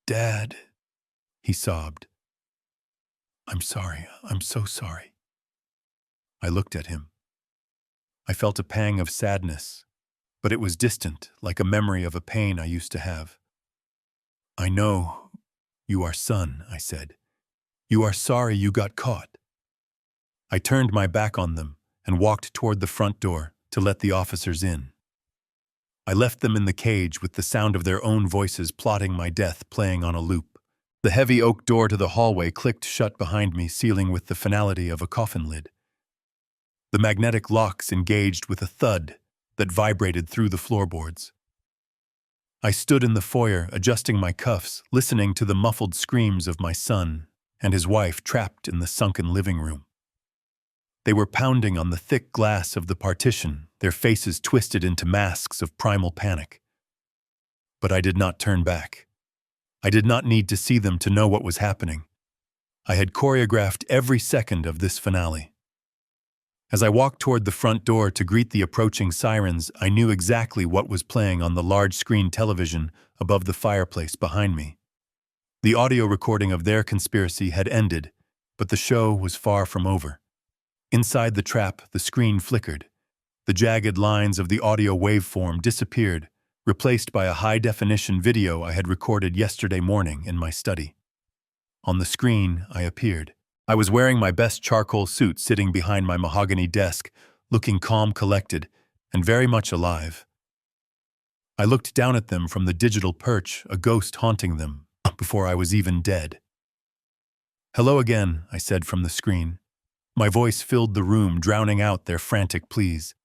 Dad, he sobbed. I'm sorry, I'm so sorry. I looked at him. I felt a pang of sadness, but it was distant, like a memory of a pain I used to have. I know you are son, I said. You are sorry you got caught. I turned my back on them and walked toward the front door to let the officers in. I left them in the cage with the sound of their own voices plotting my death playing on a loop. The heavy oak door to the hallway clicked shut behind me, sealing with the finality of a coffin lid. The magnetic locks engaged with a thud that vibrated through the floorboards. I stood in the foyer, adjusting my cuffs, listening to the muffled screams of my son and his wife trapped in the sunken living room. They were pounding on the thick glass of the partition, their faces twisted into masks of primal panic. But I did not turn back. I did not need to see them to know what was happening. I had choreographed every second of this finale. As I walked toward the front door to greet the approaching sirens, I knew exactly what was playing on the large-screen television above the fireplace behind me. The audio recording of their conspiracy had ended, but the show was far from over. Inside the trap, the screen flickered. The jagged lines of the audio waveform disappeared, replaced by a high-definition video I had recorded yesterday morning in my study. On the screen, I appeared. I was wearing my best charcoal suit, sitting behind my mahogany desk, looking calm, collected, and very much alive. I looked down at them from the digital perch, a ghost haunting them, before I was even dead. Hello again, I said from the screen. My voice filled the room, drowning out their frantic pleas.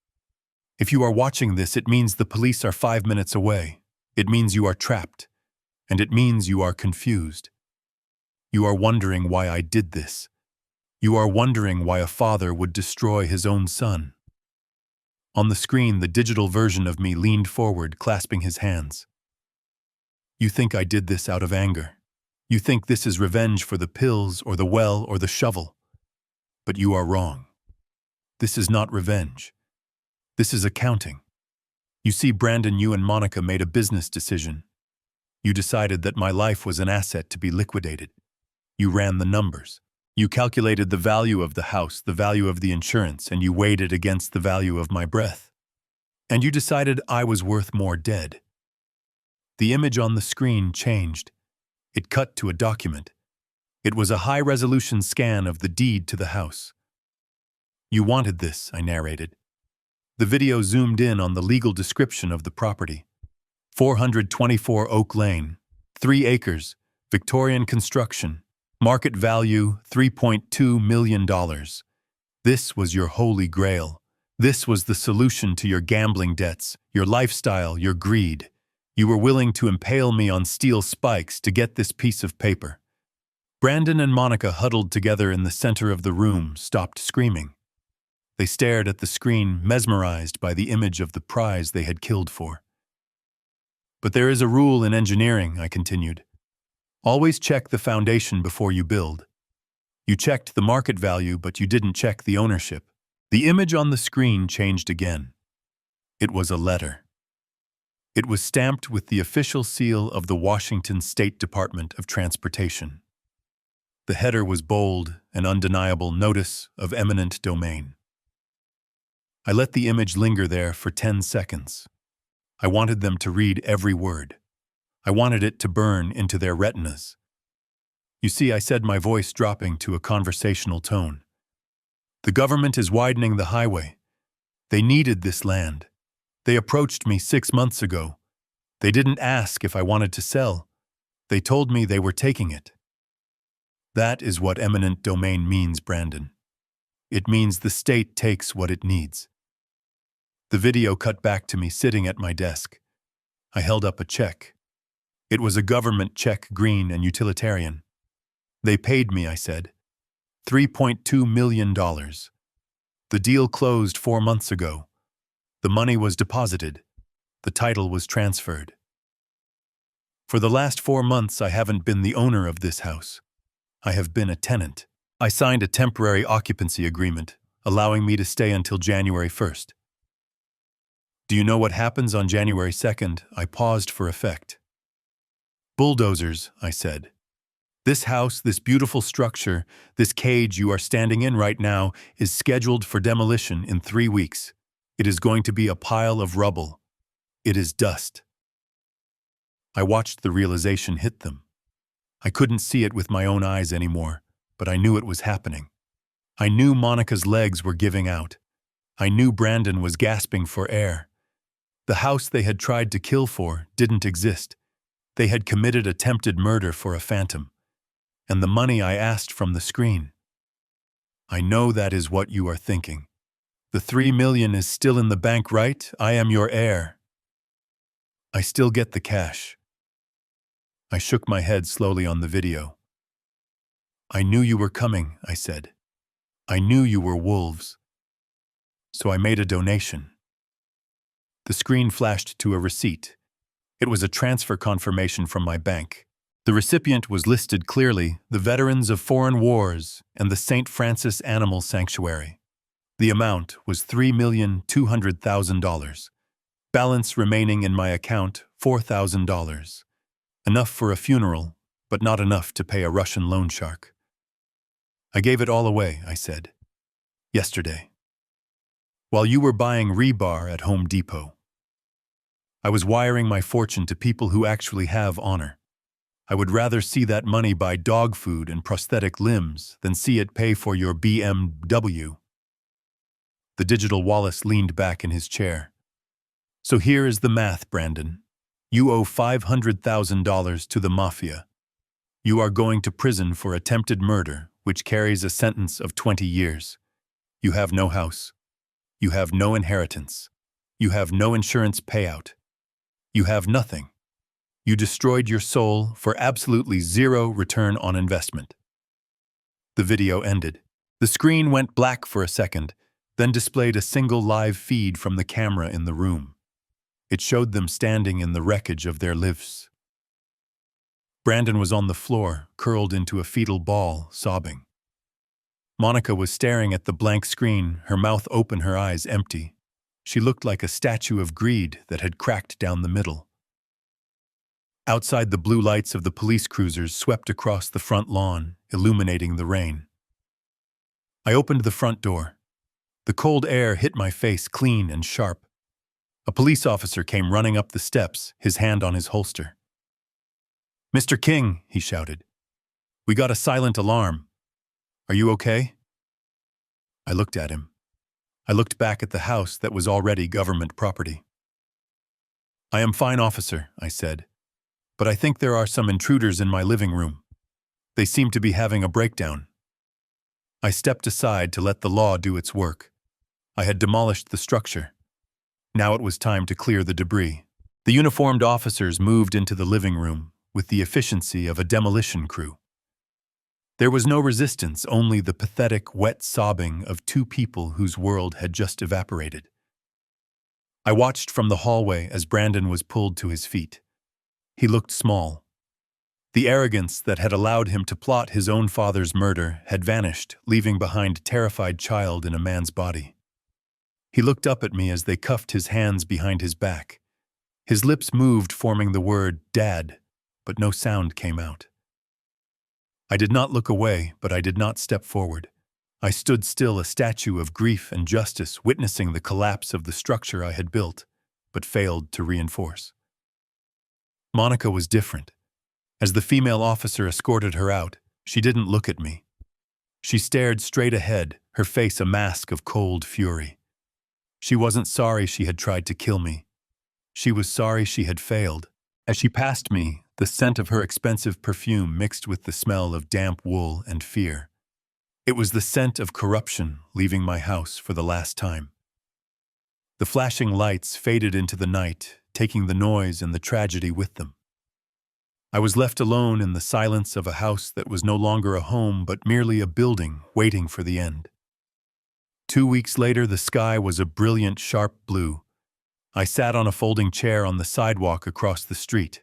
If you are watching this, it means the police are 5 minutes away. It means you are trapped. And it means you are confused. You are wondering why I did this. You are wondering why a father would destroy his own son. On the screen, the digital version of me leaned forward, clasping his hands. You think I did this out of anger. You think this is revenge for the pills or the well or the shovel. But you are wrong. This is not revenge. This is accounting. You see, Brandon, you and Monica made a business decision. You decided that my life was an asset to be liquidated. You ran the numbers. You calculated the value of the house, the value of the insurance, and you weighed it against the value of my breath. And you decided I was worth more dead. The image on the screen changed. It cut to a document. It was a high-resolution scan of the deed to the house. You wanted this, I narrated. The video zoomed in on the legal description of the property. 424 Oak Lane, 3 acres, Victorian construction, market value $3.2 million. This was your holy grail. This was the solution to your gambling debts, your lifestyle, your greed. You were willing to impale me on steel spikes to get this piece of paper. Brandon and Monica, huddled together in the center of the room, stopped screaming. They stared at the screen, mesmerized by the image of the prize they had killed for. But there is a rule in engineering, I continued. Always check the foundation before you build. You checked the market value, but you didn't check the ownership. The image on the screen changed again. It was a letter. It was stamped with the official seal of the Washington State Department of Transportation. The header was bold, an undeniable notice of eminent domain. I let the image linger there for 10 seconds. I wanted them to read every word. I wanted it to burn into their retinas. You see, I said, my voice dropping to a conversational tone. The government is widening the highway. They needed this land. They approached me 6 months ago. They didn't ask if I wanted to sell. They told me they were taking it. That is what eminent domain means, Brandon. It means the state takes what it needs. The video cut back to me sitting at my desk. I held up a check. It was a government check, green and utilitarian. They paid me, I said. $3.2 million. The deal closed 4 months ago. The money was deposited. The title was transferred. For the last 4 months, I haven't been the owner of this house. I have been a tenant. I signed a temporary occupancy agreement, allowing me to stay until January 1st. Do you know what happens on January 2nd? I paused for effect. Bulldozers, I said. This house, this beautiful structure, this cage you are standing in right now is scheduled for demolition in 3 weeks. It is going to be a pile of rubble. It is dust. I watched the realization hit them. I couldn't see it with my own eyes anymore, but I knew it was happening. I knew Monica's legs were giving out. I knew Brandon was gasping for air. The house they had tried to kill for didn't exist. They had committed attempted murder for a phantom. And the money I asked from the screen. I know that is what you are thinking. The $3 million is still in the bank, right? I am your heir. I still get the cash. I shook my head slowly on the video. I knew you were coming, I said. I knew you were wolves. So I made a donation. The screen flashed to a receipt. It was a transfer confirmation from my bank. The recipient was listed clearly, the Veterans of Foreign Wars and the St. Francis Animal Sanctuary. The amount was $3,200,000. Balance remaining in my account, $4,000. Enough for a funeral, but not enough to pay a Russian loan shark. I gave it all away, I said. Yesterday. While you were buying rebar at Home Depot. I was wiring my fortune to people who actually have honor. I would rather see that money buy dog food and prosthetic limbs than see it pay for your BMW. The digital Wallace leaned back in his chair. So here is the math, Brandon. You owe $500,000 to the mafia. You are going to prison for attempted murder, which carries a sentence of 20 years. You have no house. You have no inheritance. You have no insurance payout. You have nothing. You destroyed your soul for absolutely zero return on investment. The video ended. The screen went black for a second, then displayed a single live feed from the camera in the room. It showed them standing in the wreckage of their lives. Brandon was on the floor, curled into a fetal ball, sobbing. Monica was staring at the blank screen, her mouth open, her eyes empty. She looked like a statue of greed that had cracked down the middle. Outside, the blue lights of the police cruisers swept across the front lawn, illuminating the rain. I opened the front door. The cold air hit my face clean and sharp. A police officer came running up the steps, his hand on his holster. "Mr. King," he shouted. "We got a silent alarm. Are you okay?" I looked at him. I looked back at the house that was already government property. "I am fine, officer," I said, "but I think there are some intruders in my living room. They seem to be having a breakdown." I stepped aside to let the law do its work. I had demolished the structure. Now it was time to clear the debris. The uniformed officers moved into the living room with the efficiency of a demolition crew. There was no resistance, only the pathetic, wet sobbing of two people whose world had just evaporated. I watched from the hallway as Brandon was pulled to his feet. He looked small. The arrogance that had allowed him to plot his own father's murder had vanished, leaving behind a terrified child in a man's body. He looked up at me as they cuffed his hands behind his back. His lips moved, forming the word "Dad," but no sound came out. I did not look away, but I did not step forward. I stood still, a statue of grief and justice, witnessing the collapse of the structure I had built, but failed to reinforce. Monica was different. As the female officer escorted her out, she didn't look at me. She stared straight ahead, her face a mask of cold fury. She wasn't sorry she had tried to kill me. She was sorry she had failed. As she passed me, the scent of her expensive perfume mixed with the smell of damp wool and fear. It was the scent of corruption leaving my house for the last time. The flashing lights faded into the night, taking the noise and the tragedy with them. I was left alone in the silence of a house that was no longer a home but merely a building waiting for the end. 2 weeks later, the sky was a brilliant, sharp blue. I sat on a folding chair on the sidewalk across the street.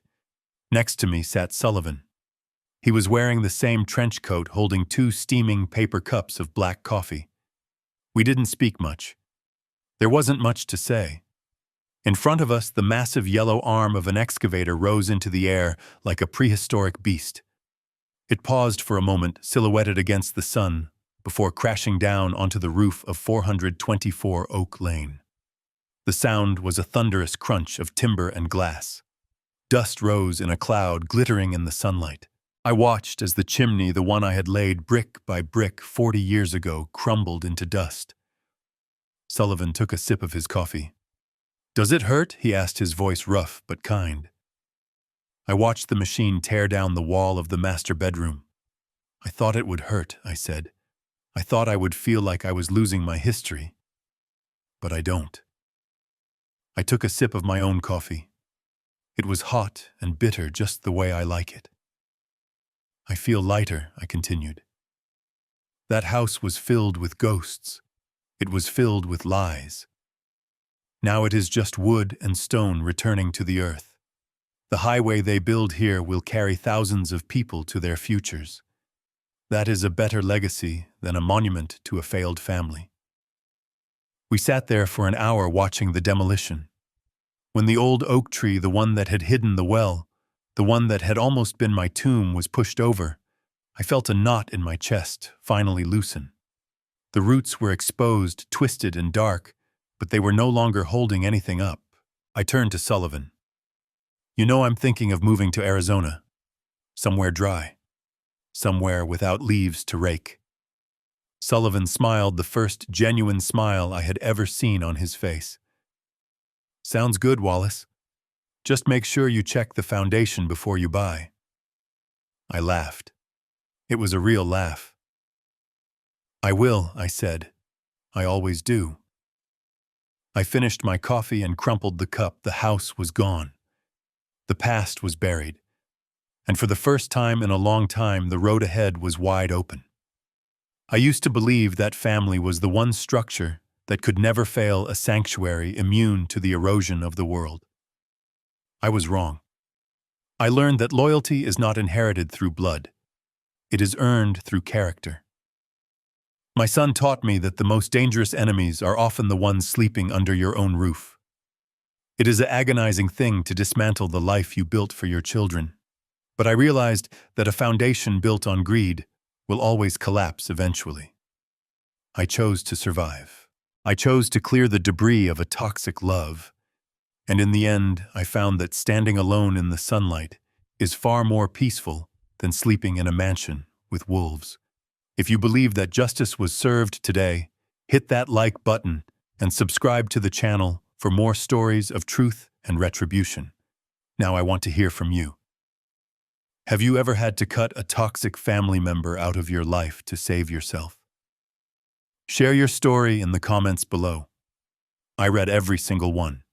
Next to me sat Sullivan. He was wearing the same trench coat, holding 2 steaming paper cups of black coffee. We didn't speak much. There wasn't much to say. In front of us, the massive yellow arm of an excavator rose into the air like a prehistoric beast. It paused for a moment, silhouetted against the sun, before crashing down onto the roof of 424 Oak Lane. The sound was a thunderous crunch of timber and glass. Dust rose in a cloud, glittering in the sunlight. I watched as the chimney, the one I had laid brick by brick 40 years ago, crumbled into dust. Sullivan took a sip of his coffee. "Does it hurt?" he asked, his voice rough but kind. I watched the machine tear down the wall of the master bedroom. "I thought it would hurt," I said. "I thought I would feel like I was losing my history. But I don't." I took a sip of my own coffee. It was hot and bitter, just the way I like it. "I feel lighter," I continued. "That house was filled with ghosts. It was filled with lies. Now it is just wood and stone returning to the earth. The highway they build here will carry thousands of people to their futures. That is a better legacy than a monument to a failed family." We sat there for an hour watching the demolition. When the old oak tree, the one that had hidden the well, the one that had almost been my tomb, was pushed over, I felt a knot in my chest finally loosen. The roots were exposed, twisted and dark, but they were no longer holding anything up. I turned to Sullivan. "You know, I'm thinking of moving to Arizona. Somewhere dry. Somewhere without leaves to rake." Sullivan smiled, the first genuine smile I had ever seen on his face. "Sounds good, Wallace. Just make sure you check the foundation before you buy." I laughed. It was a real laugh. "I will," I said. "I always do." I finished my coffee and crumpled the cup. The house was gone. The past was buried. And for the first time in a long time, the road ahead was wide open. I used to believe that family was the one structure that could never fail, a sanctuary immune to the erosion of the world. I was wrong. I learned that loyalty is not inherited through blood. It is earned through character. My son taught me that the most dangerous enemies are often the ones sleeping under your own roof. It is an agonizing thing to dismantle the life you built for your children. But I realized that a foundation built on greed will always collapse eventually. I chose to survive. I chose to clear the debris of a toxic love. And in the end, I found that standing alone in the sunlight is far more peaceful than sleeping in a mansion with wolves. If you believe that justice was served today, Hit that like button and subscribe to the channel for more stories of truth and retribution. Now I want to hear from you. Have you ever had to cut a toxic family member out of your life to save yourself? Share your story in the comments below. I read every single one.